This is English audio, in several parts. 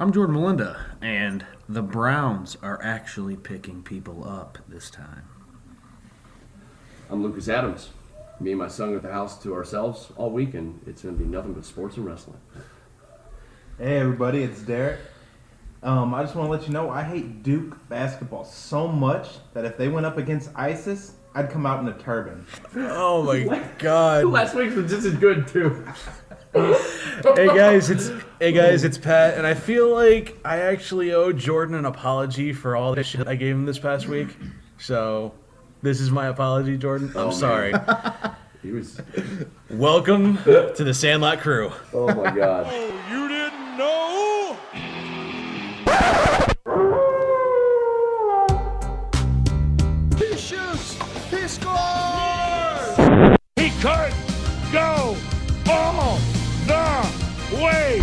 I'm Jordan Melinda, and the Browns are actually picking people up this time. I'm Lucas Adams. Me and my son at the house to ourselves all week, and it's going to be nothing but sports and wrestling. Hey everybody, it's Derek. I just want to let you know I hate Duke basketball so much that if they went up against ISIS, I'd come out in a turban. Oh my God! Last week's was just as good too. Hey guys, it's Pat, and I feel like I actually owe Jordan an apology for all the shit I gave him this past week. So, this is my apology, Jordan. I'm sorry. He was. Welcome to the Sandlot crew. Oh my God. Oh, you didn't know? He shoots. He scores. He could go all the way.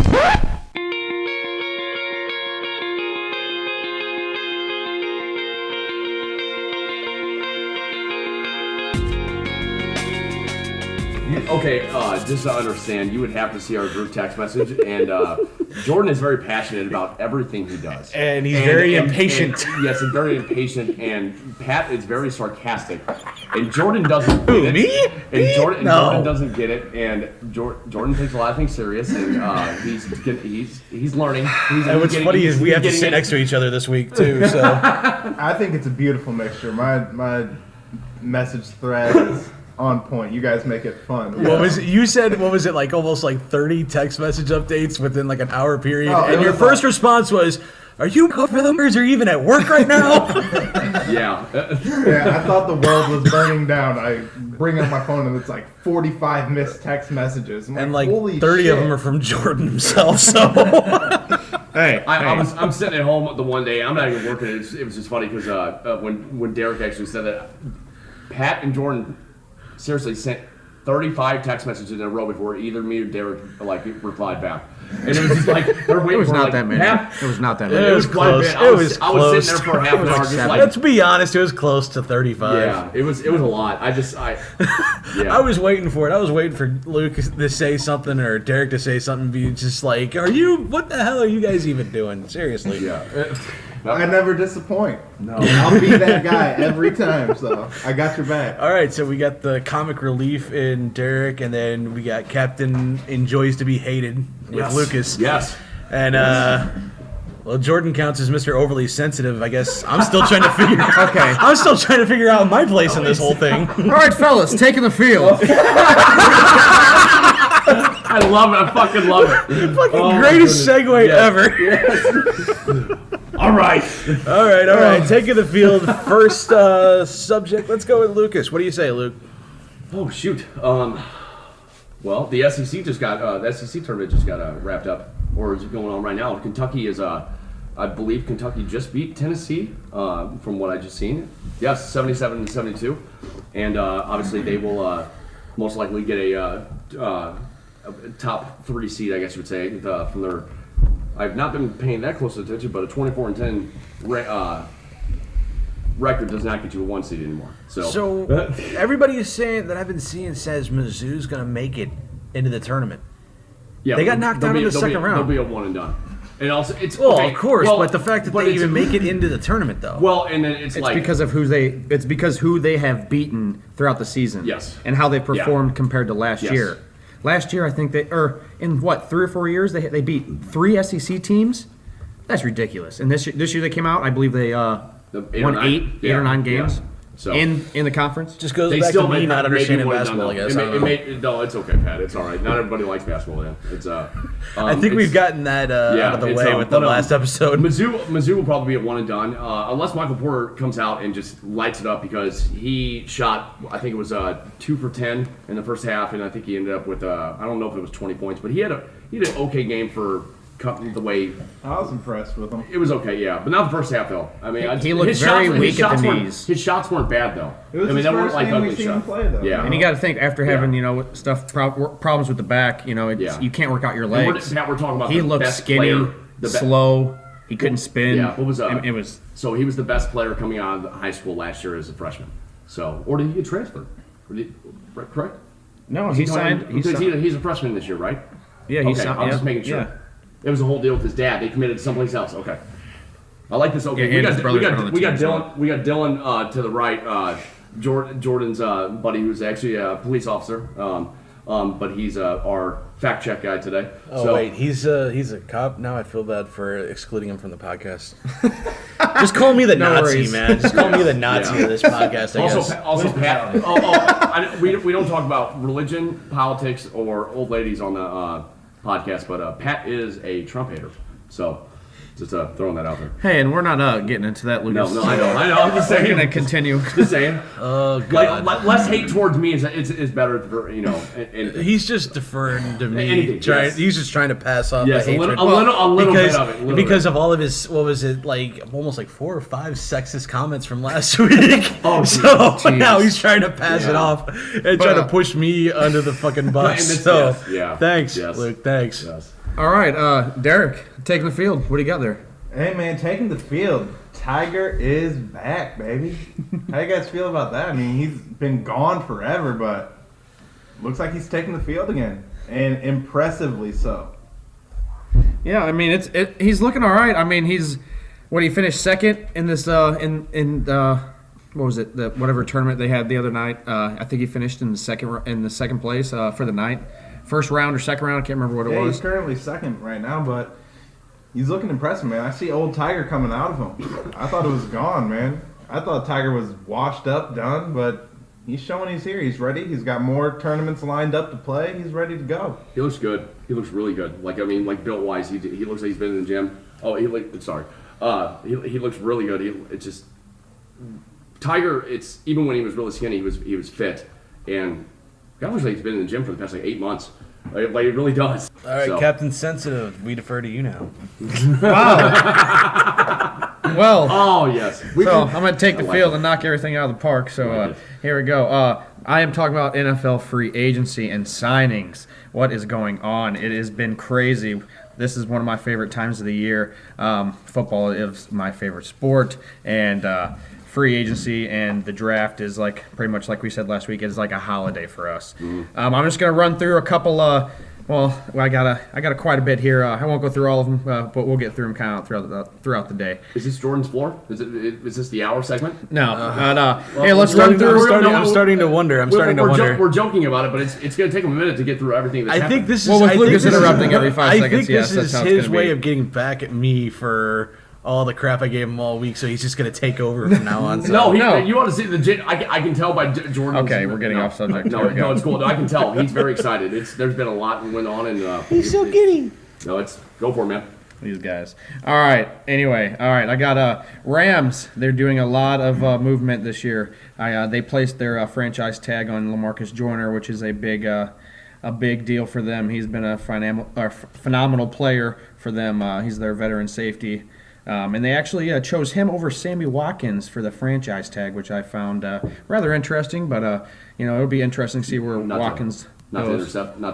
Okay, just to understand, you would have to see our group text message, and Jordan is very passionate about everything he does. And he's very impatient. Yes, he's very impatient, and Pat is very sarcastic. And Jordan doesn't get it. Me? And Jordan No. doesn't get it, and Jordan takes a lot of things serious, and he's learning. And what's funny is we have to sit next to each other this week too. So I think it's a beautiful mixture. My message thread is on point. You guys make it fun. what was it? You said what was it like? Almost like 30 text message updates within like an hour period, Oh, and your first response was, "Are you over the or even at work right now?" Yeah. Yeah, I thought the world was burning down. I bring up my phone and it's like 45 missed text messages. I'm And like holy 30 shit. of them are from Jordan himself. So I'm sitting at home the one day. I'm not even working. It was just funny because when Derek actually said that, Pat and Jordan seriously sent 35 text messages in a row before either me or Derek replied back. And it was just like they're waiting It was for not that many. Pat. It was not that many. it was quite a close. bit. It I was was sitting there for half an hour just like Let's be honest, it was close to 35. yeah. It was a lot. Yeah. I was waiting for it. I was waiting for Luke to say something or Derek to say something. Be just like, what the hell are you guys even doing? Seriously. Yeah. I never disappoint. No. I'll be that guy every time, so I got your back. All right, so we got the comic relief in Derek, and then we got Captain Enjoys to be Hated with Yes. Lucas. Yes. And well, Jordan counts as Mr. Overly Sensitive. I guess I'm still trying to figure. Okay, I'm still trying to figure out my place in this whole thing. All right, fellas, taking the field. I love it. I fucking love it. Fucking greatest segue ever. Yes. All right. All right. Taking the field. First subject. Let's go with Lucas. What do you say, Luke? Oh shoot. Well, the SEC the SEC tournament just got wrapped up, or is it going on right now? Kentucky is I believe Kentucky just beat Tennessee, from what I just seen. Yes, 77-72, and obviously they will most likely get a top 3 seed, I guess you would say, from their. I've not been paying that close attention, but a 24-10 record does not get you a 1 seed anymore. So everybody is saying that I've been seeing says Mizzou's going to make it into the tournament. yeah, they got knocked out in the second round. They'll be a one and done. And also, it's Well, okay, of course, well, but the fact that they it's- even make it into the tournament, though. Well, and then it's It's like because of who they have beaten throughout the season. Yes. And how they performed compared to last Yes. year. Last year, I think in 3 or 4 years, they beat 3 SEC teams. That's ridiculous. And this year they came out, I believe they won 8 or 9 games. Yeah. So in the conference. just goes they back still to me may not maybe understanding one and basketball, I done, guess. though. I don't know. No, it's okay, Pat. It's all right. Not everybody likes basketball. Then it's I think we've gotten that out of the way with the last episode. Mizzou will probably be a one and done, unless Michael Porter comes out and just lights it up because he shot. I think it was 2 for 10 in the first half, and I think he ended up with I don't know if it was 20 points, but he had an okay game for the way. I was impressed with him. It was okay, yeah, but not the first half though. I mean, He looked his very shots, weak at the knees. His shots weren't bad though. It was I mean, his they weren't first like game ugly we've seen him shots. play, though. Yeah. And you got to think, after having problems with the back, Yeah. you can't work out your And we're legs. talking about He the looked best skinny, player, slow. He couldn't spin. Yeah, what was it was So he was the best player coming out of high school last year as a freshman. So, or did he get transferred? Correct? no. He signed. Because he's a freshman this year, right? Yeah, he Okay, signed. I'm yeah, just making sure. Yeah. It was a whole deal with his dad. They committed to someplace else. Okay. I like this. Okay, Yeah, and his brother's on the we got team, Dillon. so. We got Dillon to the right. Jordan's buddy, who's actually a police officer. But he's our fact check guy today. Oh so, wait, he's a cop now. I feel bad for excluding him from the podcast. Just call me the Nazi, worries. man. Just call me the Nazi Yeah. of this podcast. I guess. Also, Pat. We don't talk about religion, politics, or old ladies on the podcast, but Pat is a Trump hater. So just throwing that out there. Hey, and we're not getting into that, Lucas. No, I know. I'm just We're saying. gonna continue. Just saying. Oh god. Less hate towards me is better for And He's just deferring to me. Anything, yes. He's just trying to pass off yes, the a hatred. little because, bit of it. because of all of his, what was it, like almost like 4 or 5 sexist comments from last week. Oh, so geez. now he's trying to pass it Yeah. off and trying to push me under the fucking bus. And this- So yes, yeah. thanks, Yes. Luke. Thanks. Yes. All right, Derek, taking the field. What do you got there? Hey man, taking the field. Tiger is back, baby. How you guys feel about that? I mean, he's been gone forever, but looks like he's taking the field again, and impressively so. Yeah, I mean he's looking all right. I mean he finished second in this what was it, the whatever tournament they had the other night. I think he finished in the second place for the night. First round or second round, I can't remember what it Yeah, was. he's currently second right now, but he's looking impressive, man. I see old Tiger coming out of him. I thought it was gone, man. I thought Tiger was washed up, done, but he's showing he's here. He's ready. He's got more tournaments lined up to play. He's ready to go. He looks good. He looks really good. Like built wise, he looks like he's been in the gym. Oh, he looks really good. It's just Tiger. It's even when he was really skinny, he was fit, and God looks like he's been in the gym for the past 8 months. Like it really does. All right, So- Captain Sensitive, we defer to you now. Well, Oh yes. so I'm going to take the like field it. and knock everything out of the park. So Like it. here we go. I am talking about NFL free agency and signings. What is going on? It has been crazy. This is one of my favorite times of the year. Football is my favorite sport, and free agency and the draft is like pretty much like we said last week. It's like a holiday for us. I'm just going to run through a couple. I got quite a bit here. I won't go through all of them, but we'll get through them kind of throughout the day. Is this Jordan's floor? Is this the hour segment? No. Hey, let's run I'm through. starting to wonder. We're joking about it, but it's going to take him a minute to get through everything that's I happened. think this is. Well, with I think Lucas this is- interrupting every 5 I seconds, think yes, this that's is how it's his gonna way be. of getting back at me for all the crap I gave him all week. So he's just gonna take over from now on. So. No, you want to see the? I can tell by Jordan. Okay, we're getting off subject. No, There we go. it's cool. I can tell he's very excited. There's been a lot that went on, and he's so giddy. No, go for it, man. These guys. All right. Anyway, I got Rams. They're doing a lot of movement this year. They placed their franchise tag on LaMarcus Joyner, which is a big deal for them. He's been a phenomenal player for them. He's their veteran safety. And they actually chose him over Sammy Watkins for the franchise tag, which I found rather interesting. But it'll be interesting to see where Watkins goes. Not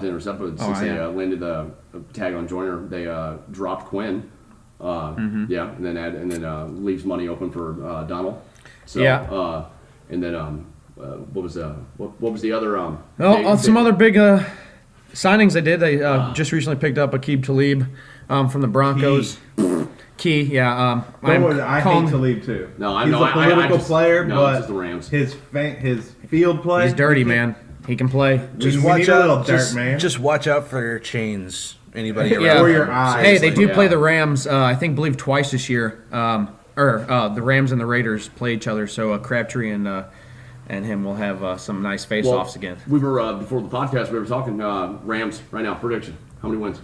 to intercept, but since they landed the tag on Joyner, they dropped Quinn. Yeah, and then leaves money open for Donald. So, Yeah. And then what was the other? Some other big signings they did. They just recently picked up Aqib Talib from the Broncos. Key, yeah. I hate to leave too. No, I he's know. a political just, player, no, but it's just the Rams. his field play. He's dirty, man. He can play. We need a little dirt, man. Just watch out for your chains. Anybody around? Yeah. Or your him. eyes. Hey, they do Yeah. play the Rams. I believe twice this year. The Rams and the Raiders play each other. So Crabtree and him will have some nice face-offs again. We were before the podcast. We were talking Rams right now. Prediction: how many wins?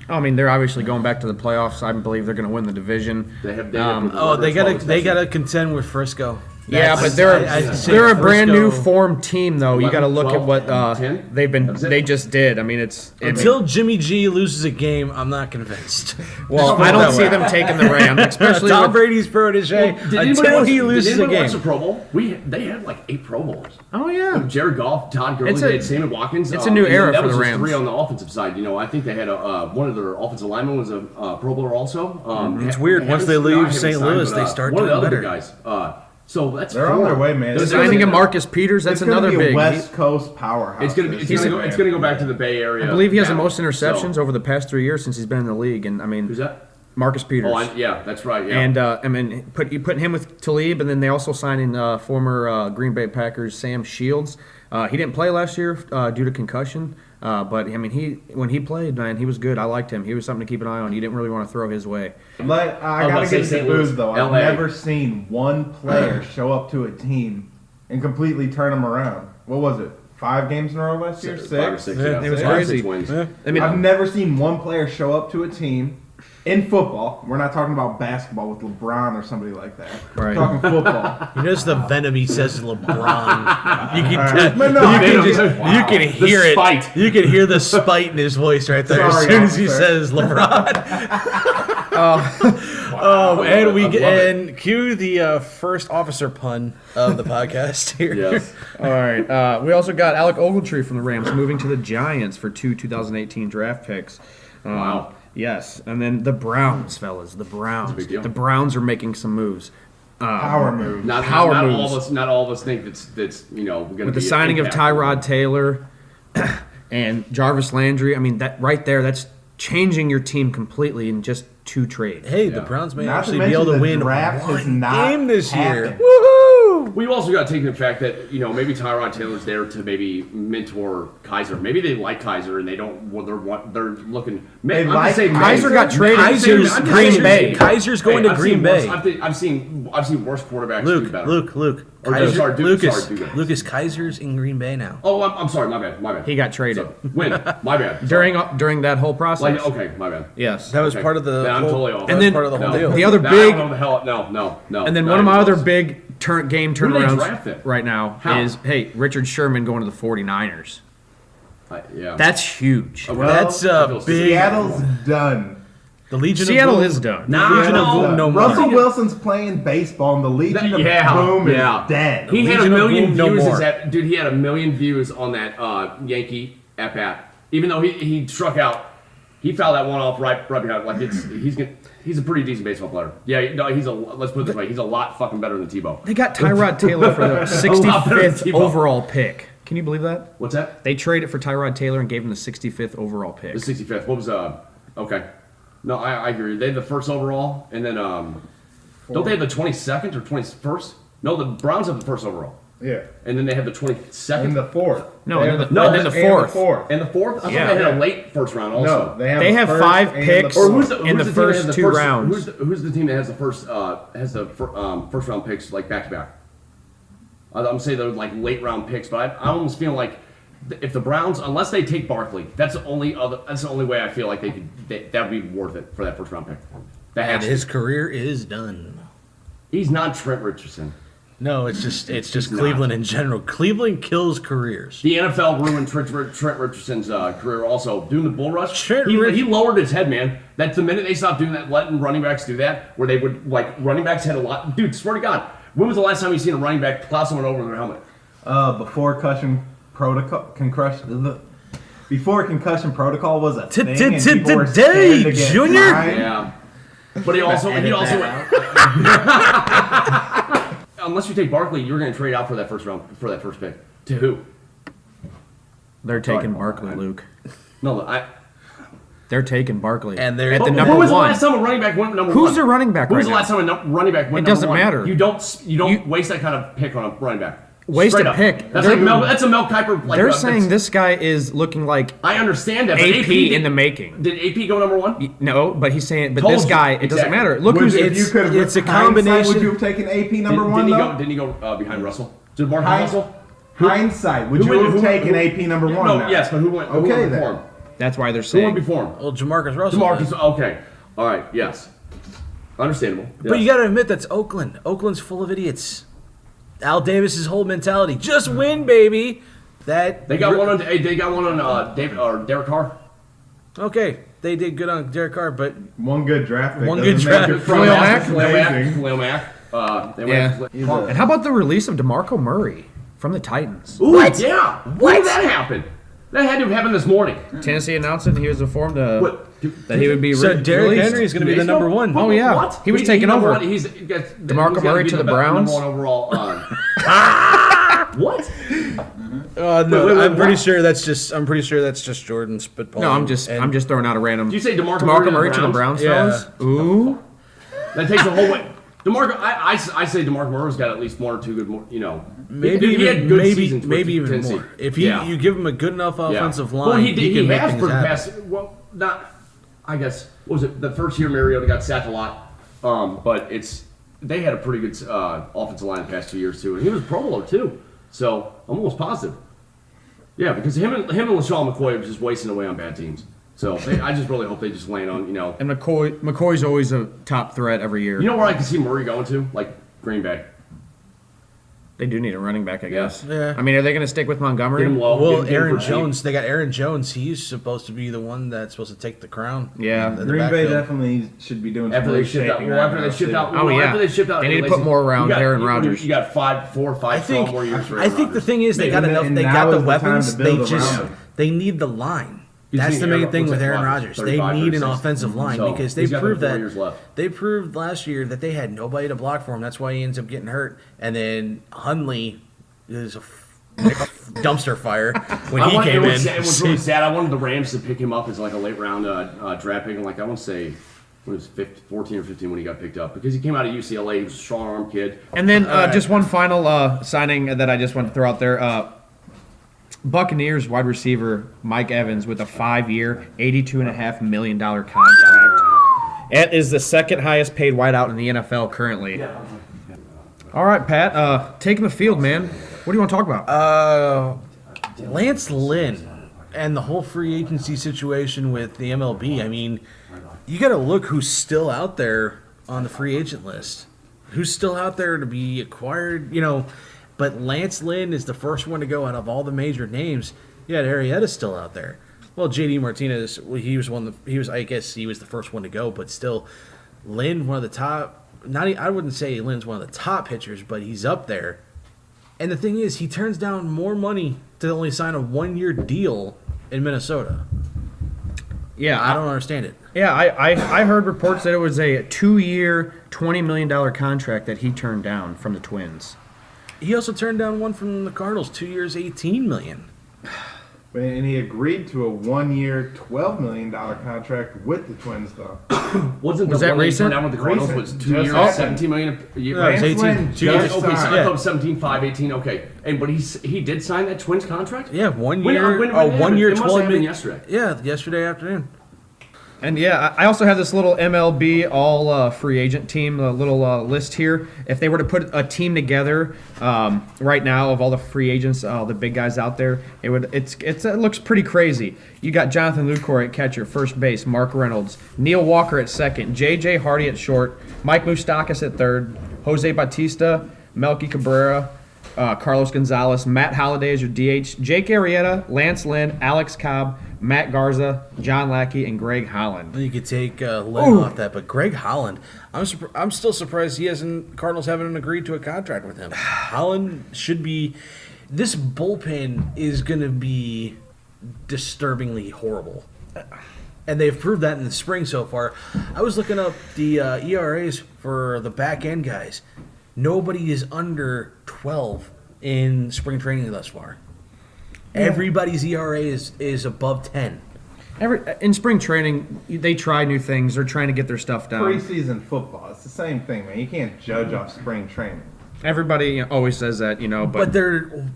I mean, they're obviously going back to the playoffs. I believe they're going to win the division. They have They gotta contend with Frisco. Yeah, but I'd say they're a brand new Frisco- formed team, though. You got to 11, look at 12, what 10? they just did. I mean, Until Jimmy G loses a game, I'm not convinced. well, I don't see them taking the Rams, especially Tom with, Brady's protege Did until he loses a Did anybody watch the game. Pro Bowl? They had like 8 Pro Bowlers. Oh yeah, Jared Goff, Todd Gurley, they had Sammy Watkins. it's a new and era that for was the just Rams. 3 on the offensive side. I think they had one of their offensive linemen was a Pro Bowler also. It's weird. Once they leave St. Louis, they start one of the doing other better. guys. So that's They're 4. on their way, man. There's- Signing there's- of Marcus Peters, that's It's gonna another be big. a West Coast powerhouse. It's gonna go back to the Bay Area. I believe he has the now. most interceptions So- over the past 3 years since he's been in the league, and I mean, Who's that? Marcus Peters. Oh, yeah, that's right. Yeah. And I mean, you put him with Talib, and then they also signed in former Green Bay Packers Sam Shields. He didn't play last year due to concussion, but I mean, when he played, man, he was good. I liked him. He was something to keep an eye on. You didn't really want to throw his way. Like, I was about gotta to say give it St. to Louis, Booz though. I've LA. never seen one player show up to a team and completely turn them around. What was it? 5 games in a row last year? 6? 5 or 6. Yeah, Yeah, it was 5 or crazy. 6 wins. I mean, I've never seen one player show up to a team in football. We're not talking about basketball with LeBron or somebody like that. Right. We're talking football. You notice the venom he says LeBron. You can, right. But no, you can, venom. just, Wow. you can hear it. spite. You can hear the spite in his voice right there Sorry, as soon as he officer. says LeBron. And we and cue the first officer pun of the podcast here. Yes. all right. We also got Alec Ogletree from the Rams moving to the Giants for 2 2018 draft picks. Wow. Yes, and then the Browns, fellas. The Browns. big deal. The Browns are making some moves. Power move. Not Power all moves. of us. Not all of us think that's going to be With the signing of Tyrod Taylor and Jarvis Landry, I mean, that right there, that's changing your team completely in just 2 trades. Hey, the Yeah. Browns may Not to actually be mention able to the win draft has one not game this year. happened. Woohoo! We've also got to take the fact that maybe Tyrod Taylor's there to maybe mentor Kaiser. Maybe they like Kaiser and they don't. Well, they're looking. They I'm like just saying, Kaiser got traded Kaiser's to I'm just Green saying- Bay. Kaiser's going to I've Green seen Bay. worse- I've seen worse quarterbacks do better. Luke. Or no, Kaiser, sorry, Lucas, do that. Lucas Kaiser's in Green Bay now. Oh, I'm sorry. My bad. He got traded. So, when? My bad. Sorry. During that whole process. Okay, my bad. Yes. That was Okay. part of the. Then I'm whole, totally off. that And was then- part of the whole No. deal. The other I big- don't know the hell. No. And then not one of my even other close. big game Who did they turnarounds draft then? right now How? is, hey, Richard Sherman going to the 49ers. Yeah. That's huge. Well, That's I feel big. Seattle's done. The Legion Seattle of Boom. is done. Nah, Legion of Boom, no more. Russell Wilson's playing baseball, and the Legion of Boom is dead. He had a Legion of million Boom, no views. more. Dude, he had a million views on that Yankee at bat. Even though he struck out, he fouled that one off right behind. Like he's a pretty decent baseball player. Yeah, no, let's put it this way, he's a lot fucking better than Tebow. They got Tyrod Taylor for the lot better than 65th Tebow. overall pick. Can you believe that? What's that? They traded for Tyrod Taylor and gave him the 65th overall pick. The 65th. What was okay? No, I agree. They had the first overall, and then don't they have the 22nd or 21st? No, the Browns have the first overall, Yeah. and then they have the 22nd In the 4th. No, They and have then the- first and the and fourth. the 4th. and the fourth. I thought Yeah. they had a late first round also. No, they They have the first 5 and the picks. Or fourth. who's in the team that has first the 2 rounds. Who's the team that has the first first round picks like back to back? I'm saying they're like late round picks, but I almost feel like if the Browns, unless they take Barkley, that's the only way I feel like that would be worth it for that first round pick. That And has his to. career is done. He's not Trent Richardson. No, it's just He's Cleveland not. in general. Cleveland kills careers. The NFL ruined Trent Richardson's career also. Doing the bull rush, Trent he Rich- lowered his head, man. That's the minute they stopped doing that, letting running backs do that, where they would, like, running backs had a lot. Dude, swear to God, when was the last time you seen a running back plow someone over their helmet? Before concussion protocol was a thing, and people were Today, scared to get Junior. fined. Yeah. But he also Edit went. that Unless you take Barkley, you're going to trade out for that first pick. To who? They're taking Sorry. Barkley, Luke. No, They're taking Barkley. And they're- at the Who number Who was the one. last time a running back went number Who's one? their running back Who was right the last now? time a running back went It doesn't number one? matter. You don't waste that kind of pick on a running back. Waste Straight a up. pick. That's They're- like that's a Mel Kiper. Like, They're that's- saying this guy is looking like I understand that. But AP did, in the making. Did AP go number one? No, but he's saying, but Told this you. guy, it doesn't Exactly. matter. Look who's If you could have it's a with hindsight, combination- Would you have taken AP number one Didn't he though? go? Didn't he go behind Russell? Did Marcus Hind- Russell? Hindsight, would Who you went- have who- taken who- AP number one? No, now? yes, but who went? Who Okay, went then. before him? That's why they're Who went saying. before him? Well, Jamarcus Russell. Demarcus. did. Okay. All right. Yes. Understandable. But Yes. you got to admit that's Oakland. Oakland's full of idiots. Al Davis's whole mentality: just win, baby. That They got one on. They got one on David or Derek Carr. Okay, they did good on Derek Carr, but One good draft pick. One doesn't good make draft it pick. from Khalil that's Mack? amazing. Khalil Mack. They Yeah. went. He's a- And how about the release of DeMarco Murray from the Titans? Ooh, yeah. When did that happen? That had to have happened this morning. Tennessee announced it. He was informed to What? that he would be So Derrick released. Henry is going to be the Days number ago? one. Oh, yeah. What? He was taking number over. one. He's DeMarco he's Murray gotta be to the number Browns? one overall. What? No, wait, I'm pretty what? sure that's just Jordan spitballing. No, I'm just throwing out a random. Did you say DeMarco Murray to the Browns, Yeah. fellas? Ooh. That takes the whole way. DeMarco, I say DeMarco Murray's got at least one or two good, Maybe he had even, good maybe seasons with even Tennessee. more. If Yeah. you give him a good enough offensive line, well, he can make has things for the happen. past. Well, not. I guess what was it the first year Mariota got sacked a lot, but they had a pretty good offensive line the past 2 years too, and he was a Pro Bowler too. So I'm almost positive. Yeah, because him and LaShawn McCoy are just wasting away on bad teams. So I just really hope they just land on And McCoy's always a top threat every year. You know where I can see Murray going to? Like Green Bay. They do need a running back, I guess. Yeah. I mean, are they going to stick with Montgomery? Get him low. Well, get him Aaron for cheap. Jones, they got Aaron Jones. He's supposed to be the one that's supposed to take the crown. Yeah. in the Green Bay backfield. definitely should be doing After some they shipped out, reshaping well, right after now, they shipped too. out, Oh, well, yeah. after they shipped out, They need to Lacy, put more around you got- Aaron you- Rodgers. You got 4 or 5 I more years. For I Aaron think the Rodgers. thing is they got And enough. They now got the is the time weapons. to They build just around him. they need the line. He's That's seen the main Aaron- thing what's with that, Aaron Rodgers? Rodgers. They 35, need an 36. offensive line So, because they he's got proved 4 that years left. they proved last year that they had nobody to block for him. That's why he ends up getting hurt. And then Hundley is a dumpster fire when he came in. It was really sad. I wanted the Rams to pick him up as like a late round draft pick. Like I want to say, when he was 14 or 15 when he got picked up because he came out of UCLA. He was a strong arm kid. And then just one final signing that I just want to throw out there. Buccaneers wide receiver Mike Evans with a 5-year, $82.5 million contract. It is the second highest paid wideout in the NFL currently. All right, Pat, taking the field, man. What do you want to talk about? Lance Lynn and the whole free agency situation with the MLB. I mean, you got to look who's still out there on the free agent list. Who's still out there to be acquired, But Lance Lynn is the first one to go out of all the major names. Yeah, Arrieta's still out there. Well, JD Martinez, I guess he was the first one to go, but still, Lynn, one of the top. I wouldn't say Lynn's one of the top pitchers, but he's up there. And the thing is, he turns down more money to only sign a 1-year deal in Minnesota. Yeah, I don't understand it. Yeah, I heard reports that it was a 2-year, $20 million contract that he turned down from the Twins. He also turned down one from the Cardinals, 2 years, $18 million. And he agreed to a 1-year, $12 million contract with the Twins, though. Was Was that one he recent? turned down with the Cardinals Recent. was 2 years, Just- $17 million a year? No, it's Lance 18. Lynn 2 years. just Okay, so I signed. thought it was 17, 5, 18. Okay, but he did sign that Twins contract. Yeah, 1 When- year, when- a when 1 year, it must have 12 happened million. yesterday. Yeah, yesterday afternoon. And yeah, I also have this little MLB all free agent team, a little list here. If they were to put a team together right now of all the free agents, all the big guys out there, it looks pretty crazy. You got Jonathan Lucroy at catcher, first base, Mark Reynolds, Neil Walker at second, J.J. Hardy at short, Mike Moustakas at third, Jose Bautista, Melky Cabrera, Carlos Gonzalez, Matt Holliday as your DH, Jake Arrieta, Lance Lynn, Alex Cobb, Matt Garza, John Lackey, and Greg Holland. You could take Lynn off that, but Greg Holland, I'm still surprised Cardinals haven't agreed to a contract with him. Holland should be. This bullpen is going to be disturbingly horrible, and they've proved that in the spring so far. I was looking up the ERAs for the back end guys. Nobody is under 12 in spring training thus far. Everybody's ERA is above 10. In spring training, they try new things. They're trying to get their stuff down. Preseason football, it's the same thing, man. You can't judge off spring training. Everybody always says that,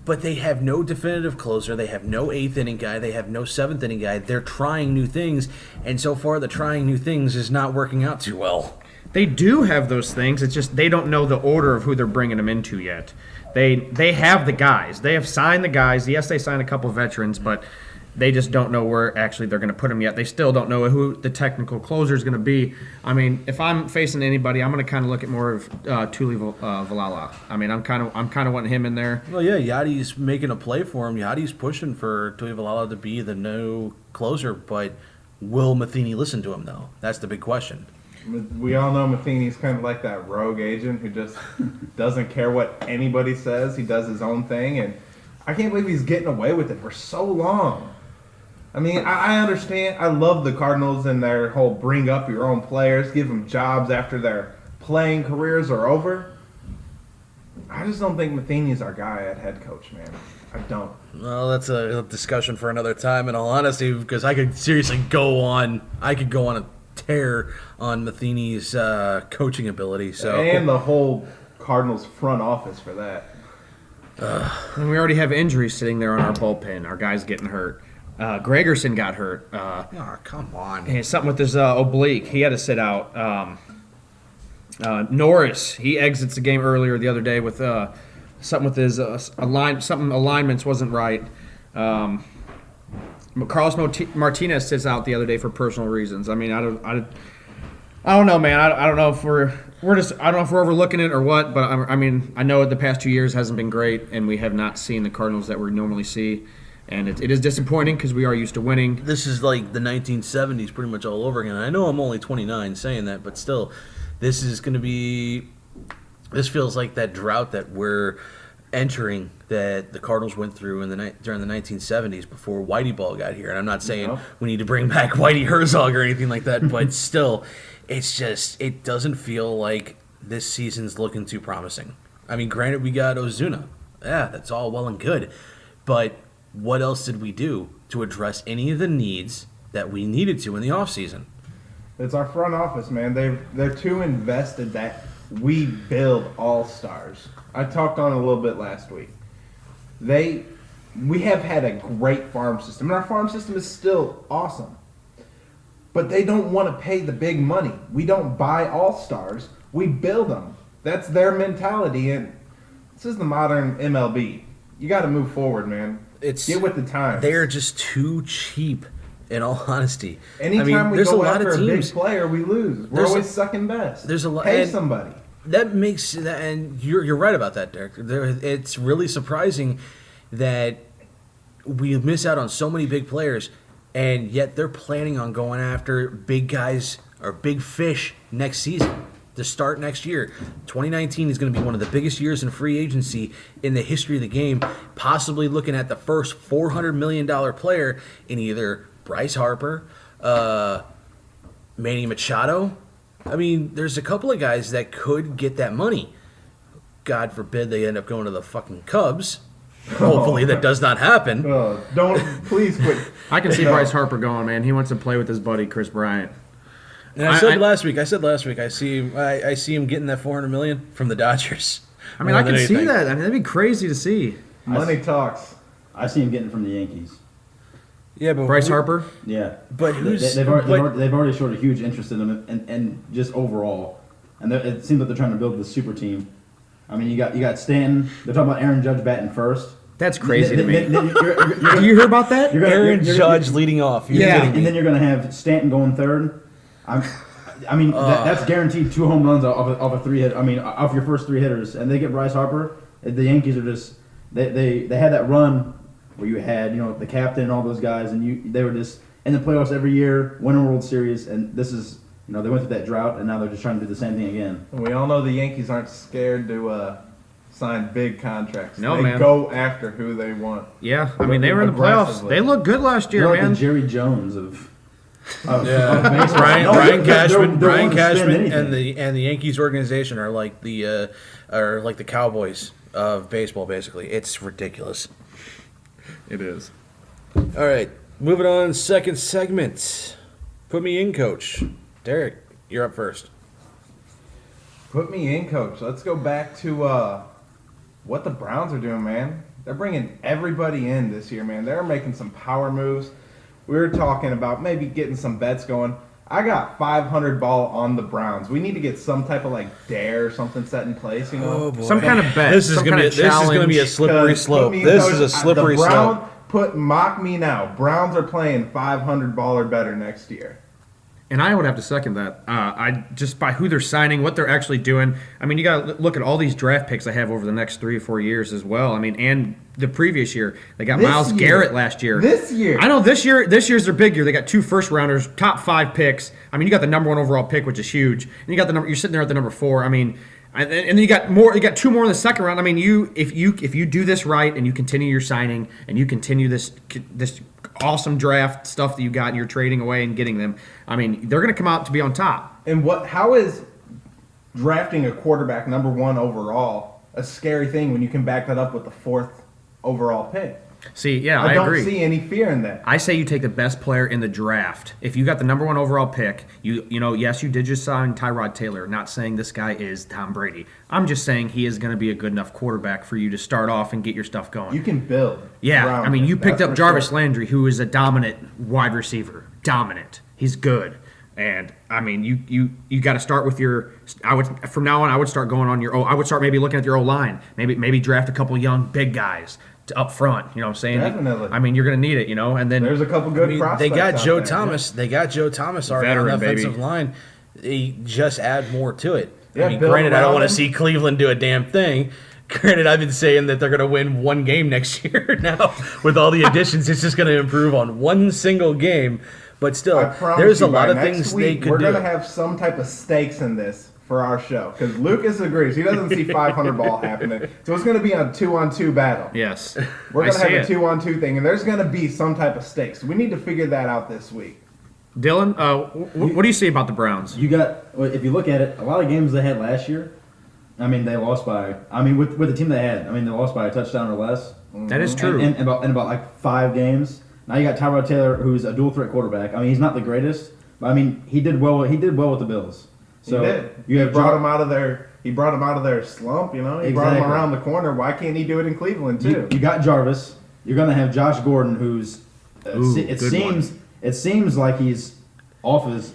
But they have no definitive closer. They have no 8th inning guy. They have no 7th inning guy. They're trying new things, and so far the trying new things is not working out too well. They do have those things. It's just they don't know the order of who they're bringing them into yet. They have the guys. They have signed the guys. Yes, they signed a couple veterans, but they just don't know where actually they're going to put them yet. They still don't know who the technical closer is going to be. I mean, if I'm facing anybody, I'm going to kind of look at more of Tuli Valala. I mean, I'm kind of wanting him in there. Well, yeah, Yadi's making a play for him. Yadi's pushing for Tuivalala to be the new closer, but will Matheny listen to him, though? That's the big question. We all know Matheny's kind of like that rogue agent who just doesn't care what anybody says. He does his own thing, and I can't believe he's getting away with it for so long. I mean, I understand. I love the Cardinals and their whole bring up your own players, give them jobs after their playing careers are over. I just don't think Matheny's our guy at head coach, man. I don't. Well, that's a discussion for another time. In all honesty, because I could seriously go on a tear on Matheny's coaching ability. So And the whole Cardinals front office for that. And we already have injuries sitting there on our bullpen. Our guy's getting hurt. Gregerson got hurt. oh, come on. Hey, something with his oblique. He had to sit out. Norris, he exits the game earlier the other day with something with his alignments wasn't right. Carlos Martinez sits out the other day for personal reasons. I mean, I don't know, man. I don't know if I don't know if we're overlooking it or what. But I mean, I know the past 2 years hasn't been great, and we have not seen the Cardinals that we normally see. And it is disappointing because we are used to winning. This is like the 1970s pretty much all over again. I know I'm only 29 saying that, but still, this feels like that drought that we're entering that the Cardinals went through during the 1970s before Whitey Ball got here. And I'm not saying we need to bring back Whitey Herzog or anything like that, but still, it doesn't feel like this season's looking too promising. I mean, granted, we got Ozuna. Yeah, that's all well and good. But what else did we do to address any of the needs that we needed to in the offseason? It's our front office, man. They're too invested that we build all-stars. I talked on it a little bit last week. We have had a great farm system, and our farm system is still awesome. But they don't want to pay the big money. We don't buy all-stars. We build them. That's their mentality, and this is the modern MLB. You got to move forward, man. Get with the times. They're just too cheap, in all honesty. Anytime we there's go a lot after of a big teams. player, we lose. We're always second best. There's a lot. Pay somebody. That makes that, and you're right about that, Derek. It's really surprising that we miss out on so many big players, and yet they're planning on going after big guys or big fish next season to start next year. 2019 is going to be one of the biggest years in free agency in the history of the game, possibly looking at the first $400 million player in either Bryce Harper, Manny Machado. I mean, there's a couple of guys that could get that money. God forbid they end up going to the fucking Cubs. Hopefully that does not happen. Don't please quit. I can see Bryce Harper going, man. He wants to play with his buddy Chris Bryant. And I said last week, I see him getting that $400 million from the Dodgers. I mean, I can see that. I mean, that'd be crazy to see. Money talks. I see him getting from the Yankees. Yeah, but Bryce Harper. Yeah, But who's they've already showed a huge interest in him, and just overall, and it seems like they're trying to build this super team. I mean, you got Stanton. They're talking about Aaron Judge batting first. That's crazy to me. Then Do you hear about that? Aaron Judge leading off? Yeah. and then you're going to have Stanton going third. That's guaranteed 2 home runs off a 3-hit. I mean, off your first 3 hitters, and they get Bryce Harper. The Yankees are just they had that run where you had the captain and all those guys, and they were just in the playoffs every year, winning World Series, and this is they went through that drought, and now they're just trying to do the same thing again. And we all know the Yankees aren't scared to sign big contracts. No, they man. go after who they want. Yeah, I mean, they were in the playoffs. Aggressively. They looked good last year, They're like man. the Jerry Jones of baseball. Brian Cashman, they're Brian willing to spend Cashman, anything. and the Yankees organization are like the Cowboys of baseball. Basically, it's ridiculous. It is. All right, moving on. Second segment. Put me in, Coach. Derek, you're up first. Put me in, coach. Let's go back to what the Browns are doing, man. They're bringing everybody in this year, man. They're making some power moves. We were talking about maybe getting some bets going. I got 500 ball on the Browns. We need to get some type of dare or something set in place, boy. Some kind of bet. This is some gonna kind be of a slippery Because slope. put me in, This coach. is a slippery the Brown, slope. Mock me now. Browns are playing 500 ball or better next year. And I would have to second that. I just by who they're signing, what they're actually doing. I mean, you got to look at all these draft picks they have over the next 3 or 4 years as well. I mean, and the previous year they got This Myles year. Garrett last year. This year. I know this year's their big year. They got 2 first rounders, top 5 picks. I mean, you got the number 1 overall pick, which is huge. And you got the number. You're sitting there at the number 4. I mean, and then you got more. You got 2 more in the second round. I mean, if you do this right and you continue your signing and you continue this awesome draft stuff that you got and you're trading away and getting them, I mean, they're going to come out to be on top. And how is drafting a quarterback number 1 overall a scary thing when you can back that up with the 4th overall pick? See, yeah, I don't agree. see any fear in that. I say you take the best player in the draft. If you got the number 1 overall pick, you know, yes, you did just sign Tyrod Taylor. Not saying this guy is Tom Brady. I'm just saying he is going to be a good enough quarterback for you to start off and get your stuff going. You can build. Yeah, around I mean, him. you picked That's up for Jarvis sure. Landry, who is a dominant wide receiver. Dominant. He's good. And I mean, you got to start with your. From now on, I would start going on your. I would start maybe looking at your O line. Maybe draft a couple young big guys up front. You know what I'm saying? Definitely. I mean, you're going to need it. You know, and then There's a couple good prospects. They got out Joe there. Thomas. They got Joe Thomas already Veteran, on the offensive baby. line. They just add more to it. Yeah, I mean, build granted, I don't around want to him. see Cleveland do a damn thing. Granted, I've been saying that they're going to win one game next year. Now, with all the additions, it's just going to improve on one single game. But still, I promise there's a you, by lot of next things week, they could we're do. going to have some type of stakes in this for our show because Lucas agrees. He doesn't see 500 ball happening. So it's going to be a 2-on-2 battle. yes, We're I going to see have a it. 2-on-2 thing, and there's going to be some type of stakes. We need to figure that out this week. Dylan, what do you see about the Browns? You got, well, if you look at it, a lot of games they had last year, I mean, they lost by, I mean, with the team they had, I mean, they lost by a touchdown or less. That is true. And about like 5 games. Now you got Tyrod Taylor, who's a dual threat quarterback. I mean, he's not the greatest, but I mean, he did well with the Bills. So he did. you have He brought him out of their slump, you know. He brought him Exactly. around the corner. Why can't he do it in Cleveland too? You got Jarvis. You're gonna have Josh Gordon, who's Ooh, it good seems like he's off his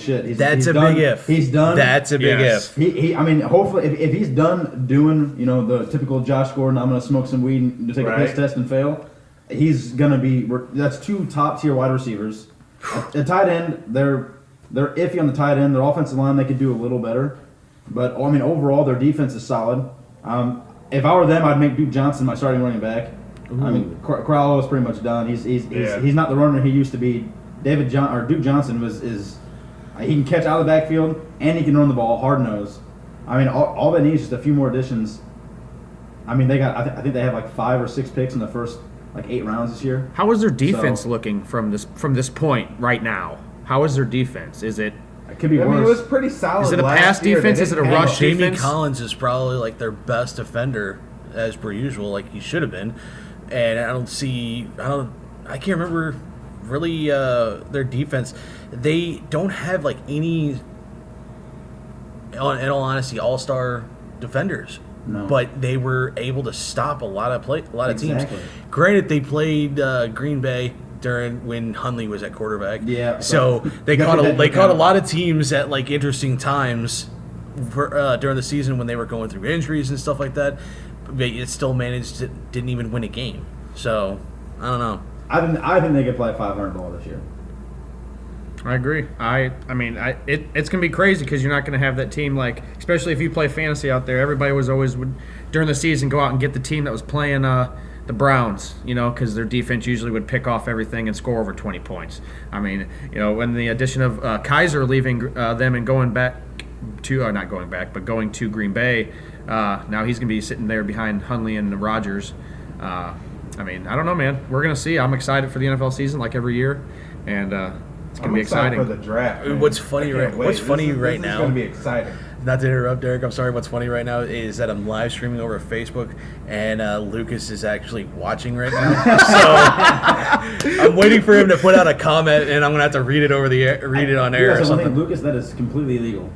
shit. That's he's a done, big if. He's done. That's a big Yes. if. I mean, hopefully, if he's done doing, you know, the typical Josh Gordon, I'm gonna smoke some weed and take a Right. piss test and fail. He's gonna be. That's 2 top tier wide receivers. At tight end, they're iffy on the tight end. Their offensive line, they could do a little better, but I mean, overall, their defense is solid. If I were them, I'd make Duke Johnson my starting running back. I mean, Crowell is pretty much done. He's not the runner he used to be. Duke Johnson is he can catch out of the backfield and he can run the ball hard nose. I mean, all they need is just a few more additions. I mean, they got I think they have like 5 or 6 picks in the first like 8 rounds this year. How is their defense So- looking from this point right now? How is their defense? Is it It could be I worse. mean, it was pretty solid. Is it a last pass year. They defense? Is it a didn't have rush Jamie defense? Collins is probably like their best defender, as per usual, like he should have been. And I can't remember really their defense. They don't have like any, in all honesty, all-star defenders. No. But they were able to stop a lot of teams. Exactly. Granted, they played Green Bay when Hundley was at quarterback. Yeah, So but they you caught got to a, take they that caught a into lot of teams at like interesting times during the season when they were going through injuries and stuff like that. But it still didn't even win a game. So I don't know. I think they could play 500 ball this year. I agree. It's gonna be crazy because you're not gonna have that team like, especially if you play fantasy out there. Everybody would during the season go out and get the team that was playing the Browns, you know, because their defense usually would pick off everything and score over 20 points. I mean, you know, when the addition of Kaiser leaving them and going back to not going back, but going to Green Bay, now he's gonna be sitting there behind Hundley and Rodgers. I mean, I don't know, man. We're gonna see. I'm excited for the NFL season, like every year, and it's gonna I'm be excited exciting. for the draft. Man. What's funny I can't right- wait. what's funny This right is now- going to be exciting. Not to interrupt, Derek. I'm sorry. What's funny right now is that I'm live streaming over Facebook, and Lucas is actually watching right now. So I'm waiting for him to put out a comment, and I'm gonna have to read it on air or One thing, something. Lucas, that is completely illegal.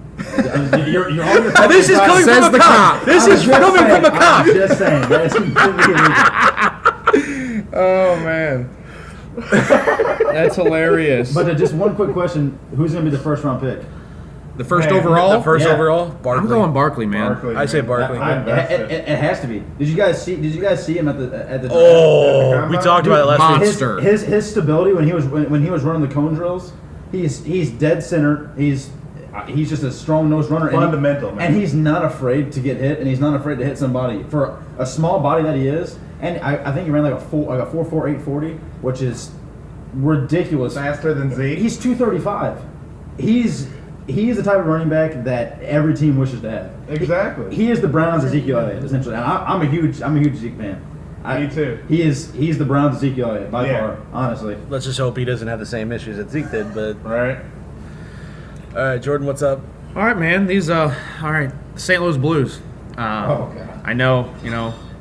You're on your Oh, this is coming Says from the a cop. cop. This is coming from a cop. I'm just saying that is completely illegal. Oh man, that's hilarious. But just one quick question: who's going to be the first round pick? The first Man, overall, The first Yeah. overall, Barkley. I'm going Barkley, man. Barkley, I say man. Barkley. I invested. It has to be. Did you guys see him at the? Oh, we talked about it last week. Monster. His stability when he was running the cone drills, he's dead center. He's just a strong nosed runner. Fundamental, man. And he's not afraid to get hit, and he's not afraid to hit somebody for a small body that he is. And I think he ran like a 4.4 840, which is ridiculous. Faster than Zeke. He's 235. He's the type of running back that every team wishes to have. Exactly. He is the Browns' Ezekiel Elliott, essentially. And I'm a huge Zeke fan. Me too. He's the Browns' Ezekiel Elliott by Yeah. far, honestly. Let's just hope he doesn't have the same issues that Zeke did. But Right. all right, Jordan, what's up? All right, man. All right, St. Louis Blues. God. I know,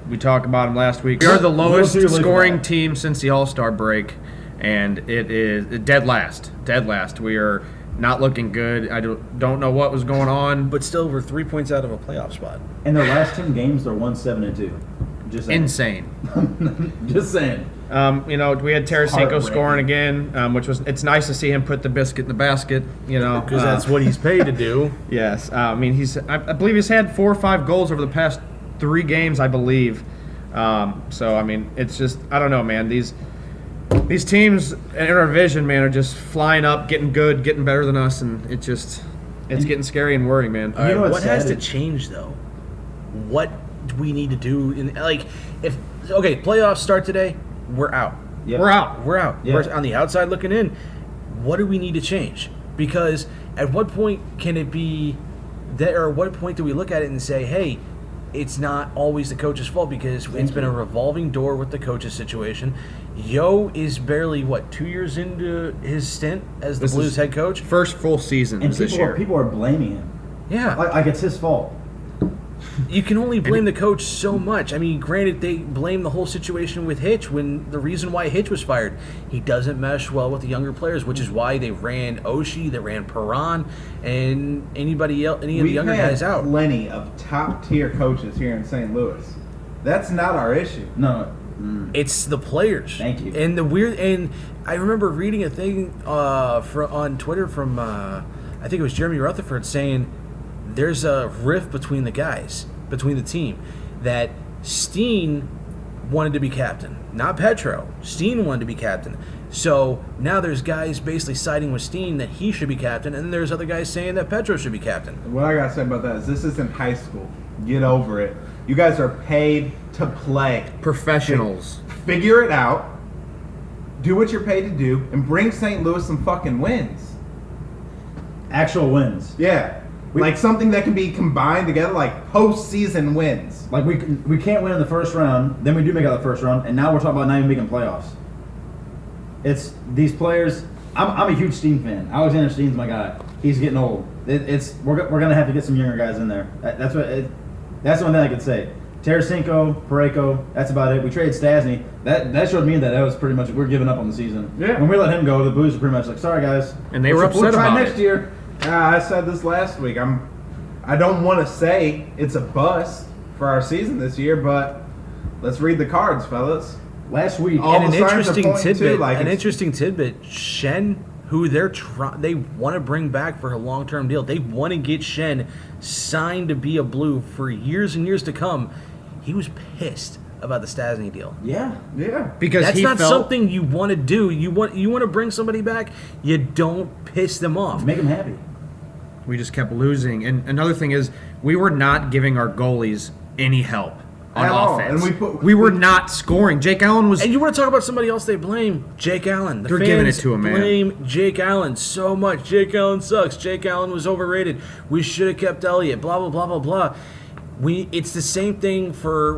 we talked about them last week. We are the lowest Little too late for scoring that. team since the All-Star break, and it is dead last. Dead last. We are not looking good. I don't know what was going on. But still, we're 3 points out of a playoff spot. In their last 10 games, they're 1-7-2. Just saying. Insane. Just saying. We had Tarasenko Heartbreaking. scoring again, it's nice to see him put the biscuit in the basket, Because that's what he's paid to do. Yes, I believe he's had 4 or 5 goals over the past 3 games, I believe. It's just, I don't know, man. These teams in our division, man, are just flying up, getting good, getting better than us, and it's getting scary and worrying, man. All right, know what's what has to sad? change though? What do we need to do? Playoffs start today, we're out. Yep. We're out. We're out. Yeah. We're on the outside looking in. What do we need to change? Because at what point can it be that, or at what point do we look at it and say, hey, it's not always the coach's fault, because it's been a revolving door with the coach's situation. Yo is barely, 2 years into his stint as the This Blues is head coach? First full season And this year. people are blaming him. Yeah. Like it's his fault. You can only blame the coach so much. I mean, granted, they blame the whole situation with Hitch when the reason why Hitch was fired, he doesn't mesh well with the younger players, which is why they ran Oshie, they ran Perron, and any of the younger guys out. Plenty of top tier coaches here in St. Louis. That's not our issue. No. It's the players. Thank you. And I remember reading a thing on Twitter from I think it was Jeremy Rutherford saying there's a rift between the guys, between the team, that Steen wanted to be captain, not Petro. Steen wanted to be captain. So now there's guys basically siding with Steen that he should be captain, and then there's other guys saying that Petro should be captain. What I gotta say about that is this isn't high school. Get over it. You guys are paid to play. Professionals. Figure it out. Do what you're paid to do, and bring St. Louis some fucking wins. Actual wins. Yeah. Like something that can be combined together, like postseason wins. Like we can't win in the first round, then we do make out the first round, and now we're talking about not even making playoffs. It's these players. I'm a huge Steen fan. Alexander Steen's my guy. He's getting old. We're gonna have to get some younger guys in there. That's the only thing I could say. Tarasenko, Parayko, that's about it. We traded Stasny. That showed me that was pretty much we're giving up on the season. Yeah. When we let him go, the Blues were pretty much like, sorry guys. And they were upset we'll try about next it. year. I said this last week. I don't want to say it's a bust for our season this year, but let's read the cards, fellas. Last week, All And the an signs are interesting pointing to, tidbit. like, An it's- interesting tidbit. Shen, who they want to bring back for a long-term deal. They want to get Shen signed to be a Blue for years and years to come. He was pissed about the Stasny deal. yeah. Because That's he not felt something you want to do. You want to bring somebody back. You don't piss them off. Make him happy. we just kept losing. And another thing is, we were not giving our goalies any help on At all. offense. And we were not scoring. Jake Allen was. And you want to talk about somebody else they blame? Jake Allen. The They're fans giving it to him, man. blame Jake Allen so much. Jake Allen sucks. Jake Allen was overrated. We should have kept Elliott. Blah blah blah blah blah. It's the same thing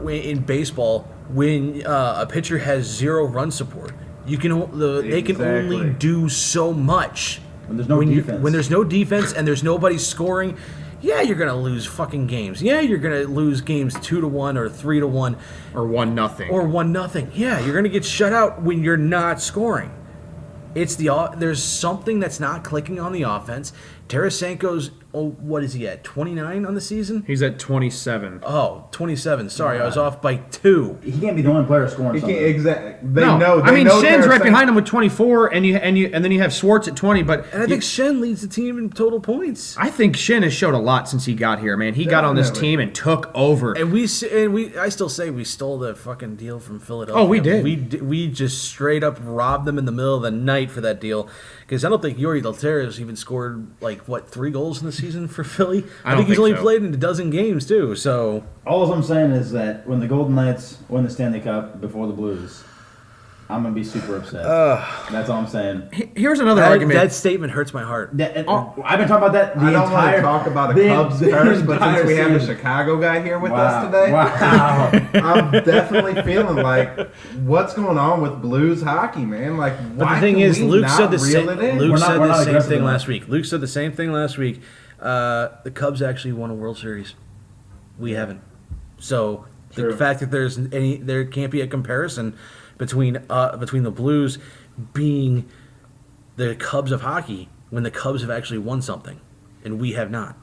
in baseball when a pitcher has zero run support. They can only Exactly. do so much When there's no defense. when there's no defense and there's nobody scoring. Yeah, you're gonna lose fucking games. Yeah, you're gonna lose games 2-1 or 3-1 or 1-0. or 1-0. Yeah, you're gonna get shut out when you're not scoring. There's something that's not clicking on the offense. Tarasenko's, what is he at? 29 on the season? He's at 27. Oh, 27. Sorry, I was off by 2. He can't be the only player scoring You something. can't exactly. They No, know. I mean, know Shen's right Tarasenko- behind him with 24, and then you have Schwartz at 20. But And I think Shen leads the team in total points. I think Shen has showed a lot since he got here, man. He got on this Definitely. team and took over. And I still say we stole the fucking deal from Philadelphia. Oh, we did. We just straight up robbed them in the middle of the night for that deal. Because I don't think Yuri Delterios even scored 3 goals in the season for Philly. I don't he's think only so. played in a dozen games too. So All I'm saying is that when the Golden Knights win the Stanley Cup before the Blues, I'm gonna be super upset. That's all I'm saying. Here's another That argument. statement hurts my heart. I've been talking about that the I don't want entire. to talk about a the- Cubs the curse, but entire since we have a season. Chicago guy here with Wow. us today, Wow. I'm definitely feeling like, what's going on with Blues hockey, man? Like, But why the thing can is, we Luke not said the reel same. it in? Luke We're not- said we're the not same aggressive thing enough. last week. Luke said the same thing last week. The Cubs actually won a World Series. We haven't. So True. the fact that there can't be a comparison between the Blues being the Cubs of hockey when the Cubs have actually won something, and we have not.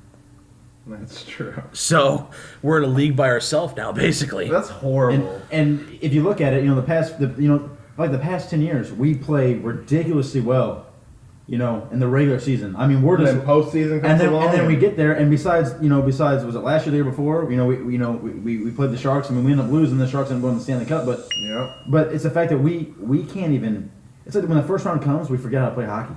That's true. So we're in a league by ourselves now, basically. That's horrible. And if you look at it, the past 10 years, we play ridiculously well. In the regular season. I mean, we're And just then postseason comes and along. then we get there, and besides was it last year, the year before? We played the Sharks. I mean, we ended up losing. The Sharks ended up going to the Stanley Cup, but it's the fact that we can't even. It's like when the first round comes, we forget how to play hockey.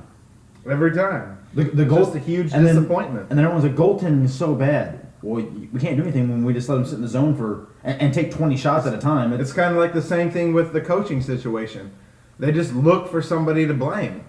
every time. The goal, Just a huge and then- disappointment. And then everyone's like, goaltending is so bad. Well, we can't do anything when we just let them sit in the zone and take 20 shots at a time. It's kind of like the same thing with the coaching situation. They just look for somebody to blame.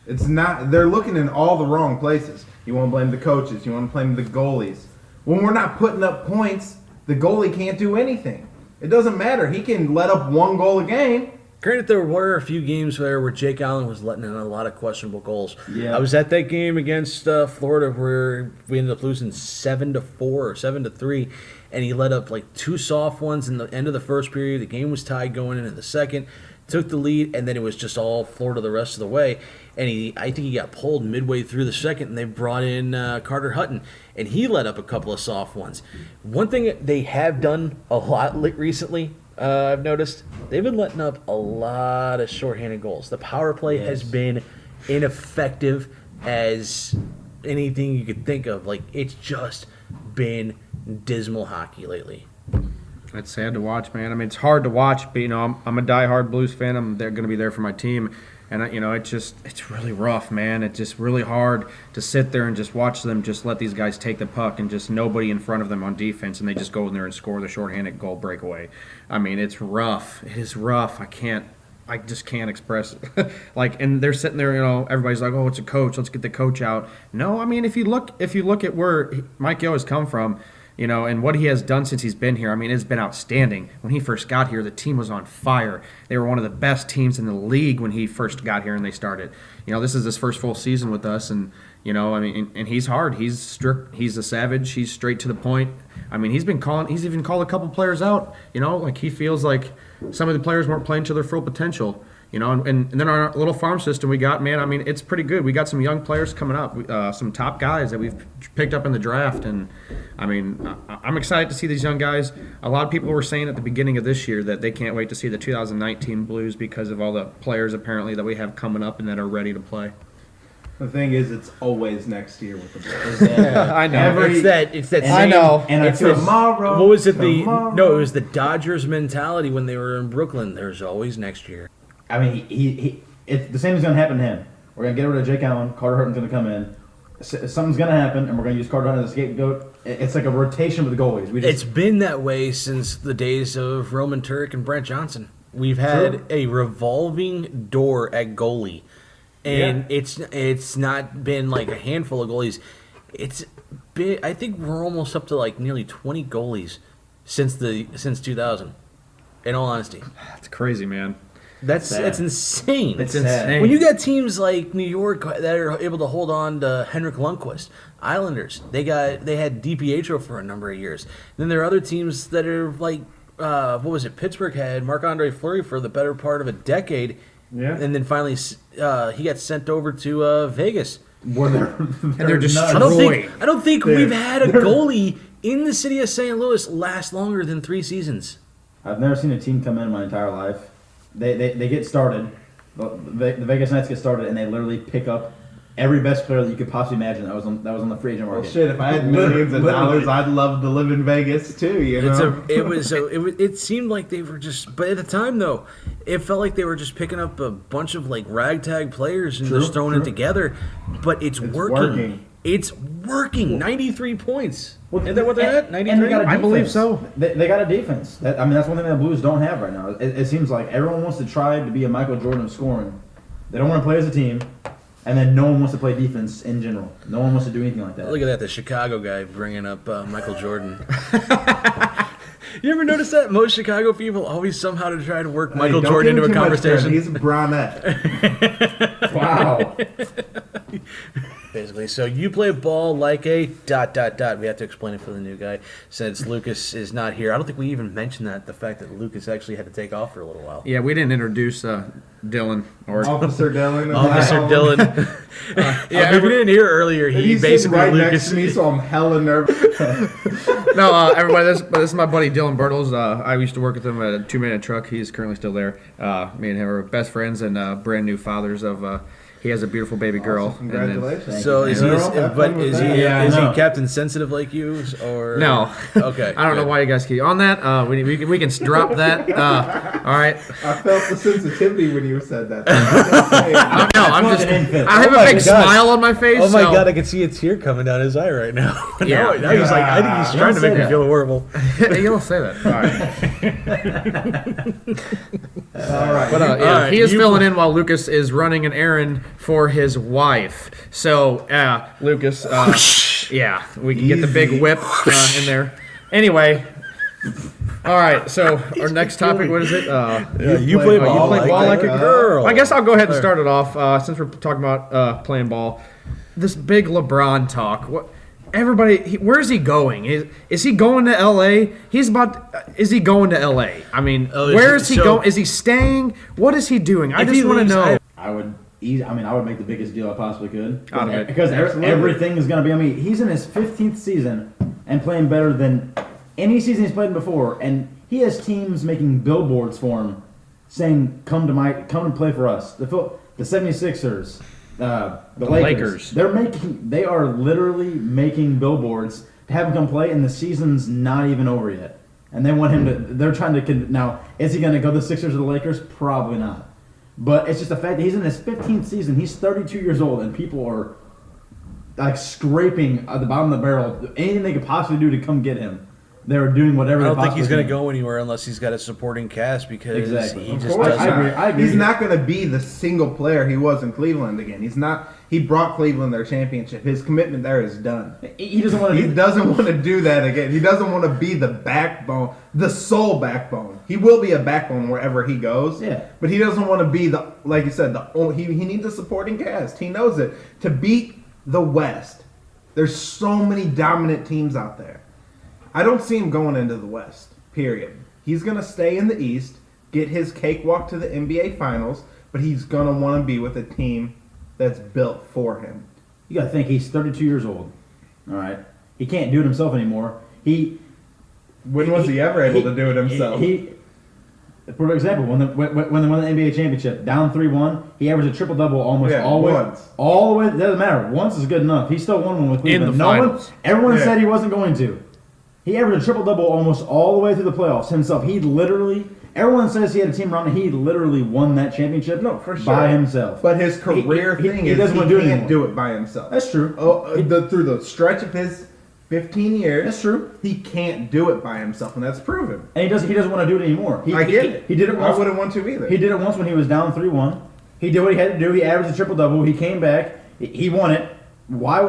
It's not. They're looking in all the wrong places. You want to blame the coaches. You want to blame the goalies. When we're not putting up points, the goalie can't do anything. It doesn't matter. He can let up one goal a game. Granted, there were a few games where Jake Allen was letting in a lot of questionable goals. Yeah. I was at that game against Florida where we ended up losing 7-4 or 7-3, and he let up like 2 soft ones in the end of the first period. The game was tied going into the second. Took the lead, and then it was just all Florida the rest of the way. And I think he got pulled midway through the second, and they brought in Carter Hutton, and he let up a couple of soft ones. One thing they have done a lot recently, I've noticed, they've been letting up a lot of shorthanded goals. The power play has been ineffective as anything you could think of. Like, it's just been dismal hockey lately. It's sad to watch, man. I mean, it's hard to watch, but I'm a diehard Blues fan. They're going to be there for my team, and it's really rough, man. It's just really hard to sit there and just watch them just let these guys take the puck and just nobody in front of them on defense, and they just go in there and score the shorthanded goal breakaway. I mean, it's rough. It is rough. I just can't express it. And they're sitting there, everybody's like, "Oh, it's a coach. Let's get the coach out." No, I mean, if you look at where Mike Yeo has come from. And what he has done since he's been here, I mean, it's been outstanding. When he first got here, the team was on fire. They were one of the best teams in the league when he first got here and they started. This is his first full season with us, and and he's hard. He's strict. He's a savage. He's straight to the point. I mean, he's even called a couple players out. He feels like some of the players weren't playing to their full potential. And then our little farm system we got, man, I mean, it's pretty good. We got some young players coming up, some top guys that we've picked up in the draft. And, I mean, I'm excited to see these young guys. A lot of people were saying at the beginning of this year that they can't wait to see the 2019 Blues because of all the players, apparently, that we have coming up and that are ready to play. The thing is, it's always next year with the Blues. I know. It's that I know. And it's I feel tomorrow. What was it? Tomorrow. It was the Dodgers mentality when they were in Brooklyn. There's always next year. I mean, it's the same is going to happen to him. We're going to get rid of Jake Allen. Carter Hutton's going to come in. Something's going to happen, and we're going to use Carter Hutton as a scapegoat. It's like a rotation with the goalies. It's been that way since the days of Roman Turek and Brent Johnson. We've had a revolving door at goalie, and it's not been like a handful of goalies. It's been, I think we're almost up to like nearly 20 goalies since 2000. In all honesty, That's crazy, man. that's insane. It's sad. insane. When you got teams like New York that are able to hold on to Henrik Lundqvist, Islanders, they had DiPietro for a number of years. Then there are other teams that are like, Pittsburgh had Marc-Andre Fleury for the better part of a decade, and then finally he got sent over to Vegas. they're just I don't think we've had a goalie in the city of St. Louis last longer than 3 seasons. I've never seen a team come in my entire life. They get started. The Vegas Knights get started, and they literally pick up every best player that you could possibly imagine that was on the free agent market. Well, shit, if I had millions of dollars, I'd love to live in Vegas too. It seemed like they were just, but at the time though, it felt like they were just picking up a bunch of like ragtag players and just throwing it together. But it's working. It's working. 93 points. Well, Isn't that what they're at? and they 93? got a I believe defense. so. They got a defense. That's one thing that the Blues don't have right now. It seems like everyone wants to try to be a Michael Jordan of scoring. They don't want to play as a team, and then no one wants to play defense in general. No one wants to do anything like that. Look at that, the Chicago guy bringing up Michael Jordan. You ever notice that? Most Chicago people always somehow to try to work Michael Hey, don't Jordan give into him a too much credit. conversation. He's a brunette. Wow. Basically, so you play ball like a ... We have to explain it for the new guy since Lucas is not here. I don't think we even mentioned the fact that Lucas actually had to take off for a little while. Yeah, we didn't introduce Dillon or Officer Dillon. Officer Dillon. yeah, if you didn't hear earlier, he He's sitting basically right Lucas. next to me, so I'm hella nervous. No, everybody, this is my buddy Dylan Bertles. I used to work with him at a 2-minute truck. He's currently still there. Me and him are best friends and brand new fathers of. He has a beautiful baby girl. Awesome. Congratulations. So is he? Girl, have But fun with is he? that. Yeah, Is he no. Captain Sensitive like you, or No. Okay. I don't know good. why you guys keep on that. We can drop that. All right. I felt the sensitivity when you said that. I don't know. I'm what just. the name fits. I have Oh a my big God. smile on my face. Oh my so- God! I can see a tear coming down his eye right now. Yeah. now he's like, I think he's trying to say make me that. feel horrible. You don't say that. All right. All right. But All yeah, right, he is you- filling in while Lucas is running an errand for his wife. So, Lucas, yeah, we can get the big Easy. whip in there. Anyway, all right. So our next topic, what is it? You play ball, like a girl. I guess I'll go ahead and start it off since we're talking about playing ball. This big LeBron talk. What? Everybody, where's he going? Is he going to L.A.? Is he going to L.A.? I mean, where is he so- going? Is he staying? What is he doing? I If just he want to leaves, know. I would make the biggest deal I possibly could. Out of it. Because Absolutely. everything is going to be. I mean, he's in his 15th season and playing better than any season he's played before. And he has teams making billboards for him saying, come and play for us. The 76ers, the Lakers. They are literally making billboards to have him come play, and the season's not even over yet. And they want him to. They're trying to. Now, is he going to go to the Sixers or the Lakers? Probably not. But it's just the fact that he's in his 15th season. He's 32 years old, and people are like scraping at the bottom of the barrel. Anything they could possibly do to come get him, they're doing whatever. I don't they think he's possibly going to can. go anywhere unless he's got a supporting cast because Exactly. he Of just course doesn't. I agree. He's not going to be the single player he was in Cleveland again. He's not. He brought Cleveland their championship. His commitment there is done. He doesn't want to. He doesn't want to do that again. He doesn't want to be the backbone, the sole backbone. He will be a backbone wherever he goes. Yeah. But he doesn't want to be the, like you said, he needs a supporting cast. He knows it. To beat the West, there's so many dominant teams out there. I don't see him going into the West, period. He's going to stay in the East, get his cakewalk to the NBA Finals, but he's going to want to be with a team that's built for him. You got to think he's 32 years old. All right, he can't do it himself anymore. When was he ever able to do it himself? For example, when they won the NBA championship, down 3-1, he averaged a triple double almost all the way. once. All the way. Doesn't matter. Once is good enough. He still won one with Cleveland. the finals. Everyone Yeah. said he wasn't going to. He averaged a triple double almost all the way through the playoffs himself. He literally. Everyone says he had a team around him. He literally won that championship No, for sure. by himself. But his career He- thing he is doesn't he wanna do it can't anymore. do it by himself. That's true. Through the stretch of his 15 years, That's true. he can't do it by himself, and that's proven. And he doesn't want to do it anymore. I get it. He did it once. I wouldn't want to either. He did it once when he was down 3-1. He did what he had to do. He averaged a triple double. He came back. He won it. Why?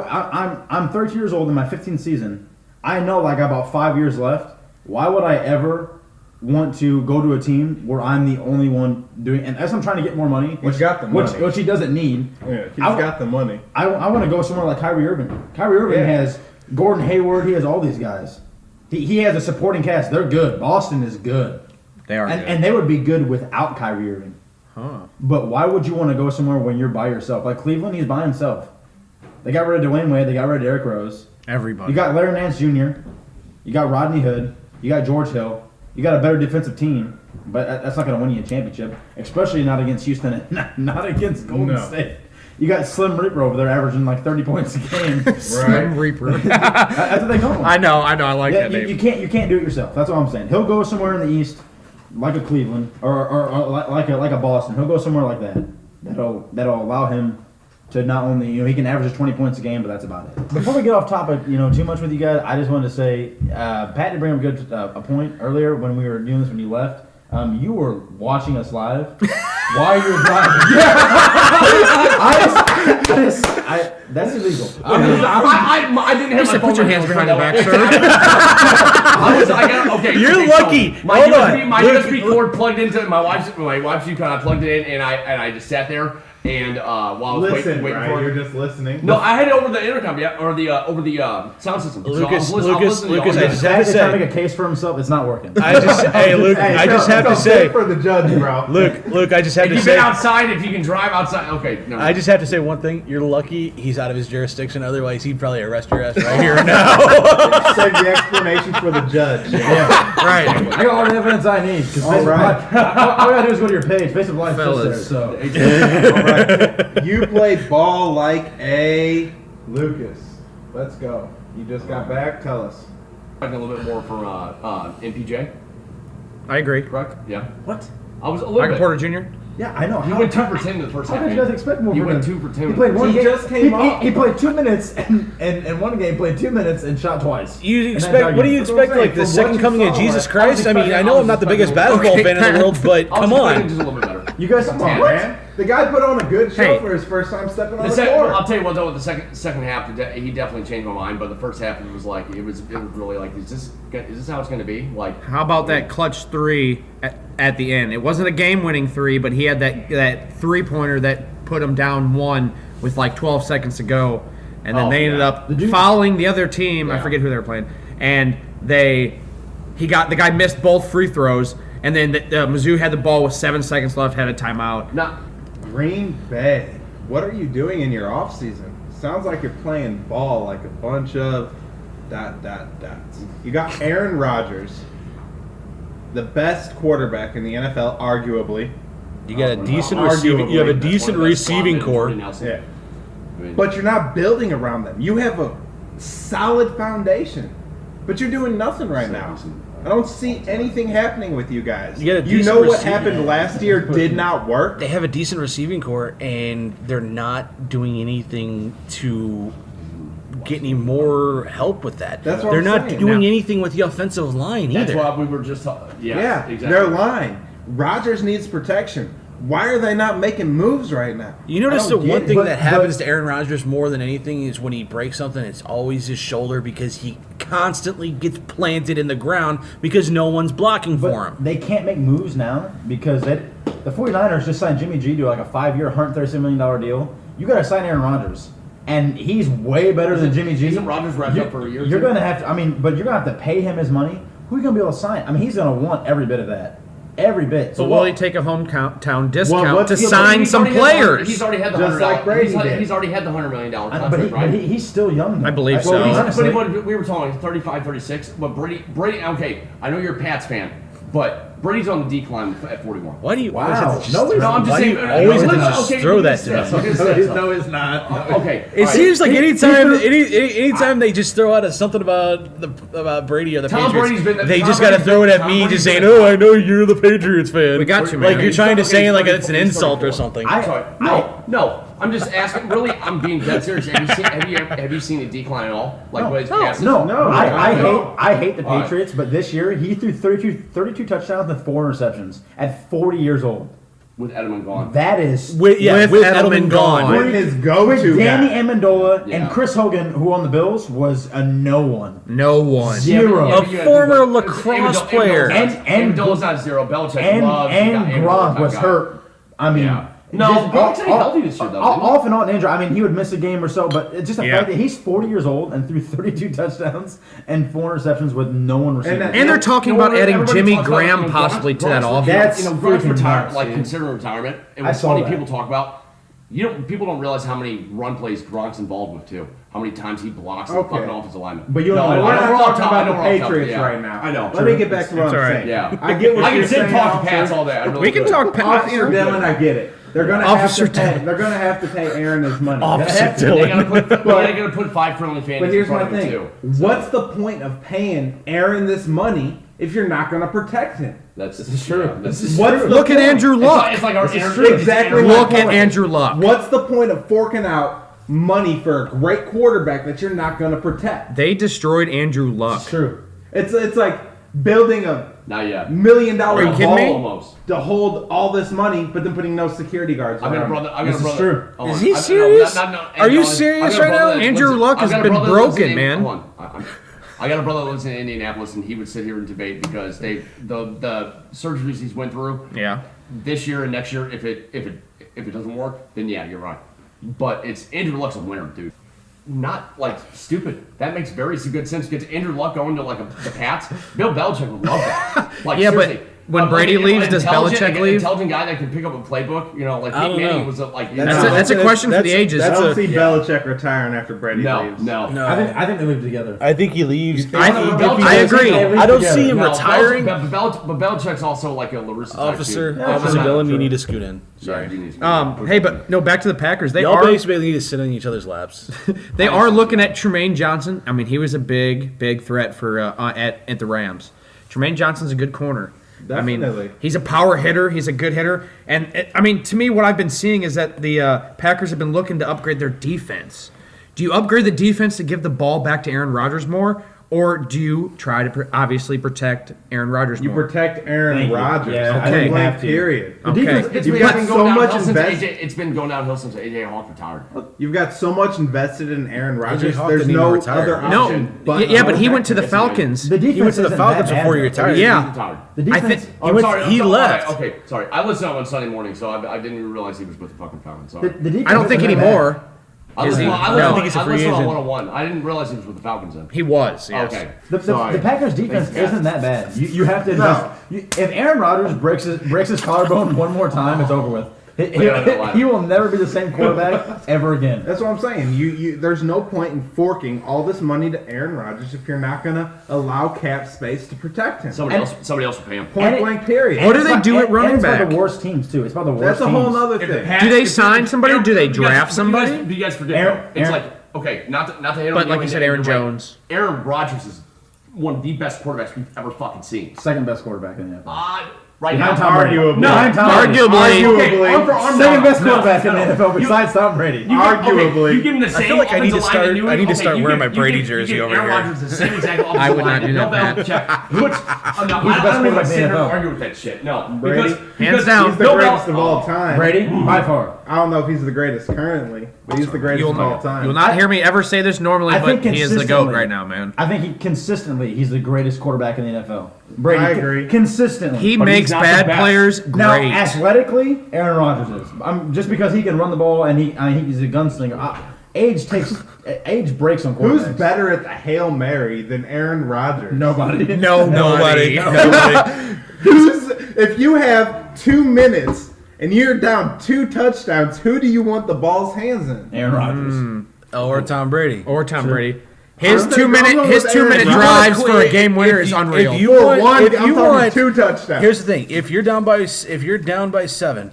I'm 32 years old in my 15th season. I know like I got about 5 years left. Why would I ever want to go to a team where I'm the only one doing? And as I'm trying to get more money, He's got the money. which he doesn't need. Yeah, he's I- got the money. I want to go somewhere like Kyrie Irving. Kyrie Irving Yeah. has Gordon Hayward. He has all these guys. He has a supporting cast. They're good. Boston is good. They are. good. And they would be good without Kyrie Irving. Huh. But why would you want to go somewhere when you're by yourself? Like Cleveland, he's by himself. They got rid of Dwayne Wade. They got rid of Derrick Rose. Everybody. You got Larry Nance Jr. You got Rodney Hood. You got George Hill. You got a better defensive team. But that's not going to win you a championship, especially not against Houston and not against Golden No. State. You got Slim Reaper over there averaging like 30 points a game. Slim Reaper. That's what they call him. I know. I like Yeah, that name. you can't do it yourself. That's what I'm saying. He'll go somewhere in the East, like a Cleveland or like a Boston. He'll go somewhere like that. That'll allow him to not only, he can average 20 points a game, but that's about it. Before we get off topic, too much with you guys, I just wanted to say, Pat did bring up a point earlier when we were doing this when you left. You were watching us live while you were driving. That's illegal. I didn't have my phone. Put your hands behind your back, sir. You're lucky. My Hold USB, on. my USB cord plugged into my wife's UConn. I plugged it in, and I just sat there. And while I was waiting for it, you're just listening. no, I had it over the intercom, or the over the sound system. Lucas, so I'm listening to Lucas, all I this. just have to Trying to say, make a case for himself, it's not working. hey, Luke, I just have to say, for the judge, bro. Luke, I just have If to you've say, been outside, if you can drive outside, okay. Never mind. I just have to say one thing. You're lucky he's out of his jurisdiction. Otherwise, he'd probably arrest your ass right here now. Save the explanation for the judge. Right. I got all the evidence I need. All right. All I gotta do is go to your page. Facebook Live Fellas. there, so. All right. You played ball like a Lucas. Let's go. You just got back. Tell us. Talking a little bit more for MPJ, I agree. correct? Yeah. What? I was a little Michael bit. Porter Jr. Yeah, I know. You went 2 for 10 in the first How half. could you guys expect more You from went him? 2 for 10. He played one He game. just came off. He played 2 minutes, and one game played 2 minutes and shot twice. You And expect? that What do you dug in. expect? Like the second coming of Jesus Christ? I mean, I know I'm not the biggest basketball fan in the world, but I was come expecting on. just a little bit better. You guys, come on, What? Man, the guy put on a good show Hey. for his first time stepping on The the second, floor. I'll tell you what though, the second half, he definitely changed my mind. But the first half, it was really like, is this how it's going to be? Like, How about that clutch three at the end? It wasn't a game-winning three, but he had that three-pointer that put him down 1 with like 12 seconds to go, and then Oh, they ended yeah. up fouling the other team. I Yeah. forget who they were playing, and the guy missed both free throws, and then Mizzou had the ball with 7 seconds left, had a timeout. not. Green Bay. What are you doing in your off season? Sounds like you're playing ball like a bunch of ... You got Aaron Rodgers, the best quarterback in the NFL, arguably. You got a decent Arguably, receiving. You have a that's decent One of the best receiving linemen, core. Jordy Nelson. Yeah. I mean, But you're not building around them. You have a solid foundation. But you're doing nothing right now. I don't see anything happening with you guys. You got a You decent know what receiving- happened last year did not work? They have a decent receiving core, and they're not doing anything to get any more help with that. That's what they're I'm not saying. doing Now- anything with the offensive line That's either. why we were just talking. Yeah, exactly. their line. Rodgers needs protection. Why are they not making moves right now? You notice I the don't one get thing it. that happens to Aaron Rodgers more than anything is when he breaks something, it's always his shoulder because he constantly gets planted in the ground because no one's blocking for him. They can't make moves now because the 49ers just signed Jimmy G to like a 5-year, $137 million deal. You got to sign Aaron Rodgers. And he's way better than Jimmy G. Isn't Rodgers wrapped up for a year? You're too? going to have to, but you're going to have to pay him his money. Who are you going to be able to sign? I mean, he's going to want every bit of that. Every bit. So will he take a hometown discount what's to he- sign He's some already had the- players? He's already had the Just $100. like Brady did. He's already had the $100 million contract, But right? he's still young. Though. I believe so. Well, But honestly, we were talking 35, 36. But Brady. Okay, I know you're a Pats fan, but Brady's on the decline at 41. Why do you always Wow. have to just No, throw, No, I'm just why do saying. you always have to no, just okay, throw look that at to this, me? look at this, No, it's not. Okay. It seems like anytime they just throw out something about Brady or the Tom Patriots, Brady's been- they Tom just got to Brady's throw it been- at Tom me, Brady's just saying, been- "Oh, I know you're the Patriots fan." We got you, man. Like you're trying to say like it's an He's insult or 34. something. No. I'm just asking. Really, I'm being dead serious. Have you seen a decline at all? Like what his passes? No. No. I hate the All right. Patriots, but this year he threw 32 touchdowns and 4 interceptions at 40 years old. With Edelman gone. That is With Edelman gone. With his go-to Danny guy. Amendola Yeah. and Chris Hogan, who on the Bills was a no one. No one. Zero. A former lacrosse player. And Amendola's not zero. Belichick And loves Gronk was hurt. I mean, Yeah. No, Gronk's ain't healthy this year, though, isn't he? Off and on injured. I mean, he would miss a game or so, but it's just the Yeah. fact that he's 40 years old and threw 32 touchdowns and 4 interceptions with no one receiving. And they're talking about adding Jimmy Graham possibly to that offense. That's Gronk's freaking retired, nuts, like dude. considering retirement. And I what's saw funny that. people talk about, people don't realize how many run plays Gronk's involved with too. How many times he blocks the Okay. fucking offensive lineman. But you no, don't I know- know, We're I know not we're off talking topic, I about know the we're off topic, Patriots yeah. right now. I know. Let me get back to what It's I'm all right. saying. Yeah. I get what I can you're sit saying, and talk to Officer. Pats all day. I really We can could. talk. Officer Dillon, I get it. They're gonna Officer have to pay. Dillon. They're gonna have to pay Aaron his money. Officer They Dillon. gotta put 5 friendly fans But in here's my front of him, thing: too. what's the point of paying Aaron this money if you're not gonna protect him? This is true. What's the Look at point? Andrew Luck. It's like our This is inner- true. Exactly my Look at point. Andrew Luck. What's the point of forking out money for a great quarterback that you're not gonna protect? They destroyed Andrew Luck. True. It's like building a Not yet. $1 million Are you kidding me? Almost. to hold all this money, but then putting no security guards. I've got a around brother. it. I've got a This is brother. true. Hold Is on. he serious? No, Are you I've got a serious brother right now? that lives Andrew in- Luck has I've got a been brother that lives broken, in- man. Hold on. I got a brother that lives in Indianapolis, and he would sit here and debate because the surgeries he's went through Yeah. this year and next year. If it doesn't work, then yeah, you're right. But it's Andrew Luck's a winner, dude. Not like stupid. That makes very good sense. Gets Andrew Luck going to like the Pats. Bill Belichick would love that. Like Yeah, but seriously. when Brady leaves, does Belichick leave? Intelligent guy that can pick up a playbook. You know, like I Peyton don't Manning know. was like. That's a question for the ages. I That's don't a- see Belichick retiring after Brady leaves. No. No, I think they live together. I think he leaves. I agree. I don't see him No, retiring. But Belichick's also like a Larissa type Officer, dude. Officer I'm not Dillon, you sure. need to scoot in. Sorry. Hey, but no, back to the Packers. They Y'all are basically need to sit on each other's laps. they are looking at Tremaine Johnson. I mean, he was a big threat for at the Rams. Tremaine Johnson's a good corner. I Definitely. mean, he's a power hitter. He's a good hitter. And I mean, to me, what I've been seeing is that the Packers have been looking to upgrade their defense. Do you upgrade the defense to give the ball back to Aaron Rodgers more, or do you try to obviously protect Aaron Rodgers You more? protect Aaron Thank you. Rodgers. Yeah, I think you Blank have to. period. The Okay. defense, You've It's got been so going much downhill since invest- it's been going downhill since AJ Hawk retired. You've got so much invested in Aaron Rodgers. Hawk There's didn't no even retire. other No, option. But yeah, but he went to the Yes, he did. Falcons. the defense He went to the isn't Falcons that bad, before he though. retired. Yeah. He's retired. The I defense. think- I'm sorry. he left. Okay, sorry. I listened to him on Sunday morning, so I didn't even realize he was with the fucking Falcons. Sorry. The defense I don't think isn't that anymore. I Is listened he? I No. listened I think he's a I free listened on agent. 101. I didn't realize he was with the Falcons then. He was. Yes. Okay. The Packers defense Thanks, isn't that bad. You have to No. invest. If Aaron Rodgers breaks his collarbone one more time, it's over with. He will never be the same quarterback ever again. That's what I'm saying. You there's no point in forking all this money to Aaron Rodgers if you're not going to allow cap space to protect him. Somebody else will pay him. Point blank period. What do they do at running It's back? about the worst teams too. It's about the worst. That's a whole teams. nother If the thing. Pats- Do they if- sign somebody? Do they you guys- draft somebody? You guys forget. Aaron- though. It's Aaron- like okay, not to hit on But like you you said, and Aaron you're right. Jones. Aaron Rodgers is one of the best quarterbacks we've ever fucking seen. Second best quarterback in the NFL. Right Behind now, Tom Brady. Arguably. Behind Tom Brady. Arguably. Okay, arm for arm, Second no, best no, quarterback in no. the NFL besides Tom Brady. Arguably. You give him the same feel like I need to offensive line start- that you- I need to okay, start you wearing give- my Brady you give jersey over Aaron here. Rodgers the same exact offensive I would line not that do Bill that, Belichick puts. I don't Who's the best even quarterback sit in the here and NFL? argue with that shit. No, Brady. because Hands down. He's the Bill greatest of Bel- all time. Brady by far. I don't know if he's the greatest currently, but he's the greatest of all time. You'll not hear me ever say this normally, I but think he is the GOAT consistently- right now, man. I think he's the greatest quarterback in the NFL. Brady, I agree. consistently. He But makes he's not the bad best. players Now, great. athletically, Aaron Rodgers is. Just because he can run the ball and he's a gunslinger. Age breaks on quarterbacks. Who's better at the Hail Mary than Aaron Rodgers? Nobody. Nobody. If you have 2 minutes and you're down 2 touchdowns, who do you want the ball's hands in? Aaron Rodgers. Or Tom Brady. Or Tom Brady. His I'm 2 minute going his with 2 Aaron minute Rodgers. drives for a game winner If is you- unreal. if you For want- one, if I'm you talking want- 2 touchdowns. Here's the thing: if you're down by 7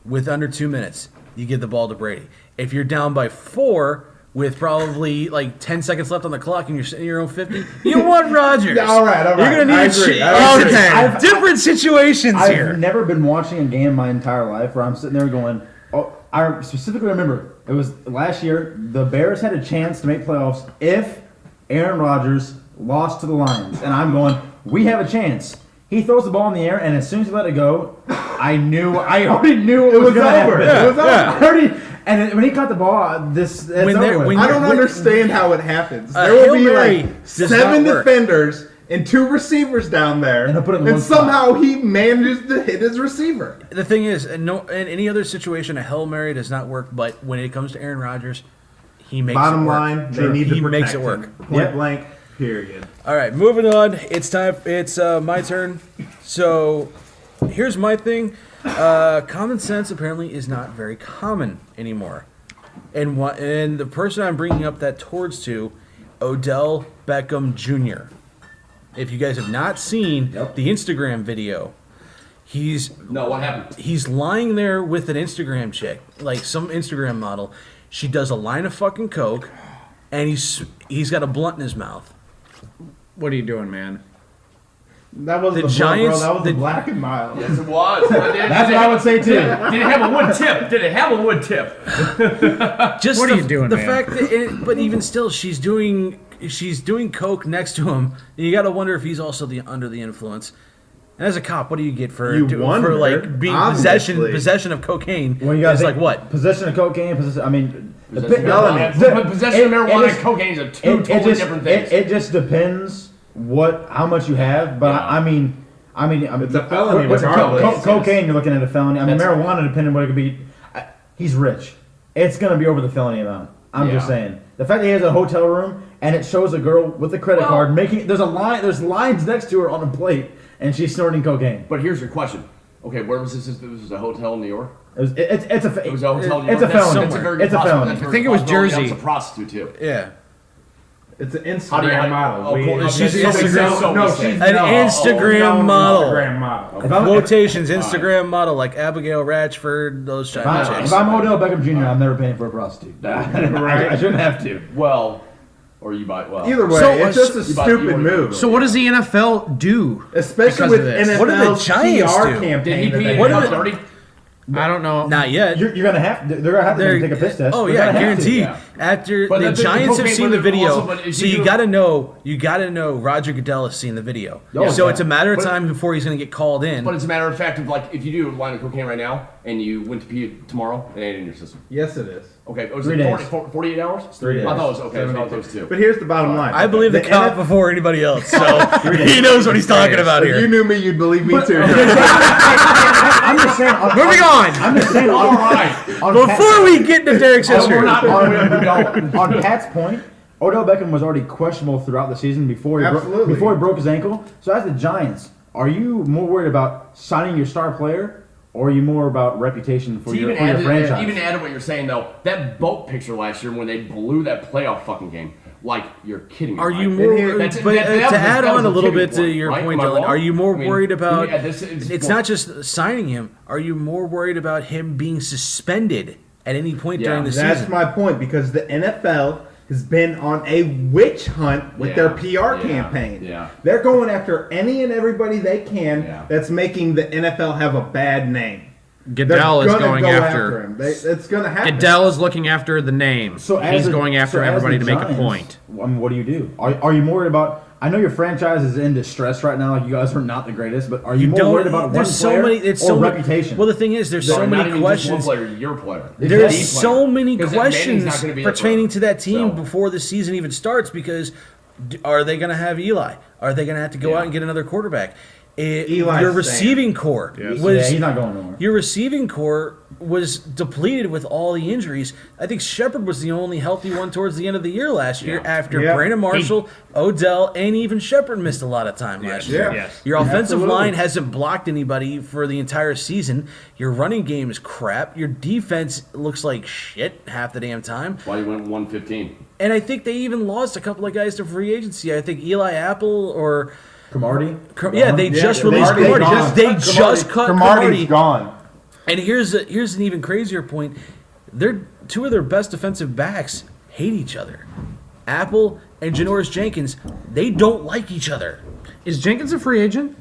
with under 2 minutes, you give the ball to Brady. If you're down by 4 with probably like 10 seconds left on the clock and you're sitting in your own 50, you want Rodgers. Yeah, all right. You're gonna need I a agree. shit. I agree. Okay, different situations I've here. never been watching a game my entire life where I'm sitting there going, oh, I specifically remember it was last year. The Bears had a chance to make playoffs if Aaron Rodgers lost to the Lions, and I'm going, we have a chance. He throws the ball in the air, and as soon as he let it go, I already knew it was was gonna over. happen. It was over. I already, and then when he caught the ball, it's over with. I don't understand how it happens. A There will Hail be Mary like does 7 not work. defenders and 2 receivers down there, And he'll put it in and one spot. somehow he manages to hit his receiver. The thing is, in any other situation, a Hail Mary does not work. But when it comes to Aaron Rodgers, he makes Bottom it work. line, they need to He protect makes it work. him. Point blank. Period. All right, moving on. It's time. It's my turn. So, here's my thing. Common sense apparently is not very common anymore, and the person I'm bringing up that towards to, Odell Beckham Jr. If you guys have not seen the Instagram video, No, what happened? He's lying there with an Instagram chick, like some Instagram model. She does a line of fucking coke, and he's got a blunt in his mouth. What are you doing, man? That was The the Giants- Giants. That was the- the black and mild. Yes, it was. That's what I would say too. Did it have a wood tip? Did it have a wood tip? Just What are you doing, the man? fact that, but even still, she's doing coke next to him. You got to wonder if he's also under the influence. And as a cop, what do you get for You wonder, like being obviously. possession of cocaine? Well, you got It's like what? Possession of cocaine. I mean, Possession of felony. marijuana- but possession of marijuana just- and cocaine are two totally different things. It just depends how much you have. But Yeah. I mean, It's a felony what's regardless. cocaine, you're looking at a felony. I mean, That's- marijuana, depending on what it could be. He's rich. It's gonna be over the felony amount. I'm just Yeah. saying. The fact that he has a hotel room and it shows a girl with a credit card making. There's lines next to her on a plate, and she's snorting cocaine. But here's your question. Okay, where was this? This was a hotel in New York? It's a It was a hotel in New it's York. a felony. That's a very good It's a possibility. felony. That's very I think it was possibility. Jersey. That was a prostitute too. Yeah, It's an How do you- Instagram model. oh, cool. She's Okay, so Instagram- so No, we she's say. An no, Instagram no, model. Instagram model. If I'm- quotations Instagram model like Abigail Ratchford, those If type of I'm, chicks. if I'm Odell Beckham Jr., I'm never paying for a prostitute. Right. I shouldn't have to. Well, or you buy well. Either way, So, it's just a you stupid move. So what does the NFL do? Especially because with of this? NFL What do the Giants PR do? campaign. Did he that pee they in What have. the do they- dirty? I don't know. Not yet. You're gonna have. They're gonna have to take a piss test. Oh They're yeah, gonna have to. guaranteed. yeah. After But the the Giants have cocaine, seen but the also, video, but if so you you do- gotta know Roger Goodell has seen the video. Oh, So yeah. it's a matter of But- time before he's going to get called in. But it's a matter of fact of like if you do a line of cocaine right now and you went to pee tomorrow, it ain't in your system. Yes, it is. Okay, was 3 it days. 48 hours? 3 days. I thought it was okay. I thought it was 2. But here's the bottom line. I believe the cop NFL before anybody else, so he knows what he's talking about If you here. knew me, you'd believe me too. I'm just saying. Moving on. I'm just saying. All right. Before we get into Derek's history, We're not going. on Pat's point, Odell Beckham was already questionable throughout the season before Absolutely. before he broke his ankle. So as the Giants, are you more worried about signing your star player, or are you more about reputation for To your, even for your add, franchise? even add to what you're saying though, that boat picture last year when they blew that playoff fucking game, like you're kidding me. are you right? more? That's- But that was to a- add that was on a little tipping bit to point, your right? point, Am I Dylan, wrong? are you more I mean, worried about? yeah, this is- It's not just signing him. Are you more worried about him being suspended at any point Yeah, during the That's season? my point because the NFL has been on a witch hunt with their PR Yeah, campaign. yeah. They're going after any and everybody they can Yeah. that's making the NFL have a bad name. They're Goodell is gonna going go after. him. It's going to happen. Goodell is looking after the name. So as He's a- going after so as everybody the to make a Giants, point. I mean, what do? Are you more worried about? I know your franchise is in distress right now. Like you guys are not the greatest, but are you, more worried about one there's so player many. It's or so many- reputation? Well, the thing is, there's so Not many even just questions. one player, your player. There's The so player. many 'Cause Manning's questions not gonna be there pertaining forever. to that team So- before the season even starts because are they going to have Eli? Are they going to have to go Yeah. out and get another quarterback? Eli's Your staying. receiving core yeah, was he's not going nowhere. your receiving core was depleted with all the injuries. I think Shepard was the only healthy one towards the end of the year last year Yeah. after Yeah. Brandon Marshall, Odell, and even Shepard missed a lot of time last year. Yeah. Your offensive Absolutely. line hasn't blocked anybody for the entire season. Your running game is crap. Your defense looks like shit half the damn time. That's why he went 115. And I think they even lost a couple of guys to free agency. I think Eli Apple or Cromartie? yeah, they just released Cromartie's Cromartie. gone. They just cut Cromartie's Cromartie. gone. And here's an even crazier point. They're two of their best defensive backs hate each other. Apple and Janoris Jenkins, they don't like each other. Is Jenkins a free agent?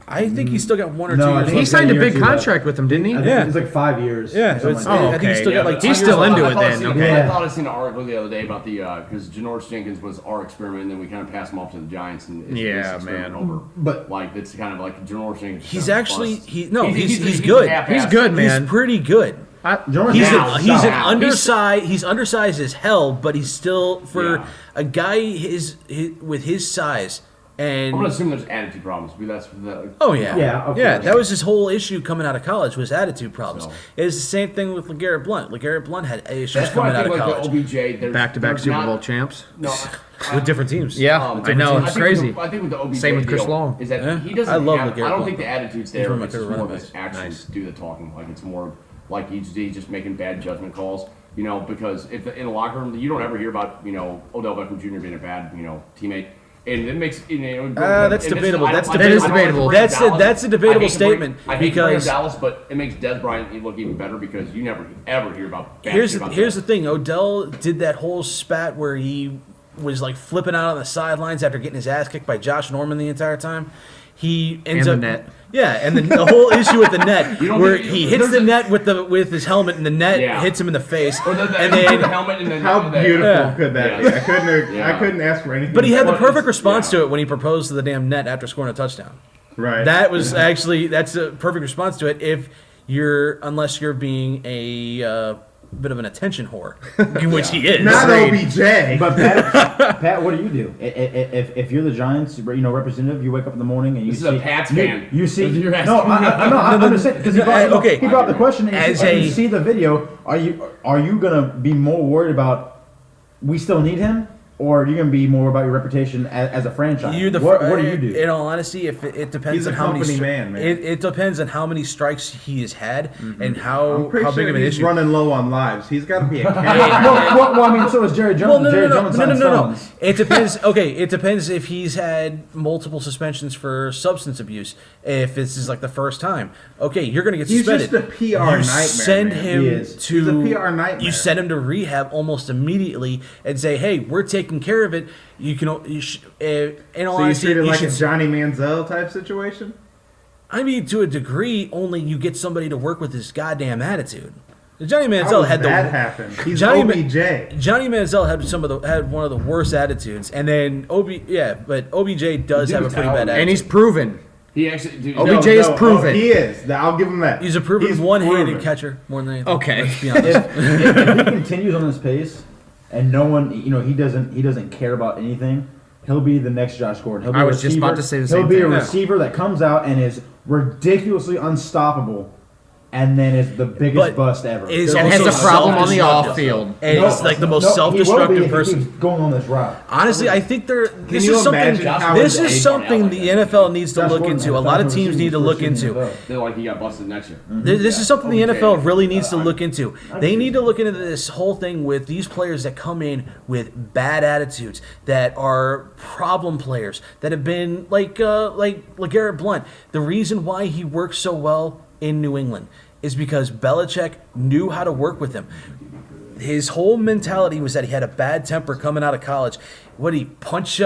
I think he's still got 1 or No, 2 I years think He left. signed a year or big two left. contract with him, didn't he? I think Yeah. it's like 5 years. Yeah, or something it's- like that. Oh, I think he's okay, still got yeah, like but 2 he's years still left. into I it thought I then, seen- okay. I thought I seen an article the other day about the because Janoris Jenkins was our experiment, and then we kind of passed him off to the Giants, and it's Yeah, experiment man. over. But- like it's kind of like Janoris Jenkins. is He's kind of a actually bust. he's good. half-assed. He's good, man. He's pretty good. Jonas He's now, he's an now. undersized. He's undersized as hell, but he's still for Yeah. a guy with his size. And I'm gonna assume there's attitude problems. But that's the, oh yeah, Yeah, of yeah. course. That was his whole issue coming out of college was attitude problems. So- It's the same thing with LeGarrette Blunt. LeGarrette Blunt had issues That's why coming I out think of like college the OBJ. There's Back-to-back there's Super not- Bowl champs. No, with different teams. Yeah, I know. It's think crazy. I think with the OBJ Same with Chris deal Long. is that Yeah. he doesn't. I love have, LeGarrette I don't Blount. think the attitude's He's there. one of my It's just favorite more of running his backs. actions do the talking. Like it's more like he's just making bad judgment calls. You know, because if in the locker room you don't ever hear about Odell Beckham Jr. being a bad teammate. And it makes that's debatable. That's That is debatable. That's a debatable statement I hate to bring because Dallas, but it makes Des Bryant look even better because you never ever hear about. here's the thing. Odell did that whole spat where he was like flipping out on the sidelines after getting his ass kicked by Josh Norman the entire time. He ends And the up net. Yeah, and the whole issue with the net, You don't where think- he hits the net with his helmet, and the net hits him in the face, Or the and then. helmet and then How beautiful could that be? Yeah. I couldn't ask for anything. But he had the more. perfect response to it when he proposed to the damn net after scoring a touchdown. Right. That was that's a perfect response to it. Unless you're being a bit of an attention whore, which he is. Not OBJ. But Pat, what do you do if you're the Giants, representative? You wake up in the morning and you This see is a Pats fan. You see, You're no, asking me. I'm just saying because he brought up the question. And As you see the video, are you gonna be more worried about we still need him, or are you gonna be more about your reputation as a franchise? What do you do? In all honesty, if it depends He's a on how many company man. it depends on how many strikes he has had and how I'm pretty how sure big of an he's issue. running low on lives. He's got to be a cat. well, I mean, so is Jerry Jones. Well, Jerry Jones signed felons. It depends. Okay, it depends if he's had multiple suspensions for substance abuse. If this is like the first time, okay, you're going to get He's suspended. just a PR you nightmare, Send man. him He is. to. He's a PR nightmare. You send him to rehab almost immediately and say, "Hey, we're taking care of it." You can. In all So you honesty, treat it you like should- a Johnny Manziel type situation? I mean, to a degree, only you get somebody to work with his goddamn attitude. Johnny How Manziel does had that the happen? He's Johnny OBJ. Johnny Manziel had one of the worst attitudes, and then but OBJ does have a pretty bad And attitude. he's proven. He actually. Dude, OBJ is proven. He is. I'll give him that. He's a proven He's one-handed proven. catcher more than anything. Okay. Let's be honest. If he continues on this pace, and no one, he doesn't care about anything, he'll be the next Josh Gordon. He'll be I a was just about to say the same He'll be thing. a Yeah. receiver that comes out and is ridiculously unstoppable, and then is the biggest But bust ever. is And has also a problem on the self-destructive. off field. And he's like the most he will be self-destructive if he person. keeps going on this route. Honestly, I think this you is something. imagine how This his is age something the NFL needs to Josh look Gordon into. A had lot of 1,000 teams need to look receivers into. first year in the They're like he got busted next year. This is something the Okay. NFL really needs to look into. They need to look into this whole thing with these players that come in with bad attitudes, that are problem players, that have been like LeGarrette Blount. The reason why he works so well in New England is because Belichick knew how to work with him. His whole mentality was that he had a bad temper coming out of college. What he punches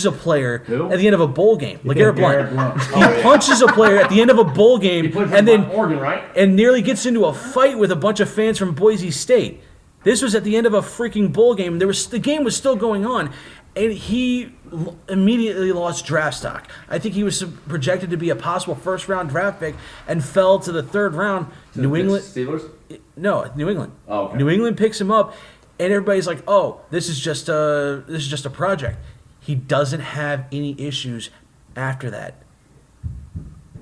a player Who? at the end of a bowl game. LeGarrette Garrett Blount. Blount. He punches a player at the end of a bowl game He played for and then Oregon, right? and nearly gets into a fight with a bunch of fans from Boise State. This was at the end of a freaking bowl game. The game was still going on, and he immediately lost draft stock. I think he was projected to be a possible first-round draft pick and fell to the third round. New England, Steelers. no, New England. Oh, okay. New England picks him up, and everybody's like, "Oh, this is just a project." He doesn't have any issues after that.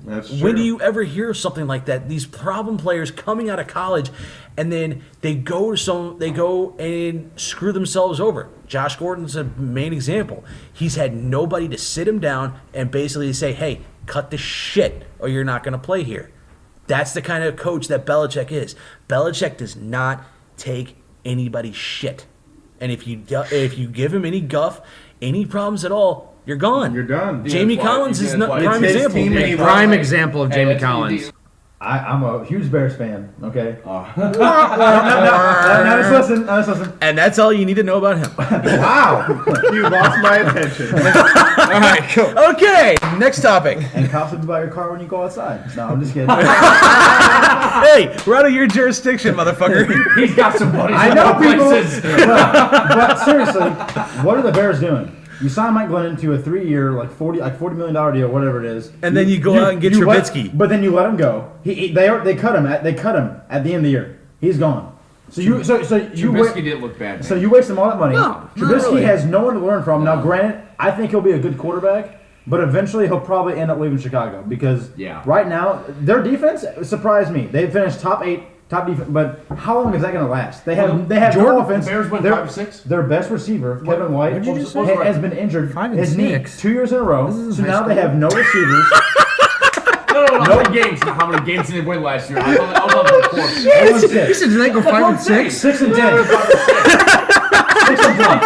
That's true. When do you ever hear something like that? These problem players coming out of college, and then they go and screw themselves over. Josh Gordon's a main example. He's had nobody to sit him down and basically say, "Hey, cut the shit, or you're not going to play here." That's the kind of coach that Belichick is. Belichick does not take anybody's shit, and if you give him any guff, any problems at all, you're gone. You're done. Jamie That's why- Collins is that's not why- prime It's his example. team and he Prime lost. example of Jamie Collins. I'm a huge Bears fan. Okay. Now just listen. And that's all you need to know about him. Wow. You lost my attention. All right, cool. Okay, next topic. And cops will be by your car when you go outside. No, I'm just kidding. Hey, we're out of your jurisdiction, motherfucker. He's got some buddies. I in know other people, places. but seriously, what are the Bears doing? You sign Mike Glennon to a 3-year, $40 million deal, whatever it is, And then you go out and get Trubisky. But then you let him go. They cut him at the end of the year. He's gone. So you Trubisky didn't look bad. So you waste him all that money. No, not Trubisky really. has no one to learn from. Now, granted, I think he'll be a good quarterback, but eventually he'll probably end up leaving Chicago because right now their defense surprised me. They finished top defense, but how long is that going to last? They have no offense. The Bears went Their- 5-6? Their best receiver, Kevin White, what'd you just say? has been injured 5 and his knee 6. 2 years in a row. This is So high now they school. have no receivers. No. How many games? How many games did they win last year? I was on the fourth. They won He six. said, did they go 5 and 6? 6 and 10. 6 and 10.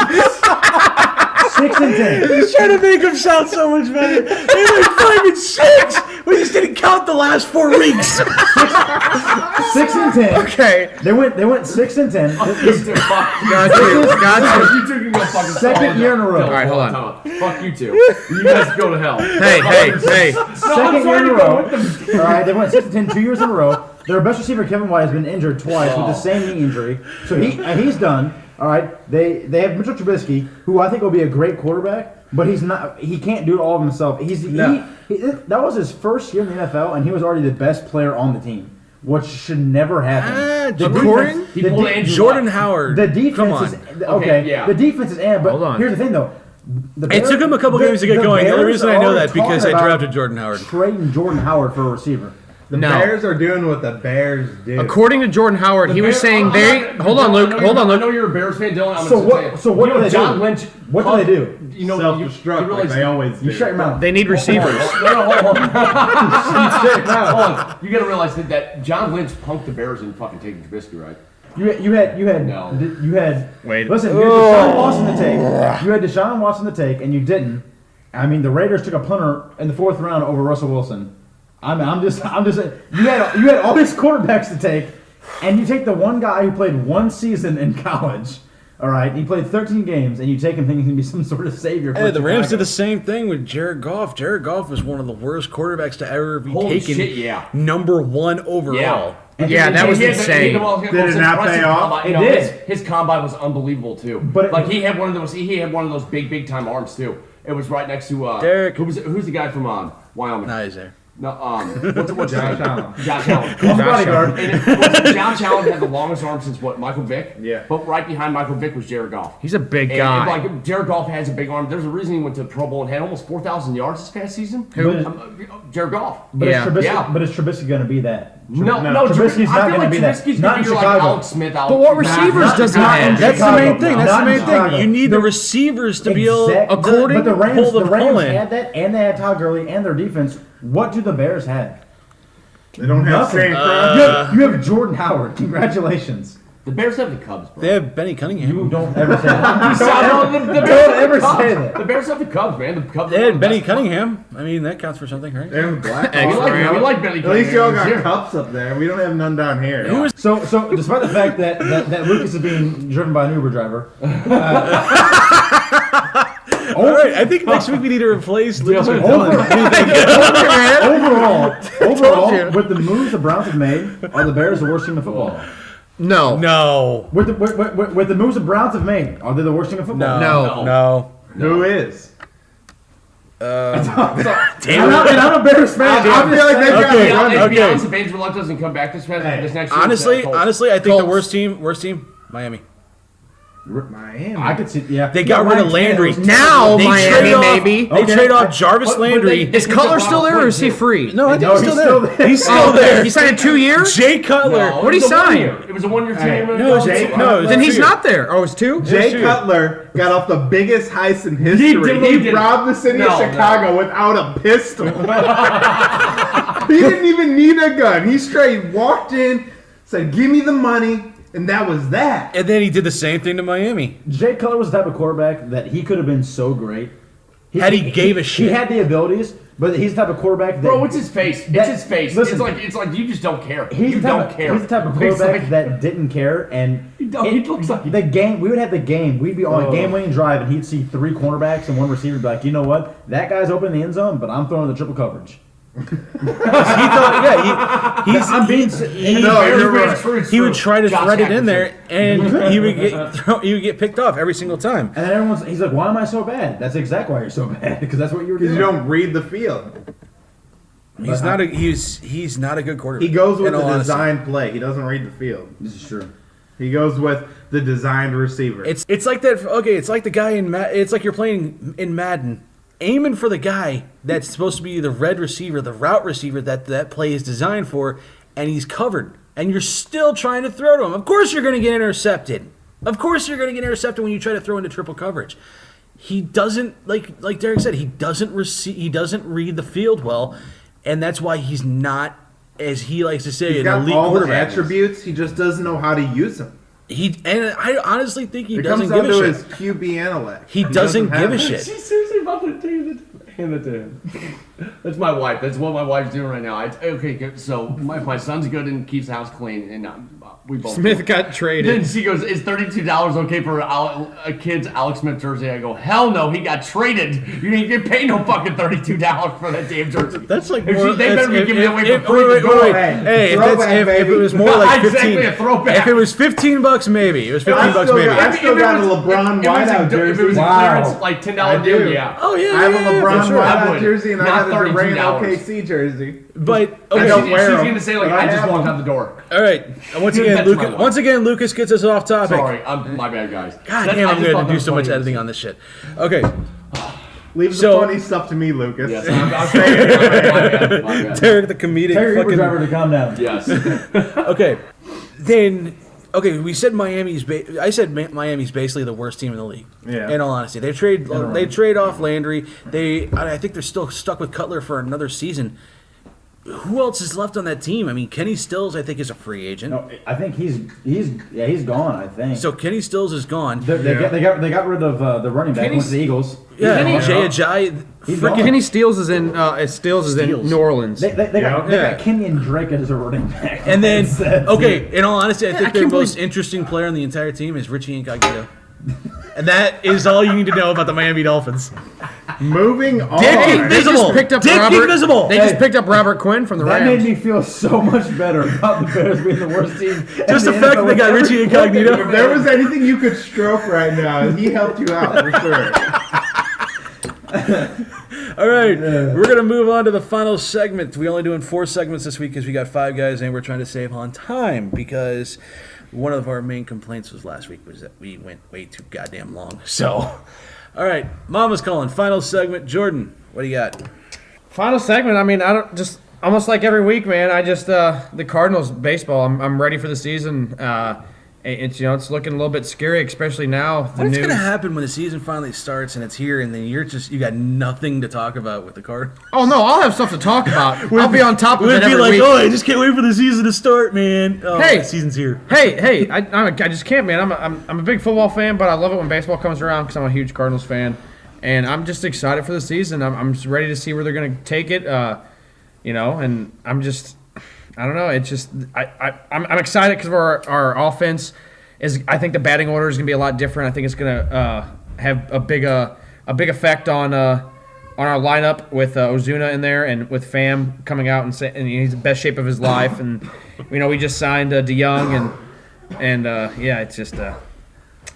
6-10. He's trying to make him sound so much better. They went 5-6. We just didn't count the last 4 weeks. 6-10. Okay. They went 6-10. Got you. You two can go fucking Second year in a row. All right, hold on. Fuck you two. You guys go to hell. Hey. Second year in a row. All right, they went 6-10 2 years in a row. Their best receiver Kevin White has been injured twice with the same knee injury, so he's done. All right, they have Mitchell Trubisky, who I think will be a great quarterback, but he's not. He can't do it all of himself. That was his first year in the NFL, and he was already the best player on the team, which should never happen. According Jordan Howard. The defense Come on. is okay. yeah. The defense is but Hold on. here's the thing though. It took him a couple games to get going. The only Bears reason I know are that because I talking about drafted Jordan Howard. Trading Jordan Howard for a receiver. The No. Bears are doing what the Bears do. According to Jordan Howard, he was saying hold on, Luke. I know you're a Bears fan, Dylan. So what do they John do? Lynch. What do they do? You know, Self-destruct, you realize like they always do. You shut your mouth. They need receivers. Hold on. You got to realize that John Lynch punked the Bears and fucking taking Trubisky, right? You had Wait. Listen, you had Deshaun Watson to take. You had Deshaun Watson to take, and you didn't. I mean, the Raiders took a punter in the 4th round over Russell Wilson. I'm just saying, you had all these quarterbacks to take, and you take the one guy who played 1 season in college. All right, he played 13 games, and you take him thinking he's going to be some sort of savior. For Hey, the Rams Chicago. did the same thing with Jared Goff. Jared Goff was one of the worst quarterbacks to ever be Holy taken shit, yeah. number 1 overall. Yeah, that was insane. Did it not pay off? It did. His combine was unbelievable too. But like he had one of those. He had one of those big time arms too. It was right next to Derek. Who's the guy from Wyoming? Nah, he's there. No, what's Josh Allen. Josh Allen. bodyguard. Josh Allen had the longest arm since Michael Vick. Yeah. But right behind Michael Vick was Jared Goff. He's a big And, guy. like Jared Goff has a big arm. There's a reason he went to the Pro Bowl and had almost 4,000 yards this past season. Who? Jared Goff. But Yeah. is Trubisky, Yeah. but is Trubisky going to be that? No, Trubisky's I not feel gonna like be that. Trubisky's Not gonna in be like Chicago. Alex Smith. But what receivers does he not in have? That's the Chicago. main thing. That's Not the main in thing. Chicago. You need the receivers to be able But the Rams, pull the Rams pull in. had that, and they had Todd Gurley and their defense. What do the Bears have? They don't have Nothing. St. Croix. You have Jordan Howard. Congratulations. The Bears have the Cubs, bro. They have Benny Cunningham. You don't ever say that. The Bears Don't have ever the Cubs. say that. The Bears have the Cubs, man. The Cubs. They had Benny Cunningham. I mean, that counts for something, right? They have Black. We like Benny. At least y'all got Cunningham. cups up there. We don't have none down here. So despite the fact that Lucas is being driven by an Uber driver, All right, I think next week we need to replace Lucas with overall, you. with the moves the Browns have made, are the Bears the worst team in football? No. No. With the moves the Browns have made, are they the worst team in football? No. No. Who is? And I'm a Bears fan. I feel like they've got Okay. one. To be honest, if Baines Reluctant doesn't come back this next year, Honestly, Colts. I think the Colts. worst team, Miami. Miami. I could see. Yeah, They got rid of Landry. Now They Miami, trade off- maybe. They Okay. trade off Jarvis But Landry. they- Is Cutler still there, or is he free? No, I think No, he's still there. He's still there. He signed 2 years? Jay Cutler. No, What did he it was a sign? 1 year. It was a 1 year Hey, team. no, Jay no, Then he's 2 not there. Oh, it's 2? Jay Jay Cutler got off the biggest heist in history. did- He robbed the city of No, Chicago without a pistol. He didn't even need a gun. He straight walked in, said, "Give me the money," and that was that. And then he did the same thing to Miami. Jay Cutler was the type of quarterback that he could have been so great. Had he gave a shit. He had the abilities, but he's the type of quarterback that. Bro, it's his face. It's that- his face. listen, it's like you just don't care. He's You the type don't of, care. He's the type of He's quarterback like- that didn't care, and He looks like- the game. We would have the game. We'd be on a game-winning drive, and he'd see 3 cornerbacks and 1 receiver. Be like, you know what? That guy's open in the end zone, but I'm throwing the triple coverage. I'm being. No, you're right. He would try to Josh thread it in Atkinson. there, and he would get picked off every single time. And then he's like, why am I so bad? That's exactly why you're so bad, because that's what you were Because doing. you don't read the field. He's not a good quarterback. He goes with in all the honesty. designed play. He doesn't read the field. This is true. He goes with the designed receiver. It's like that. Okay, it's like the guy in it's like you're playing in Madden, aiming for the guy that's supposed to be the red receiver, the route receiver that play is designed for, and he's covered, and you're still trying to throw to him. Of course, you're going to get intercepted. Of course, you're going to get intercepted when you try to throw into triple coverage. He doesn't like Derek said. He doesn't read the field well, and that's why he's not, as he likes to say, He's an got elite all the quarterback. attributes. He just doesn't know how to use them. And I honestly think he It doesn't comes down give a to shit. his QB intellect. He doesn't give a have shit. She's seriously about to hand it to him. That's my wife. That's what my wife's doing right now. Okay, good. So my son's good and keeps the house clean, and we both. Smith got Then traded. she goes, "Is $32 okay for a kid's Alex Smith jersey?" I go, "Hell no, he got traded. You ain't get paid no fucking $32 for that damn jersey." That's like If more. they better be giving it away if, for free. wait, to wait, go wait. ahead. Hey, if it was more like 15, Exactly, a throwback. if it was $15, maybe it was $15 maybe. I still got a LeBron whiteout If it was jersey. a clearance, like $10 deal, do. yeah. Oh yeah, I have a yeah, LeBron for sure. I whiteout would. jersey and I Not have a Durant $32. OKC jersey. But I okay, don't she's wear 'em, gonna say like, but I I just have walked them. out the door. all right. And once again, Lucas gets us off topic. Sorry, my bad, guys. God That- damn, I I'm just going thought to that do was so much funny. editing on this shit. Okay, Leave So- the funny stuff to me, Lucas. Yes, I'm sorry. My bad. Derek, the comedic Terry Uber fucking. driver to calm down. Yes. Okay, then. Okay, we said I said Miami's basically the worst team in the league. Yeah. In all honesty, they trade off Landry. I think they're still stuck with Cutler for another season. Who else is left on that team? I mean, Kenny Stills, I think, is a free agent. No, I think he's gone. I think. So Kenny Stills is gone. They got rid of the running back. Went to the Eagles. Yeah, Kenny- Jay Ajayi. He's Freaking gone. Kenny Stills is in New Orleans. They got Yeah. Kenyon Drake as a running back. And then, That's okay, it. in all honesty, I think I their can't most interesting player on the entire team is Richie Incognito. And that is all you need to know about the Miami Dolphins. Moving on. Dick They Invisible. just picked up Dick Robert. Invisible. They just picked up Robert Quinn from the That Rams. made me feel so much better about the Bears being the worst team. Just in the fact that they got NFL. Richie Incognito. If there was anything you could stroke right now, he helped you out for sure. All right, we're going to move on to the final segment. We're only doing 4 segments this week because we got 5 guys and we're trying to save on time because one of our main complaints was last week was that we went way too goddamn long. So, all right, Mama's calling. Final segment. Jordan, what do you got? Final segment. I mean, I don't just almost like every week, man. I just the Cardinals baseball. I'm ready for the season. It's it's looking a little bit scary, especially now. The What's news. going to happen when the season finally starts and it's here and then you got nothing to talk about with the card? Oh no, I'll have stuff to talk about. I'll be on top of We'll it be every like, week. oh, I just can't wait for the season to start, man. Oh, Hey. the season's here. Hey, I just can't, man. I'm a big football fan, but I love it when baseball comes around because I'm a huge Cardinals fan, and I'm just excited for the season. I'm just ready to see where they're gonna take it, and I'm just, I don't know. It's just I'm excited because of our offense is. I think the batting order is gonna be a lot different. I think it's gonna have a big effect on our lineup with Ozuna in there and with Pham coming out and he's in the best shape of his life, and we just signed DeYoung and yeah, it's just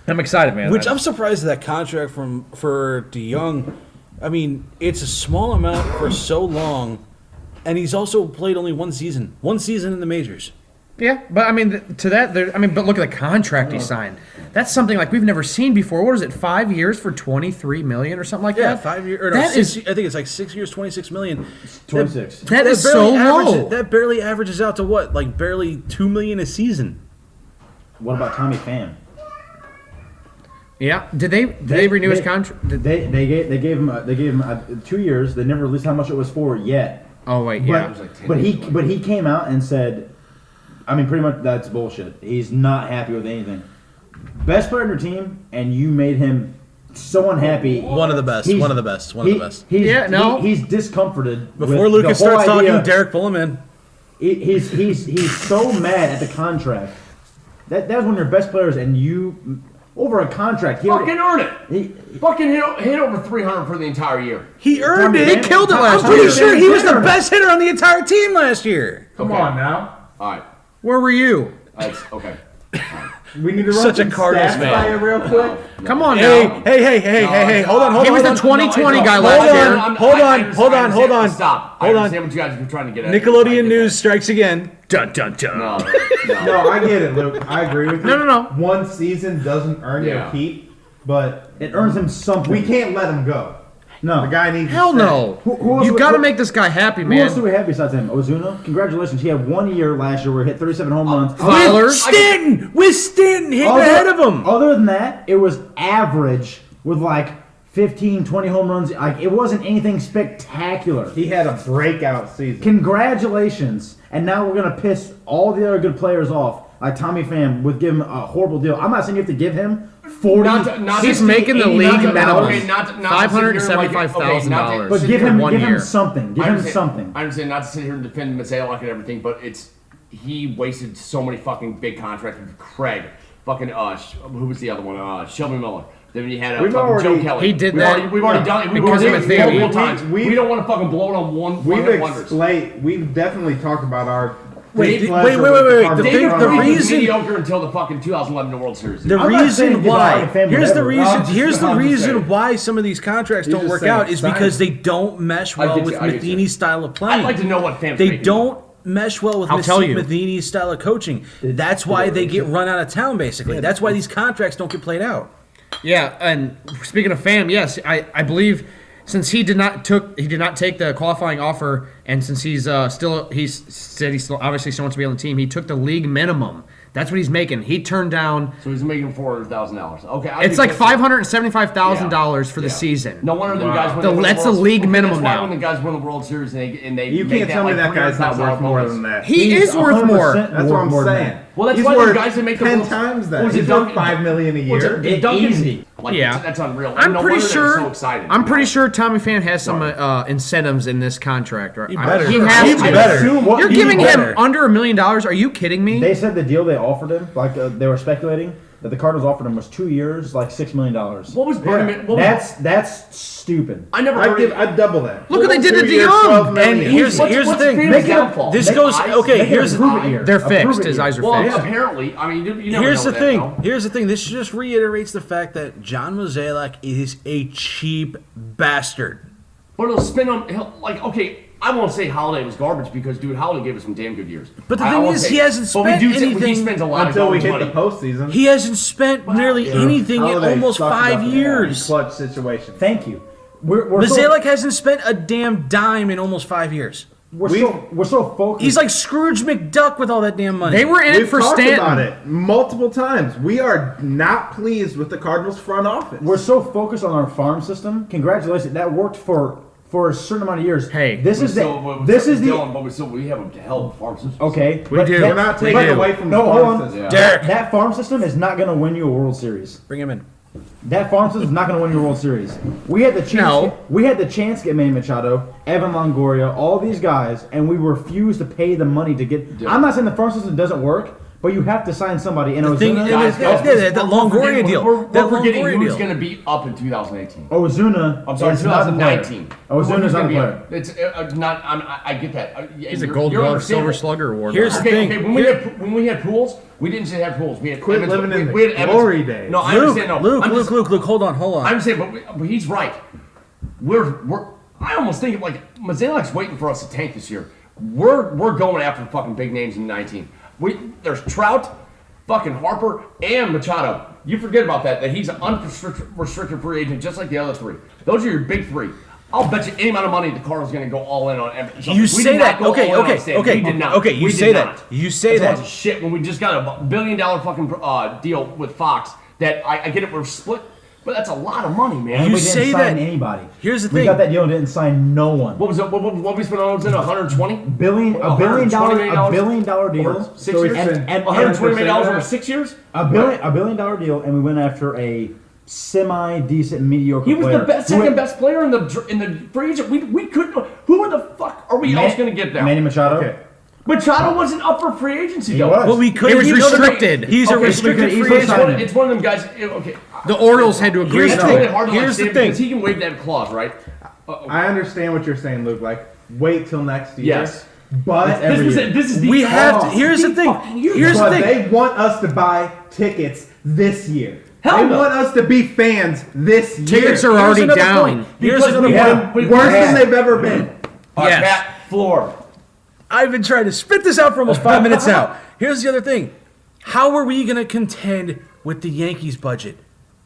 I'm excited, man. Which I'm surprised at that contract for DeYoung. I mean, it's a small amount for so long, and he's also played only one season in the majors. Yeah, but I mean but look at the contract he signed. That's something like we've never seen before. What is it? 5 years for $23 million or something like Yeah, that. 5 years. Or no, That six, is- I think it's like 6 years, $26 million. 26. That is barely so low. That barely averages out to what? Like barely $2 million a season. What about Tommy Pham? Yeah. Did they renew his contract? They gave him 2 years. They never released how much it was for yet. Oh wait, But, yeah. but he came out and said, I mean, pretty much that's bullshit. He's not happy with anything. Best player on your team, and you made him so unhappy. One of the best. He's- One of the best. One of the best. He's discomforted. Before with Lucas the whole starts talking, idea. Derek, pull him in. He's so mad at the contract. That's one of your best players, and you over a contract. Fucking earn it. He, Fucking hit over 300 for the entire year. He earned Tommy it. Pham- He killed it last I'm pretty year. sure he was the Hitter. best hitter on the entire team last year. Come Okay. on now. All right. Where were you? That's okay. We need to run Such a some Cardinals stats fan. by you real quick. Come on Hey, now. hey, hold on. He was the on. 2020 guy Hold last on. year. Hold on. Stop. I Hold on. understand what you guys are trying to get at. Nickelodeon News strikes again. Dun dun dun. No. No, I get it, Luke. I agree with you. No. One season doesn't earn you Yeah. a keep, but it earns him something. we can't let him go. No. The guy needs to Hell stay. no. Who else You would- got to who- make this guy happy, Who else do man. we have besides him? Ozuna? Congratulations. He had 1 year last year where he hit 37 home runs. Fowler. With Stanton hitting ahead of him. Other than that, it was average with like 15, 20 home runs. Like it wasn't anything spectacular. He had a breakout season. Congratulations. And now we're going to piss all the other good players off like Tommy Pham would give him a horrible deal. I'm not saying you have to give him 40. He's making the league minimum, okay, $575,000. But give him year. something. Give him something. I'm saying not to sit here and defend Mazalek and everything, but he wasted so many fucking big contracts with Craig. Fucking who was the other one? Shelby Miller. Then you had Joe Kelly. He did that. We've already done it. Because of Matheny. Multiple times. We don't want to fucking blow it on one wonders. We've definitely talked about our. Wait. David The Freese was reason- mediocre until the fucking 2011 World Series. The I'm not saying reason he's why not a fan, here's the whatever. reason I'm just saying. why some of these contracts He's don't just work saying out is sign because it. they don't mesh I well get with you, I get you. Matheny's style of playing. I'd like to know what fans They making. don't mesh well with I'll tell you. Matheny's style of coaching. That's why they get run out of town. Basically, that's why these contracts don't get played out. Yeah, and speaking of Pham, yes, I believe since he did not take the qualifying offer, and since he said he still obviously still wants to be on the team, he took the league minimum. That's what he's making. He turned down. So he's making $400,000. Okay, It's like $575,000 for the season. No wonder them guys win. That's the league minimum that's why now. when the guys win the World Series and they You make can't tell me that guy's not worth more bonus. than that. He is worth more. That's what I'm More than saying. that. Well, that's He's why the worth guys that make the 10 World- times that. Was it He's worth Duncan- $5 million a year. Easy. Like, Yeah. that's unreal. I'm No pretty wonder they were sure. so excited. I'm pretty sure Tommy Pham has some incentives in this contract. Right? He better. He has He to. better. You're He giving better. him under $1 million. Are you kidding me? They said the deal they offered him, like they were speculating that the Cardinals offered him was 2 years, like $6 million. What was Bernie? What was, That's stupid. I never heard I'd double that. Look what they did to 2 years, DeYoung. $12 million. And here's the thing. Pham's downfall? This Make goes eyes- okay. make Here's it prove it here. they're Prove fixed. it His here. eyes are Well, fixed. apparently, I mean, you never Here's know the that, thing. though. Here's the thing. This just reiterates the fact that John Mozeliak is a cheap bastard. But it'll spin on like okay. I won't say Holiday was garbage because dude, Holiday gave us some damn good years. But the I thing won't is, say- he hasn't but we spent do say- anything He spends a lot Until of we garbage hit money. the postseason. He hasn't spent nearly anything in Holiday almost sucked 5 up in years. Clutch situation. Thank you. We're so, Mozeliak hasn't spent a damn dime in almost 5 years. we're so focused. He's like Scrooge McDuck with all that damn money. They were in it We've for talked Stanton. about it multiple times. We are not pleased with the Cardinals front office. We're so focused on our farm system. Congratulations, that worked for a certain amount of years. Hey, this But is still- the but this still is the Dylan, but we have a hell of a farm system. okay. We but do. that- We're not We taking do. away from No, the hold farm on. system. Yeah. Derek. That farm system is not going to win you a World Series. Bring him in. That farm system is not going to win you a World Series. We had the chance. No. We had the chance to get Manny Machado, Evan Longoria, all these guys, and we refused to pay the money to get. Yeah. I'm not saying the farm system doesn't work, but you have to sign somebody. And The thing Ozuna, is- that Longoria deal. We're That forgetting Longoria who's deal. going to be up in 2018. Ozuna. I'm sorry, is not the player. 2019. Ozuna's not a Who's gonna be player. up? It's not. I get that. He's a Gold Glove, Silver Slugger award. Here's the Okay, thing. okay. When we had pools, we didn't say have pools. We had Quit Evans- living in we had the Evans- glory days. No, I Luke, understand. No, Luke, hold on. I'm saying, but he's right. We're. I almost think like Mozeliak's waiting for us to tank this year. We're going after fucking big names in 19. There's Trout, fucking Harper, and Machado. You forget about that he's an unrestricted free agent just like the other three. Those are your big three. I'll bet you any amount of money the Cardinals going to go all in on everything. You say that. Okay. We did not. Okay, you We say did that. not. You say That's a bunch that. of shit when we just got a $1 billion fucking deal with Fox. That I get it. We're split, but that's a lot of money, man. You We say didn't sign that- anybody. Here's the We thing. got that deal and didn't sign no one. What was it? What we spent on? Was it 120? A billion dollar deal. Over 6 So years. it's and $120 million over that? 6 years. $1 billion deal, and we went after a semi-decent, mediocre He was player. the best, second best player in the free agent. We couldn't. Who the fuck are we else going to get there? Manny Machado. Okay. Machado wasn't up for free agency. He though. was. But we couldn't. was he's restricted. He's a Okay, restricted so we could free easily agent. sign him. It's one of them guys. Okay, The Orioles had to agree. Here's it's the to really it. hard to Here's the understand thing. because he can waive that clause, right? I understand what you're saying, Luke. Like, wait till next year. Yes. But This is the We have to. Here's the thing. Here's the but thing. they want us to buy tickets this year. Hell they no. want us to be fans this year. Tickets are already another down. point. Here's Because another we point. have- we- Worse Yeah. than they've ever been. Yes. Matt Floor. I've been trying to spit this out for almost 5 minutes now. Here's the other thing. How are we going to contend with the Yankees budget?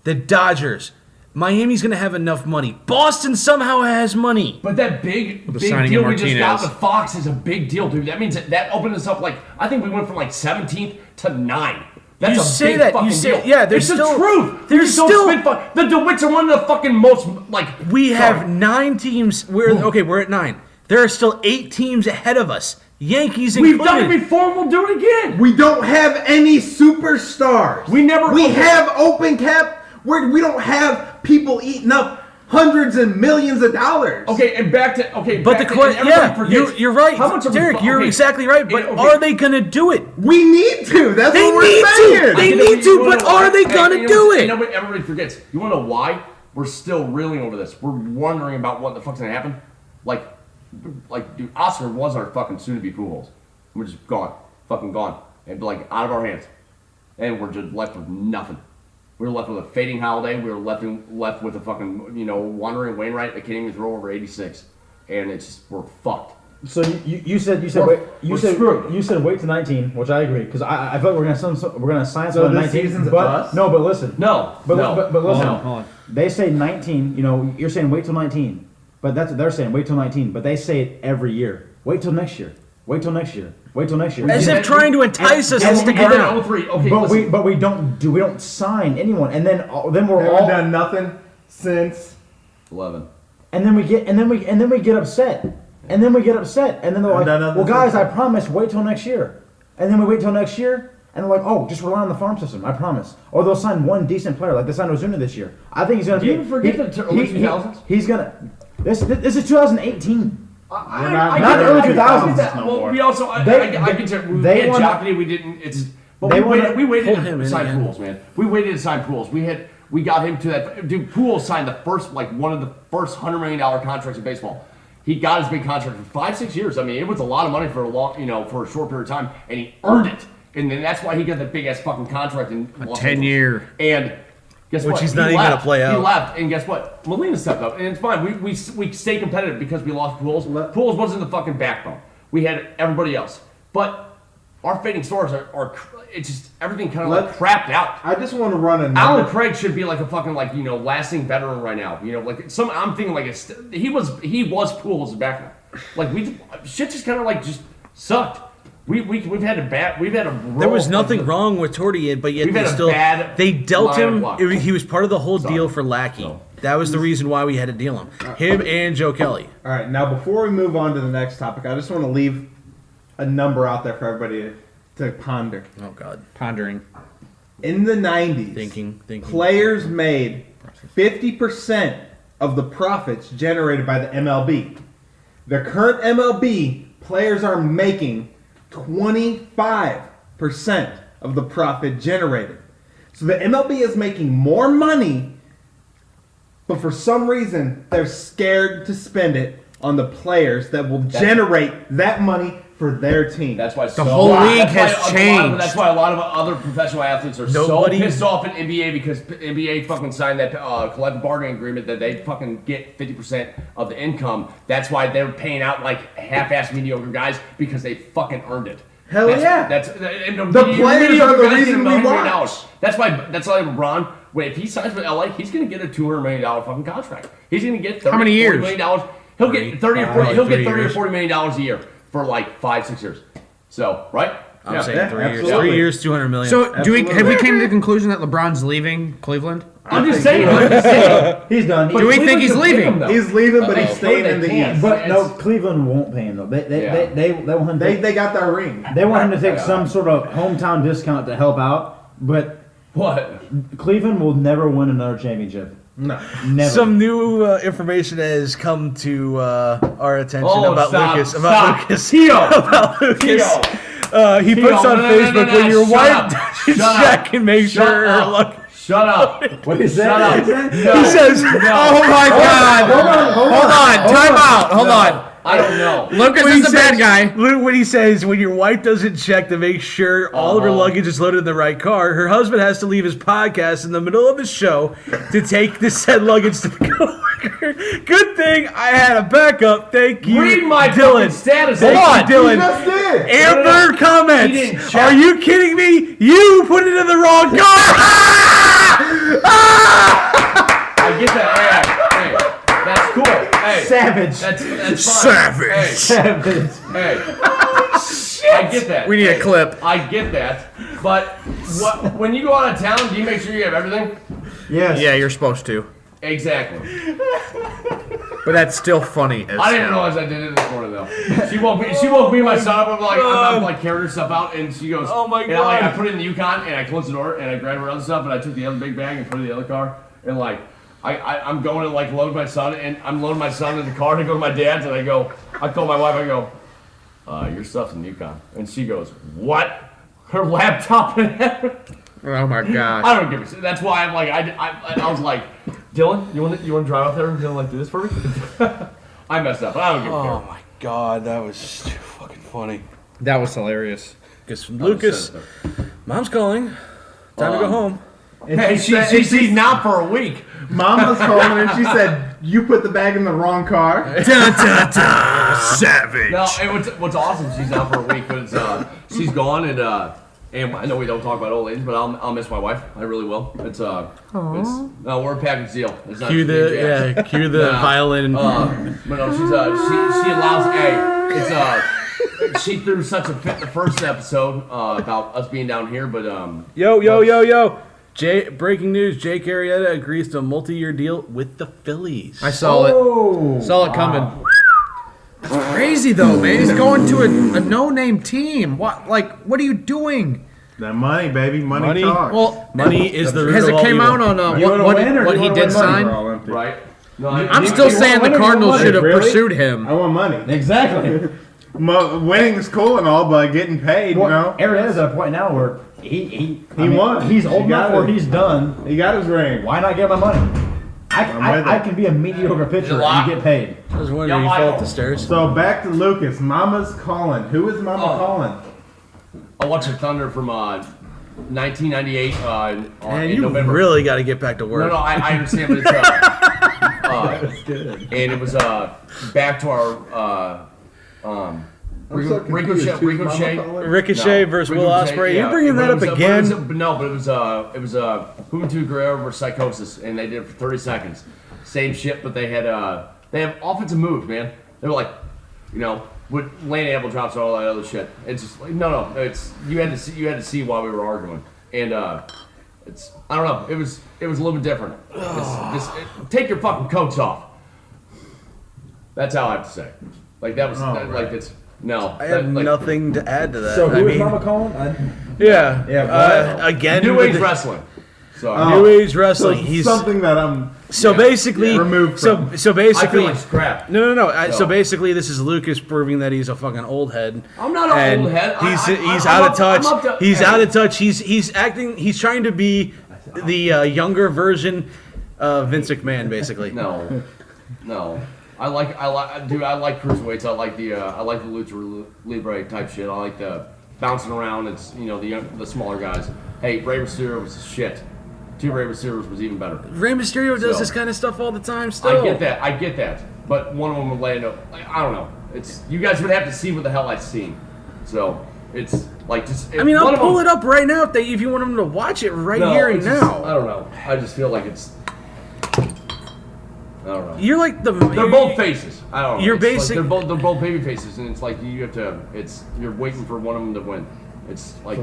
The Dodgers. Miami's going to have enough money. Boston somehow has money. But that big signing deal of we just got Martinez. with Fox is a big deal, dude. That means that opened us up like I think we went from like 17th to 9. That's You a say big that, you fucking say- deal. yeah, there's it's still- the truth. there's Don't still- spit the DeWitts are one of the fucking most like. We sorry. have 9 teams. We're at 9. There are still 8 teams ahead of us Yankees We've included. done it before, and we'll do it again. We don't have any superstars. We never. We have open cap where we don't have people eating up hundreds and millions of dollars. Okay, and back to But back the to, and question, everybody yeah, forgets, you're right, how much are we Derek. fu- You're okay, exactly right. But okay. are they gonna do it? We need to. That's They what need we're to. saying. They need to, but are they gonna do it? And everybody forgets. You want to know why? We're still reeling over this. We're wondering about what the fuck's gonna happen. Like, dude, Oscar was our fucking soon-to-be Pujols. We're just gone, fucking gone, and like out of our hands, and we're just left with nothing. We were left with a fading Holiday. We were left with a fucking wandering Wainwright that can't even throw over 86, and it's just, we're fucked. So you said We're screwed. you said wait to 19, which I agree because I feel like we're gonna sign So someone this 19. season's but us? no, but listen, No, but no. but listen, Hold on. they say 19. You're saying wait till 19, but that's what they're saying. Wait till 19, but they say it every year. Wait till next year. Wait till next year. Wait till next year. As if trying to entice us to and- stick and then- around. 03. Okay, but listen. we don't sign anyone, and then we're Haven't all done nothing since. 11. and then we get upset, and then they're like, done nothing well, guys, since I promise, wait till next year, and then we wait till next year, and they're like, oh, just rely on the farm system, I promise, or they'll sign one decent player like they signed Ozuna this year. I think he's gonna. Do you ever forget the early 2000s? He's gonna. This is 2018. I not get early it. 2000s Well, no more. we also, I They- get to, we they had wanna- Jockey, we didn't, it's, but they we waited pull him to in sign again. Pools, man. We waited to sign Pools. We got him to that, dude, Pools signed the first, like, one of the first $100 million contracts in baseball. He got his big contract for 5-6 years. I mean, it was a lot of money for a long, for a short period of time, and he earned it. And then that's why he got the big ass fucking contract in Los 10 Angeles. year. And guess Which what? he's He not even left. gonna play out. He left, and guess what? Molina stepped up, and it's fine. We stay competitive because we lost Pools. Pools wasn't the fucking backbone. We had everybody else, but our fading stars are it's just everything kind of like crapped out. I just want to run a number. Alan Craig should be like a fucking lasting veteran right now. I'm thinking like he was Pools back then. Like shit just kind of like just sucked. We've had a There was nothing wrong with Torti, but yet We've they had a still bad they dealt line of him. luck. He was part of the whole Sorry. deal for Lackey. So. That was the reason why we had to deal him and Joe Kelly. All right, now before we move on to the next topic, I just want to leave a number out there for everybody to ponder. Oh God, Pondering. In the 90s, thinking. players made 50% of the profits generated by the MLB. The current MLB, players are making 25% of the profit generated. So the MLB is making more money, but for some reason, they're scared to spend it on the players that will generate that money for their team. That's why The whole league has changed. That's why a lot of other professional athletes are Nobody- so pissed off in NBA because NBA fucking signed that collective bargaining agreement that they fucking get 50% of the income. That's why they're paying out like half-ass mediocre guys because they fucking earned it. Hell yeah. That's The players are the reason we watch. That's why LeBron. Wait, if he signs with LA, he's gonna get a $200 million fucking contract. He's gonna get How many years? $40 million. He'll get 30 or 40. Probably He'll get 3 30 or years. 40 million dollars a year for like 5-6 years. So right? I'm saying Yeah, 3 years. absolutely. 3 years, 200 million. So have we Absolutely. came to the conclusion that LeBron's leaving Cleveland? I'm just saying. I'm just saying. He's done. Do we think he's leaving? He's leaving, but he's Uh-oh. staying But in the they can't. East. But no, It's- Cleveland won't pay him though. They want him. They got that ring. They want him to take some sort of hometown discount to help out, but What? Cleveland will never win another championship. No. Never. Some new information has come to our attention Oh, about stop, Lucas. stop. Lucas. Tio. About Lucas. He Tio, puts on no, no, Facebook no, no, when your shut wife up. doesn't Shut check up. and make Shut sure her up. luck. Shut up. What is that? Shut up. He says, Oh my God! Hold on! Time out! Hold on! I don't know. Lucas When he is the bad says- guy. Luke, when he says, when your wife doesn't check to make sure all of her luggage is loaded in the right car, her husband has to leave his podcast in the middle of his show to take the said luggage to the coworker. Good thing I had a backup. Thank you, Read my Dylan. fucking status. Hold on, Dylan. Just did. Amber He comments. didn't check. Are you kidding me? You put it in the wrong car. I get that. Hey, that's cool. Hey, Savage. that's fine. Savage. Savage. Hey, I get that. We need a clip. I get that. But when you go out of town, do you make sure you have everything? Yes. Yeah, you're supposed to. Exactly. But that's still funny. I didn't realize I did it this morning though. She woke me and my son up. I'm like carrying her stuff out, and she goes, Oh my and God. I put it in the Yukon, and I closed the door, and I grabbed her other stuff, and I took the other big bag and put it in the other car, and like I'm going to like load my son, and I'm loading my son in the car to go to my dad's, and I call my wife, I go, your stuff's in the Yukon, and she goes, what? Her laptop and everything. Oh my gosh. I don't give a shit. That's why I'm like, I was like, Dylan, you want to drive up there and like do this for me? I messed up. I don't give a Oh care. my god, that was too fucking funny. That was hilarious. Because Lucas, mom's calling. Time to go home. Hey, she's not for a week. Mama's calling and she said, "You put the bag in the wrong car." Savage. No, and what's awesome, she's out for a week, but she's gone, and I know we don't talk about old ladies, but I'll miss my wife. I really will. No, we're a package deal. It's not Cue jazz. the violin. But no, she allows she threw such a fit the first episode about us being down here, but Yo. Breaking news, Jake Arrieta agrees to a multi-year deal with the Phillies. I saw it. Saw it coming. That's crazy though, man. He's going to a no-name team. What are you doing? That money, baby, money, Money? talks. Well, Money is the root has of it all came evil. out on You wanna win or what do he you wanna did win money? sign? We're all empty. right. No, I'm still saying the win or you Cardinals want should have Really? pursued I him. want money. Exactly. Winning's cool and all, but getting paid, you know. Ariana's at a point now where he won. He's old He got enough where it. he's done. He got his ring. Why not get my money? I can be a mediocre pitcher and get paid. I was wondering Yeah, you fell Michael. up the stairs. So back to Lucas. Mama's calling. Who is Mama calling? I watched the Thunder from 1998 Man, in you November. really got to get back to work. No, I understand, but it's and it was back to our Ricochet. Ricochet versus Will Ospreay. yeah. You're bringing that up But again. it was Juventud Guerrero versus Psychosis, and they did it for 30 seconds. Same shit, but they have offensive moves, man. They were like, with lane apple drops and all that other shit. It's just like no. It's you had to see while we were arguing, and it's I don't know. It was a little bit different. Take your fucking coats off. That's all I have to say. Like that was like it's no. I have nothing to add to that. So who I is mean, Mama calling? again, New with Age the- Wrestling. So New Age Wrestling. So He's something that I'm basically removed from. So I basically, feel like crap. no. So So- basically, this is Lucas proving that he's a fucking old head. I'm not an And old head. He's I'm out of up- touch. I'm up to- He's hey. out of touch. He's acting. He's trying to be the younger version of Vince McMahon, basically. No. I like cruiserweights. I like the lucha libre type shit. I like the bouncing around. It's the smaller guys. Hey, Rey Mysterio was shit. Two Rey Mysterios was even better. Rey Mysterio does So- this kind of stuff all the time. Still, I get that. But one of them would land up. I don't know. It's you guys would have to see what the hell I've seen. So it's like just. I mean, I'll pull it up right now if you want him to watch it right here and now. I don't know. I just feel like it's. I don't know. You're like They're both faces. I don't know. You're It's like basic- they're both baby faces, and it's like you have to. You're waiting for one of them to win. It's like.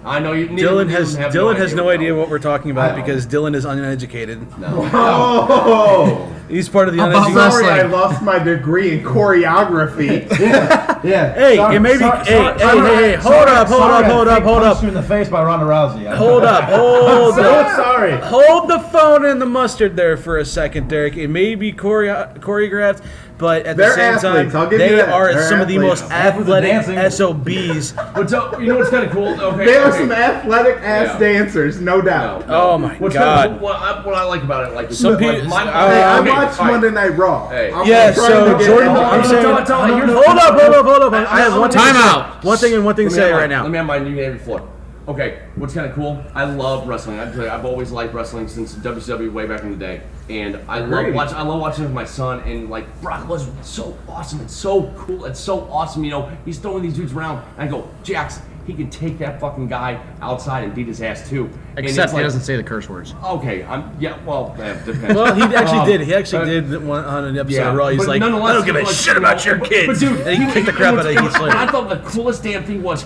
I know you. Dylan has no idea what we're talking about because Dylan is uneducated. No. Oh, He's part of the I'm uneducated. sorry, I lost my degree in choreography. Yeah. Hey, it may be. Hey, hold up. You in the face by Ronda Rousey. Hold up. Sorry. Hold the phone and the mustard there for a second, Derek. It may be choreographed, but at the They're same athletes, I'll time, give you they that. are They're some of the most athletes. athletic Dancing. SOBs. You know what's kind of cool? Okay. They are some athletic ass Yeah. dancers, no doubt. Oh my What's God. Kind of, what I like about it, like Some like, people- Hey, I okay, watched fine. Monday Night Raw. Hey. I'm Yeah, trying so to get Jordan, all- I'm saying, Hold hold up. I have one thing. Time to say. out. One thing to Let me say have right my- now. Let me have my new name before. Okay, what's kind of cool? I love wrestling. I've always liked wrestling since WCW way back in the day, and I love watching it with my son. And like Brock Lesnar, it's so awesome. It's so cool. It's so awesome. He's throwing these dudes around. And I go, Jax, he can take that fucking guy outside and beat his ass too. And Except it's he like, doesn't say the curse words. Okay, that depends. Well, he actually did. He actually did one on an episode of Raw. He's but like, I nonetheless, don't give a like, shit about your kids. But dude, and he kicked the crap out of Heath Slater. I thought the coolest damn thing was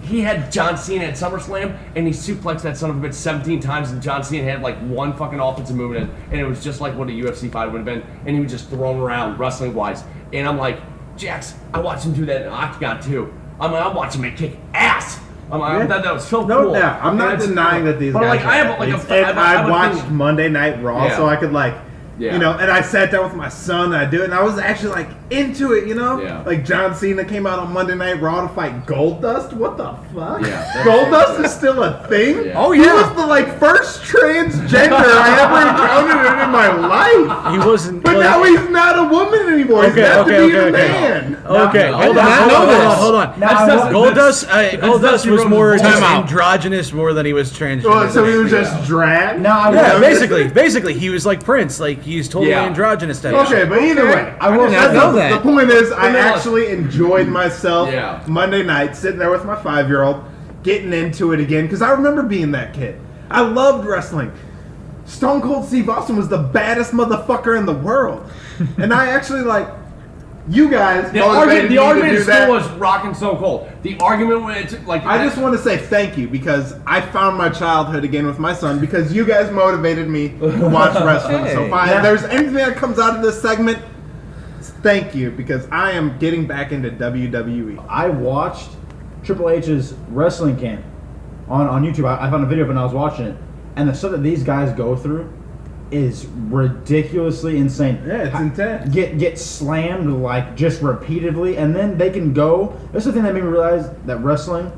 he had John Cena at SummerSlam and he suplexed that son of a bitch 17 times, and John Cena had like one fucking offensive movement, and it was just like what a UFC fight would have been, and he was just thrown around wrestling wise. And I'm like, Jax, I watched him do that in Octagon too. I'm watching him kick ass. I thought that was so No cool. doubt. I'm not denying that these but guys like, I have are like athletes. a, And I have I a watched thing- Monday Night Raw, Yeah. so I could like, Yeah. you know, and I sat down with my son and I do it, and I was actually like into it, you know? Yeah. Like John Cena came out on Monday Night Raw to fight Goldust. What the fuck? Yeah, that's- Goldust is still a thing? Yeah. Oh, He yeah. was the like first transgender I ever encountered in my life. He wasn't. But now he's not a woman anymore. He's got to be a man. Okay, No, hold I on, did not know hold on. Now, Goldust, Goldust Dusty was Rhodes' more voice. just Time out. androgynous more than he was transgender. Well, so he was Yeah. just dragged? now I Yeah, will- basically, he was like Prince. Like he's totally Yeah. androgynous type. Okay, but either way, I will did not say know this. that. The point is, I no, actually enjoyed myself Yeah. Monday night, sitting there with my 5-year-old, getting into it again, because I remember being that kid. I loved wrestling. Stone Cold Steve Austin was the baddest motherfucker in the world. And I actually, like, you guys The motivated me to argument do still that. was rocking so cold. The argument when it's like I just want to say thank you, because I found my childhood again with my son, because you guys motivated me to watch wrestling. So if there's anything that comes out of this segment, thank you, because I am getting back into WWE. I watched Triple H's wrestling camp on YouTube. I found a video of it and I was watching it, and the stuff that these guys go through is ridiculously insane. Yeah, it's intense. Get slammed like just repeatedly, and then they can go. That's the thing that made me realize that wrestling,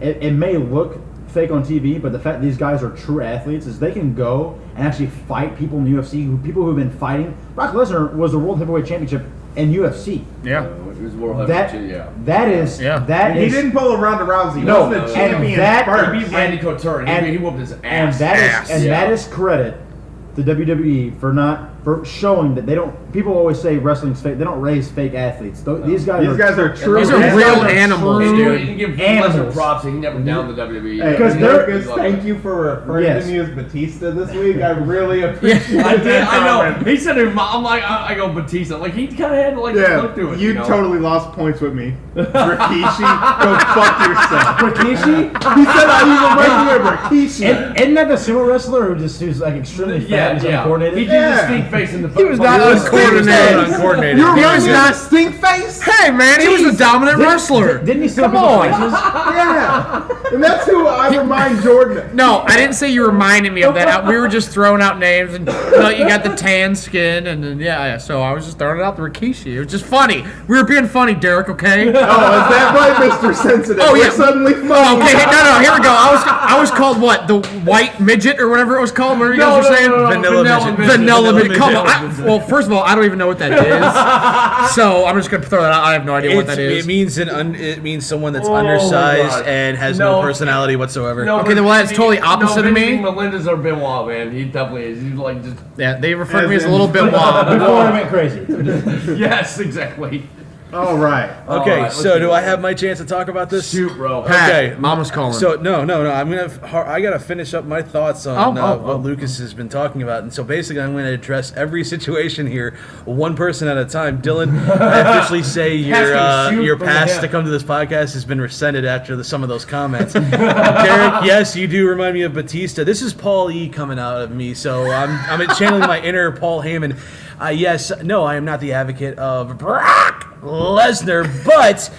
it may look fake on TV, but the fact these guys are true athletes is they can go and actually fight people in the UFC. People who've been fighting. Brock Lesnar was the World Heavyweight Championship in UFC. Yeah. it was World That Heavyweight, yeah. that is Yeah. that And he is- didn't pull a Ronda Rousey. He No, wasn't a and champion that- first. He beat Randy Couture and and- he whooped his ass. and that Ass. is and Yeah. that is credit to WWE for showing that they don't. People always say wrestling's fake. They don't raise fake athletes. These guys are true. These are These real guys are animals, And dude. you can give Animals. Lesnar props. He never down the WWE. Hey, Because and they're- Lucas, thank you for referring Yes. to me as Batista this week. I really appreciate I did. that I know. comment. He said, "I'm like, I go Batista." Like he kind of had like Yeah, look to it. you know? totally lost points with me. Rikishi, go fuck yourself. Rikishi. He said I even went here, Rikishi. Isn't that the sumo wrestler who's like extremely fat Yeah, and yeah. uncoordinated? He did Yeah. the stink face in the. He was not uncoordinated. You He remind was me not- of Stink Face? Hey, man, he was a dominant wrestler. Didn't he steal Come people's on. faces? Yeah. And that's who I remind Jordan of. No, I didn't say you reminded me of that. We were just throwing out names, and you got the tan skin, and then yeah. So I was just throwing it out the Rikishi. It was just funny. We were being funny, Derek. Okay. Oh, is that right, Mr. Sensitive? Oh, yeah. We're suddenly funny. Okay, no, here we go. I was called what? The white midget or whatever it was called. What are you guys were saying? Vanilla midget. Vanilla midget. Come on. Well, first of all, I don't even know what that is. So I'm just gonna throw that out. I have no idea what that is. It means it means someone that's Oh, undersized God. and has no No. personality whatsoever. No, Okay, then, well, that's totally opposite of me. Melendez or Benoit, man. He definitely is. He's like just. Yeah, they refer to As me as a in- little bit wild. Before I went crazy. Yes, exactly. All right. Okay, Alright, let's so do do I it. have my chance to talk about this? Shoot, bro. Pat, Okay. Mama's calling. So no. I gotta finish up my thoughts on Oh. what Lucas has been talking about, and so basically I'm going to address every situation here, one person at a time. Dylan, I officially say Casting shoot your from pass the to hip. come to this podcast has been rescinded after some of those comments. Derek, yes, you do remind me of Batista. This is Paul E coming out of me, so I'm channeling my inner Paul Heyman. Yes, no, I am not the advocate of Brock Lesnar, but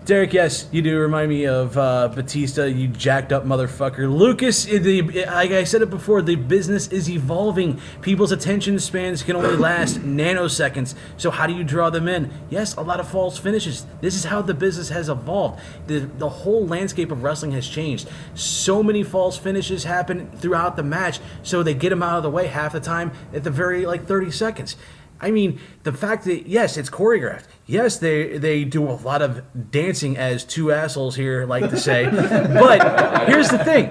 Derek, yes, you do remind me of Batista, you jacked up motherfucker. Lucas, like I said it before, the business is evolving. People's attention spans can only last nanoseconds. So how do you draw them in? Yes, a lot of false finishes. This is how the business has evolved. The whole landscape of wrestling has changed. So many false finishes happen throughout the match, so they get them out of the way half the time at the very 30 seconds. I mean, the fact that, yes, it's choreographed. Yes, they do a lot of dancing, as two assholes here like to say. But here's the thing.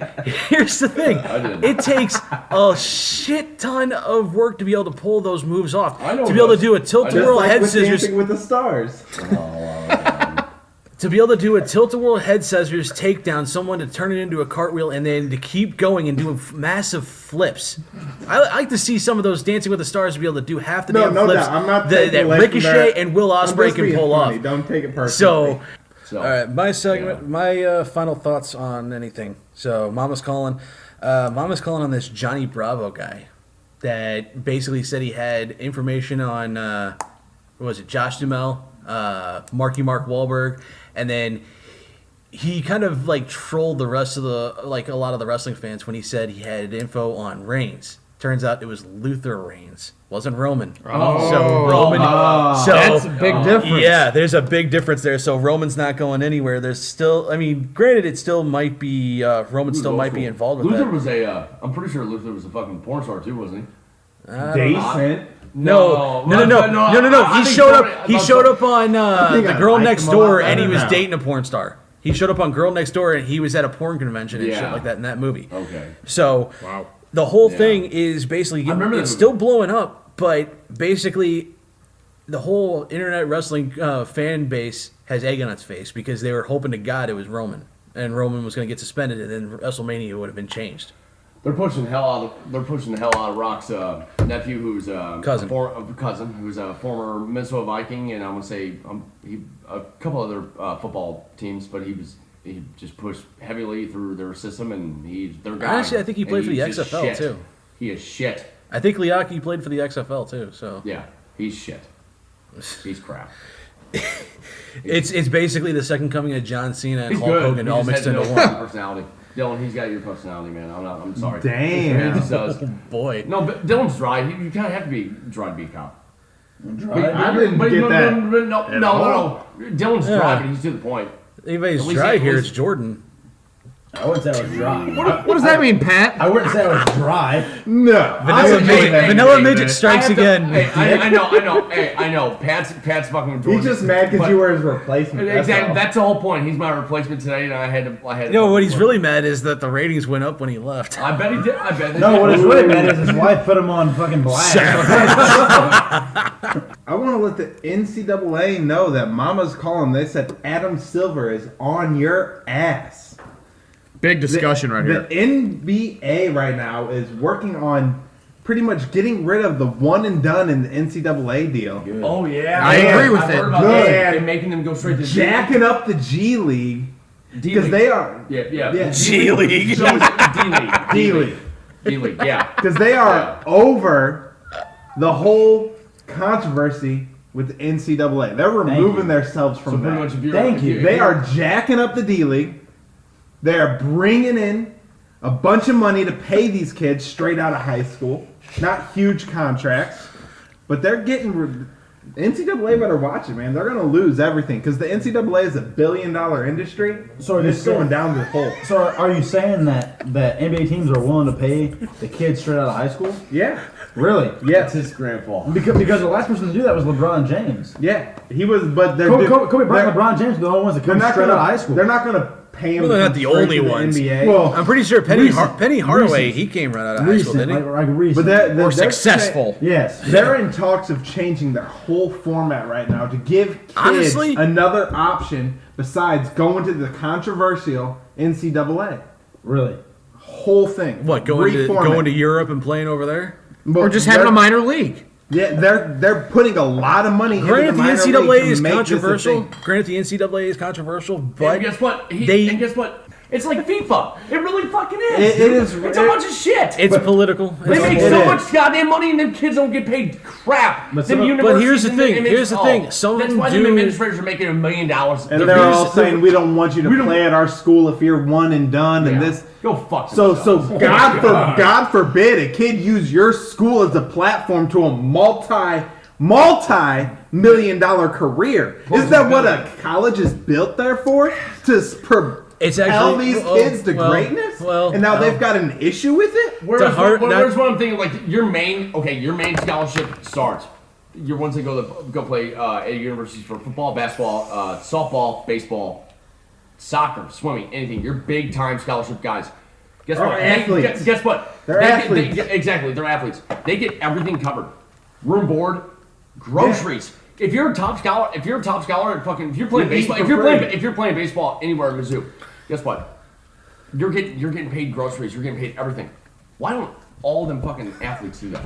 It takes a shit ton of work to be able to pull those moves off. I know To be able to those. do a tilt-a-whirl Just like head with scissors. Dancing with the Stars. To to be able to do a tilt-a-whirl head scissors takedown, someone to turn it into a cartwheel, and then to keep going and do massive flips. I like to see some of those Dancing with the Stars be able to do half the damn flips doubt. I'm not that taking away from Ricochet that. and Will I'm Ospreay just can being pull funny. off. Don't take it personally. So, all right, my segment, my final thoughts on anything. So, Mama's calling on this Johnny Bravo guy that basically said he had information on, what was it, Josh Duhamel, Mark Wahlberg, and then he kind of like trolled the rest of the, like a lot of the wrestling fans when he said he had info on Reigns. Turns out it was Luther Reigns, wasn't Roman. So Roman. So That's a big difference. Yeah, there's a big difference there. So Roman's not going anywhere. There's still, I mean, granted, it still might be Roman still might be involved with Luther that. was a. I'm pretty sure Luther was a fucking porn star too, wasn't he? Decent. No. I He think showed somebody- up. He showed up on think the I Girl liked Next him a lot Door, and he better was now. dating a porn star. He showed up on Girl Next Door, and he was at a porn convention and shit Yeah. like that in that movie. Okay. So Wow. the whole Yeah. thing is basically remember it's the- still blowing up, but basically the whole internet wrestling fan base has egg on its face because they were hoping to God it was Roman, and Roman was going to get suspended, and then WrestleMania would have been changed. They're pushing the hell out of Rock's nephew, who's Cousin. who's a former Minnesota Viking, and I want to say a couple other football teams, but he just pushed heavily through their system, and he's their guy. Actually, I think he And played for the he's just XFL shit. too. He is shit. I think Liaki played for the XFL too. So Yeah, he's shit. He's crap. it's basically the second coming of John Cena and He's Hulk good. Hogan He all just mixed has into no one. fucking personality. Dylan, he's got your personality, man. I'm sorry. Damn. He just does. Boy, No, but Dylan's dry. You kind of have to be dry to be a cop. I didn't get that. No. Dylan's dry, but he's to the point. anybody's At least dry he- here. at It's least- Jordan. I wouldn't say I was dry. What does that mean, Pat? I wouldn't say I was dry. No. Vanilla Midget strikes again. Hey, I know. Hey, I know. Pat's fucking with Jordan. He's just mad because But- you were his replacement. Exactly. all. That's the whole point. He's my replacement today, and I had to. You know what he's really mad is that the ratings went up when he left. I bet he did. I bet they No, did. what is really bad is his wife put him on fucking blast. I want to let the NCAA know that Mama's calling. They said Adam Silver is on your ass. Big discussion right here. The NBA right now is working on pretty much getting rid of the one and done in the NCAA deal. Oh yeah, I agree with I've it. heard about Good. that. And making them go straight to Jacking up the G League because they are Yeah. G League. D League. D League. Yeah. because they are over the whole controversy with the NCAA. They're removing themselves So from pretty that. much, if you're Thank if you. They are jacking up the D League. They are bringing in a bunch of money to pay these kids straight out of high school. Not huge contracts, but they're getting. NCAA better watch it, man. They're gonna lose everything because the NCAA is $1 billion industry. So it's going down the hole. So are you saying that NBA teams are willing to pay the kids straight out of high school? Yeah, Really? yes, his grandpa. Because the last person to do that was LeBron James. yeah. He was, but they're Kobe Bryant they're- and LeBron James are the only ones that They're come not straight out gonna. of high school. They're not gonna pay him. Well, they're not to the come straight only to the ones. NBA. Well, I'm pretty sure Penny Recent. Hardaway, Recent. he came right out of high school, recent, didn't he? like recent. but they're Or they're successful. Yes. They're in talks of changing their whole format right now to give kids Honestly? another option besides going to the controversial NCAA. Really? Whole thing. What, going Reformat. to Europe and playing over there? But Or just having they're- a minor league. Yeah, they're putting a lot of money Granted, into the minor NCAA league to is make this a controversial. thing. Granted, the NCAA is controversial, And but guess what? they- And guess what? It's like FIFA. It really fucking is. It is- It's a bunch of shit. it's political. They make it so is. much goddamn money, and them kids don't get paid crap. But Them some- but universities here's the and thing, and here's the oh, thing, some of that's them why do- the administrators are making $1 million. And they're all saying we don't want you to play at our school if you're one and done and this. Go fuck So yourself. God forbid a kid use your school as a platform to a multi-million-dollar career. Isn't that what a college is built there for? To It's propel actually- these well, kids to well, greatness? well, and now no. they've got an issue with it? Whereas hard- not- what I'm thinking, like your main scholarship starts. Your ones that go play at universities for football, basketball, softball, baseball, soccer, swimming, anything. Your big time scholarship guys. Guess Are what? athletes. Guess what? They're athletes. Exactly, they're athletes. They get everything covered. Room, board, groceries. If you're a top scholar, if you're playing baseball, if you're playing baseball anywhere in Mizzou, guess what? You're getting paid groceries. You're getting paid everything. Why don't all them fucking athletes do that?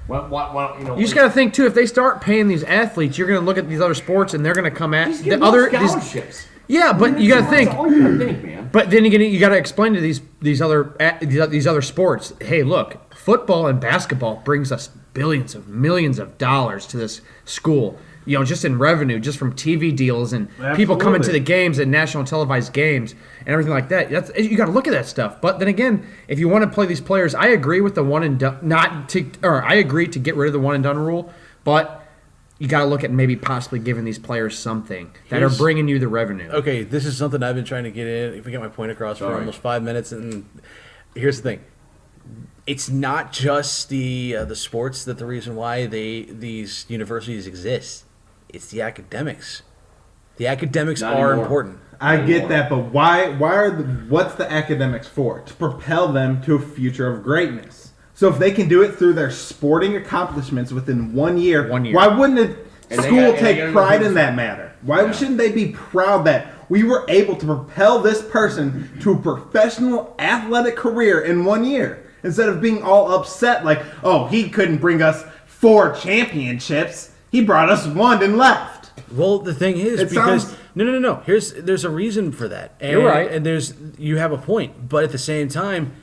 Why don't, you know? You just got to think too. If they start paying these athletes, you're going to look at these other sports, and they're going to come at Just the give other. them scholarships. Yeah, but you got to think. That's all you gotta think, man. But then you got to explain to these other sports. Hey, look, football and basketball brings us billions of millions of dollars to this school. You know, just in revenue, just from TV deals and people coming to the games and national televised games and everything like that. You got to look at that stuff. But then again, if you want to play these players, I agree with the one and done. I agree to get rid of the one and done rule, but you got to look at maybe possibly giving these players something that are bringing you the revenue. Okay, this is something I've been trying to get in. If we get my point across for almost 5 minutes, and here's the thing: it's not just the sports that the reason why these universities exist. It's the academics. The academics are important. I get that, but what's the academics for? To propel them to a future of greatness. So if they can do it through their sporting accomplishments within 1 year, why wouldn't school take pride in that matter? Why shouldn't they be proud that we were able to propel this person to a professional athletic career in 1 year? Instead of being all upset like, oh, he couldn't bring us 4 championships. He brought us 1 and left. Well, the thing is, no. There's a reason for that. And, you're right, and you have a point. But at the same time,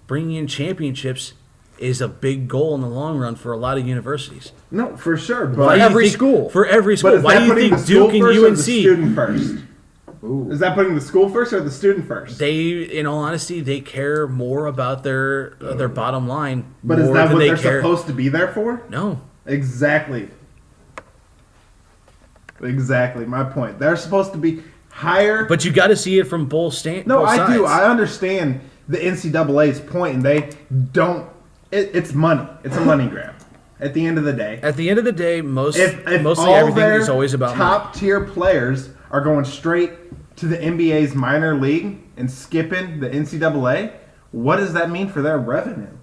bringing in championships is a big goal in the long run for a lot of universities. No, for sure. But For every school. But Why do you think Duke and UNC? The student first? Is that putting the school first or the student first? In all honesty, they care more about their bottom line. But is that what they're supposed to be there for? No. Exactly. My point. They're supposed to be higher. But you got to see it from both sides. No, I do. I understand the NCAA's point, and they don't. It's money. It's a money grab. At the end of the day. Mostly if everything is always about top tier players are going straight to the NBA's minor league and skipping the NCAA, what does that mean for their revenue?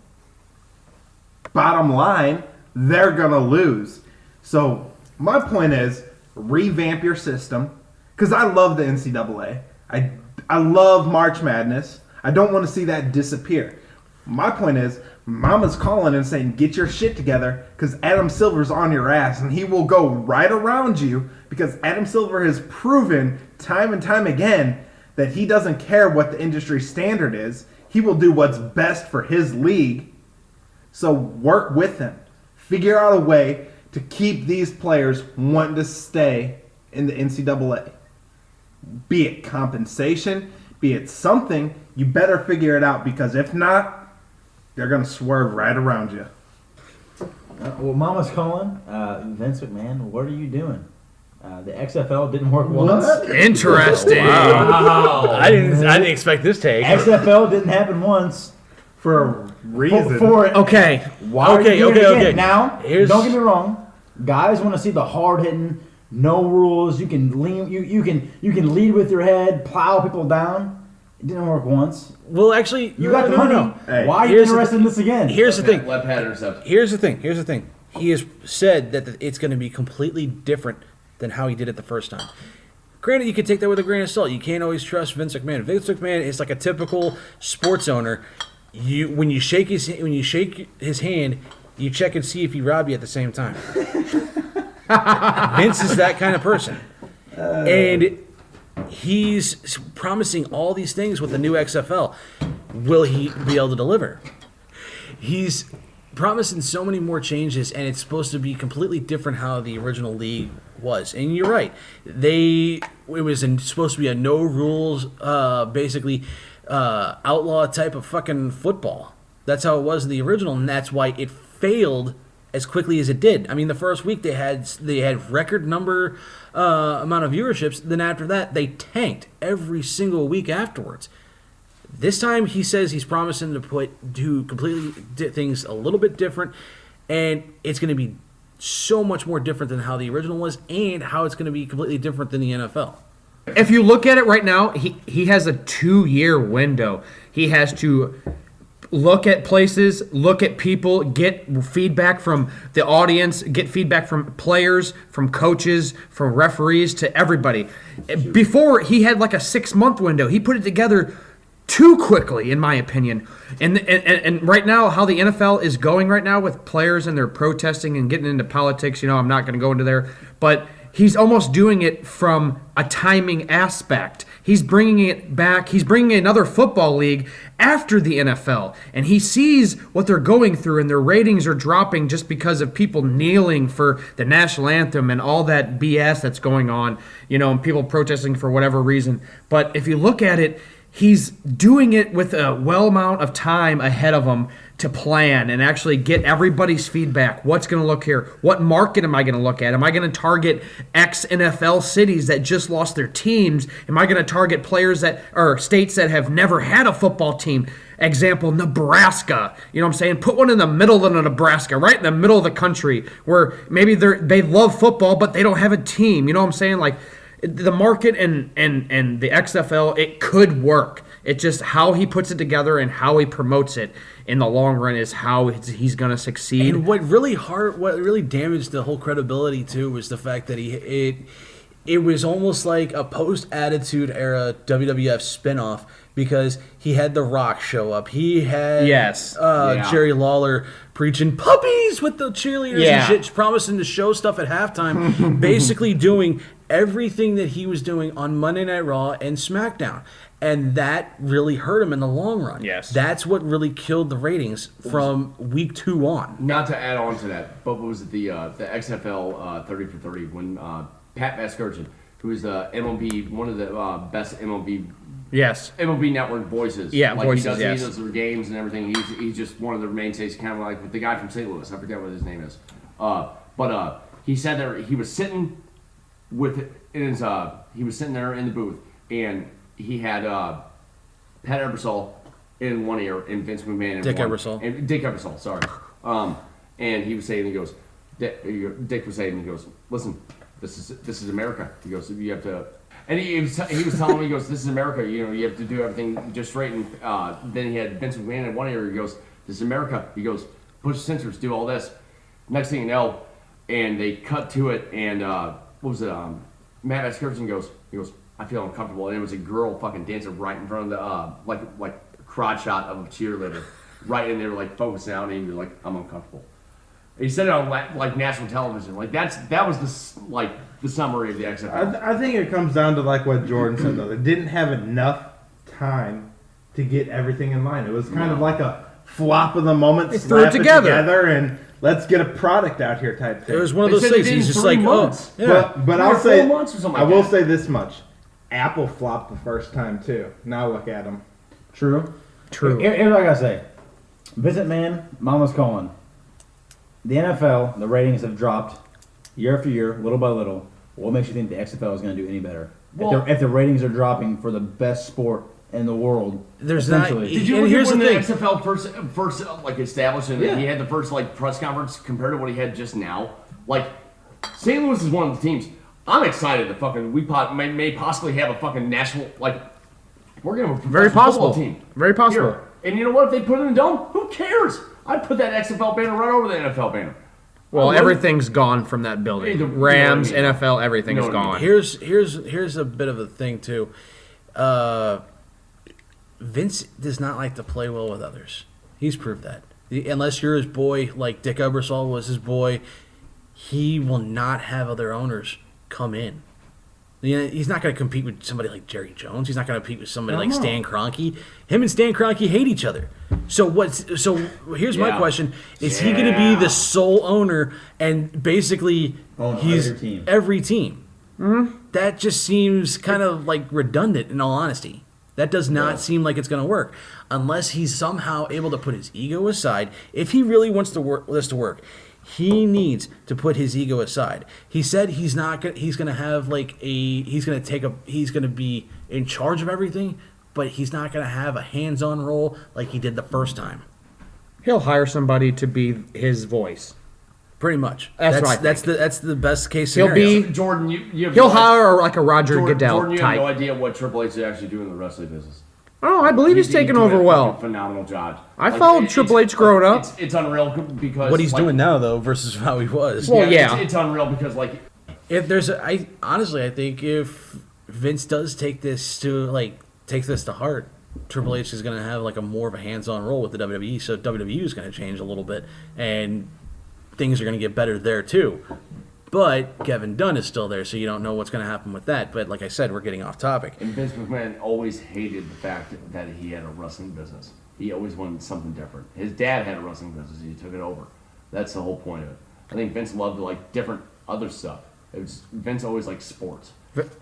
Bottom line, they're gonna lose. So my point is, revamp your system, because I love the NCAA. I love March Madness. I don't want to see that disappear. My point is, Mama's calling and saying, get your shit together, because Adam Silver's on your ass, and he will go right around you, because Adam Silver has proven time and time again that he doesn't care what the industry standard is. He will do what's best for his league. So work with him. Figure out a way to keep these players wanting to stay in the NCAA. Be it compensation, be it something, you better figure it out, because if not, they're going to swerve right around you. Well, Mama's calling. Vince McMahon, what are you doing? The XFL didn't work once. Interesting. Wow. I didn't expect this take. XFL didn't happen once. For a reason. Okay. Why are you doing it again? Now, Here's- don't get me wrong. Guys want to see the hard hitting, no rules. You can lean. You can lead with your head, plow people down. It didn't work once. Well, actually, You got the money. No. Hey, Why are you interested in this again? Here's the thing. Let Pat intercept. Here's the thing. He has said that it's going to be completely different than how he did it the first time. Granted, you can take that with a grain of salt. You can't always trust Vince McMahon. Vince McMahon is like a typical sports owner. When you shake his hand, you check and see if he robbed you at the same time. Vince is that kind of person, and he's promising all these things with the new XFL. Will he be able to deliver? He's promising so many more changes, and it's supposed to be completely different how the original league was. And you're right. It was supposed to be a no rules, basically outlaw type of fucking football. That's how it was in the original, and that's why it failed as quickly as it did. I mean, the first week they had record number amount of viewerships. Then after that, they tanked every single week afterwards. This time, he says he's promising to do completely things a little bit different, and it's going to be so much more different than how the original was, and how it's going to be completely different than the NFL. If you look at it right now, he has a 2-year window. He has to look at places, look at people, get feedback from the audience, get feedback from players, from coaches, from referees, to everybody. Before, he had like a 6-month window. He put it together too quickly, in my opinion. And right now, how the NFL is going right now with players and they're protesting and getting into politics, I'm not going to go into there, but he's almost doing it from a timing aspect. He's bringing it back. He's bringing another football league after the NFL, and he sees what they're going through, and their ratings are dropping just because of people kneeling for the national anthem and all that BS that's going on, and people protesting for whatever reason. But if you look at it, he's doing it with a well amount of time ahead of him to plan and actually get everybody's feedback. What's going to look here? What market am I going to look at? Am I going to target ex NFL cities that just lost their teams? Am I going to target players or states that have never had a football team? Example, Nebraska. You know what I'm saying? Put one in the middle of Nebraska, right in the middle of the country, where maybe they love football, but they don't have a team. You know what I'm saying? Like, the market and the XFL, it could work. It's just how he puts it together and how he promotes it in the long run is how he's going to succeed. And what really damaged the whole credibility too was the fact that it was almost like a post-Attitude Era WWF spinoff, because he had The Rock show up. He had Jerry Lawler preaching puppies with the cheerleaders and shit, promising to show stuff at halftime, basically doing everything that he was doing on Monday Night Raw and SmackDown. And that really hurt him in the long run. Yes. That's what really killed the ratings from week 2 on. Not to add on to that, but what was it, the XFL 30 for 30 when Pat Vasgersian, who is the MLB, one of the best MLB Network voices. Yeah, like voices, he yes. does their games and everything. He's just one of the mainstays, kind of like with the guy from St. Louis. I forget what his name is. But he said that he was sitting he was sitting there in the booth, and he had Pat Ebersol in one ear and Vince McMahon in Dick one. Ebersol. And Dick Ebersol, sorry. And he was saying, he goes, Dick was saying, he goes, listen, this is America. He goes, you have to. And he was telling me, he goes, this is America. You have to do everything just right. And then he had Vince McMahon in one ear. He goes, this is America. He goes, push sensors, do all this. Next thing you know, and they cut to it, and what was it? Matt Vasgersian he goes, I feel uncomfortable. And it was a girl fucking dancing right in front of the like crotch shot of a cheerleader, right in there, like focusing out, and he was like, I'm uncomfortable. He said it on like national television. Like that was the summary of the XFL. I think it comes down to like what Jordan said though. They didn't have enough time to get everything in line. It was kind of like a flop of the moment, threw it together. and let's get a product out here type thing. It was one of those things. He's just like, months. But I'll say, 4 months or something I like will that. say this much: Apple flopped the first time too. Now look at them. True. Here's what I gotta say. Visit man, mama's calling. The NFL, the ratings have dropped year after year, little by little. What makes you think the XFL is going to do any better? Well, if the ratings are dropping for the best sport in the world, There's not. essentially. Did you And look here's at when the the thing. XFL first like established and he had the first like press conference compared to what he had just now? Like, St. Louis is one of the teams. I'm excited that fucking may possibly have a fucking national, like, we're gonna have a Very professional possible. football team. Very possible. Here. And you know what? If they put it in a dome, who cares? I'd put that XFL banner right over the NFL banner. Well, everything's gone from that building. You know what Rams, I mean? NFL, everything You is know what I gone. mean? Here's a bit of a thing too. Vince does not like to play well with others. He's proved that. Unless you're his boy, like Dick Ebersol was his boy, he will not have other owners come in. He's not going to compete with somebody like Jerry Jones. He's not going to compete with somebody like Stan Kroenke. Him and Stan Kroenke hate each other. So here's my question: is he going to be the sole owner and basically he's every team? Mm-hmm. That just seems kind of like redundant. In all honesty, that does not seem like it's going to work unless he's somehow able to put his ego aside. If he really wants this to work. He needs to put his ego aside. He said he's not going. He's going to have he's going to be in charge of everything, but he's not going to have a hands-on role like he did the first time. He'll hire somebody to be his voice. Pretty much. That's right. That's the best case He'll scenario. be Jordan, you have he'll hire like a Roger Goodell Jordan, you type. have no idea what Triple H is actually doing in the wrestling business. Oh, I believe he's taken doing over a well. fucking phenomenal job. I followed Triple H growing up. It's unreal because What he's doing now, though, versus how he was. Well, yeah. It's unreal because If there's, I think if Vince does take this to heart, Triple H is going to have like a more of a hands-on role with the WWE. So WWE is going to change a little bit, and things are going to get better there too. But Kevin Dunn is still there, so you don't know what's going to happen with that. But like I said, we're getting off topic. And Vince McMahon always hated the fact that he had a wrestling business. He always wanted something different. His dad had a wrestling business. He took it over. That's the whole point of it. I think Vince loved like different other stuff. Vince always liked sports.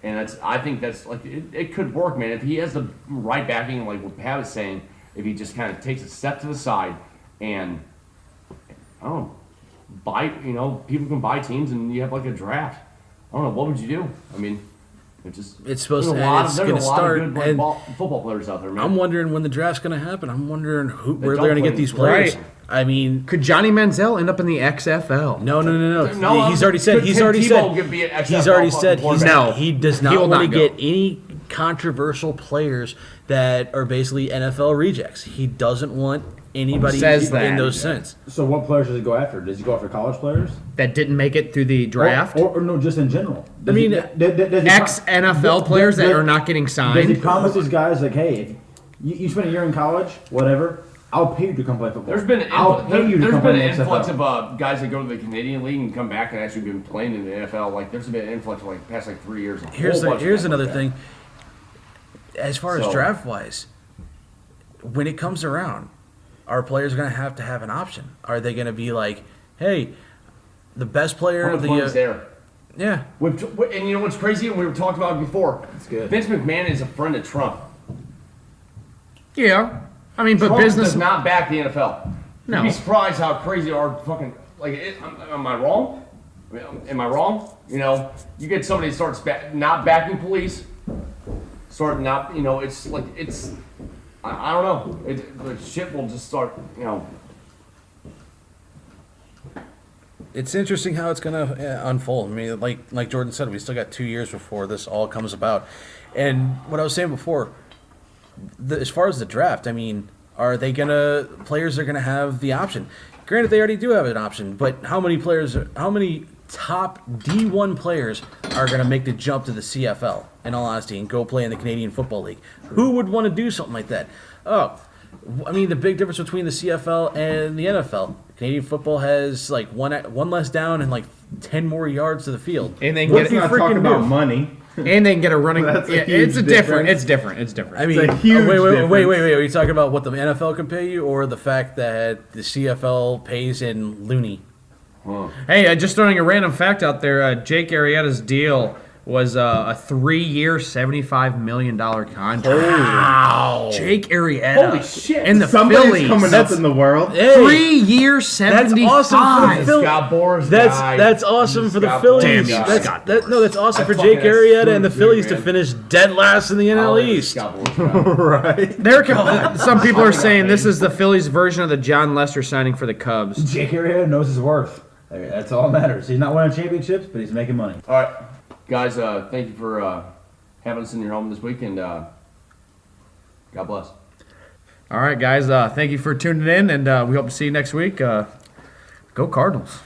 And I think that's like it could work, man. If he has the right backing, like what Pat is saying, if he just kind of takes a step to the side and I don't know, people can buy teams and you have like a draft. I don't know, what would you do? I mean, It's supposed to. There's It's going to start. of good football players out there, man. I'm wondering when the draft's going to happen. I'm wondering where they're going to get these players. Right. I mean, Could Johnny Manziel end up in the XFL? no. No, He's already said. could He's Tim already Tebow said. be an XFL He's already said. fucking He's quarterback? he does He not will want to not go. get any controversial players that are basically NFL rejects. He doesn't want anybody Says in that. those sense. So what players does he go after? Does he go after college players? That didn't make it through the draft? Or no, just in general. I mean, Ex-NFL players that are not getting Does he signed? promise these guys like, hey, if you spend a year in college, whatever, I'll pay you to come play football. There's been I'll pay you to come play an in the influx XFL. of guys that go to the Canadian League and come back and actually been playing in the NFL. Like there's been an influx of past 3 years. Here's Here's another thing. As far as So- draft wise, when it comes around, are players going to have an option? Are they going to be like, hey, the best player of the year? there. Yeah. And you know what's crazy? We were talking about it before. That's good. Vince McMahon is a friend of Trump. Yeah. I mean, but Trump business... does not back the NFL. No. You'd be surprised how crazy our fucking am I wrong? Am I wrong? You get somebody that starts not backing police, start not. It's like it's. I don't know. The shit will just start. It's interesting how it's going to unfold. I mean, like Jordan said, we still got 2 years before this all comes about. And what I was saying before, as far as the draft, I mean, players are going to have the option? Granted, they already do have an option, but how many top D1 players are going to make the jump to the CFL, in all honesty, and go play in the Canadian Football League? Who would want to do something like that? Oh, I mean, the big difference between the CFL and the NFL, Canadian football has like one less down and like 10 more yards to the field. And they Let's get not talk about money. and they can get a running. That's a Yeah, huge it's a difference. It's different. I mean, a huge wait. difference. Are you talking about what the NFL can pay you, or the fact that the CFL pays in loony? Hey, just throwing a random fact out there. Jake Arrieta's deal was a 3-year, $75 million contract. Wow. Jake Arrieta. Holy shit. And the Somebody's Phillies. coming up in the world. Hey, 3-year, 75. awesome for the Phillies. Scott Boras that's awesome for the Scott Phillies. Damn you, Boras. Scott That's awesome I for fucking Jake Arrieta and the screwed Phillies you, to man. finish dead last in the NL East. Scott Boras. Right. Some people are saying this is the Phillies version of the John Lester signing for the Cubs. Jake Arrieta knows his worth. That's all that matters. He's not winning championships, but he's making money. All right, guys. Thank you for having us in your home this week, and God bless. All right, guys. Thank you for tuning in, and we hope to see you next week. Go Cardinals.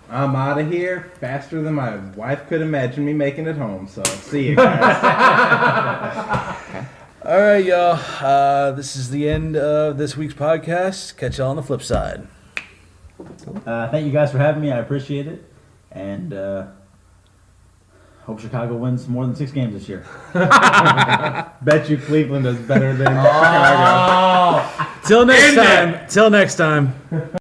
I'm out of here faster than my wife could imagine me making it home. So see you guys. All right, y'all. This is the end of this week's podcast. Catch y'all on the flip side. Thank you guys for having me. I appreciate it. And hope Chicago wins more than 6 games this year. Bet you Cleveland is better than Chicago. Till next time.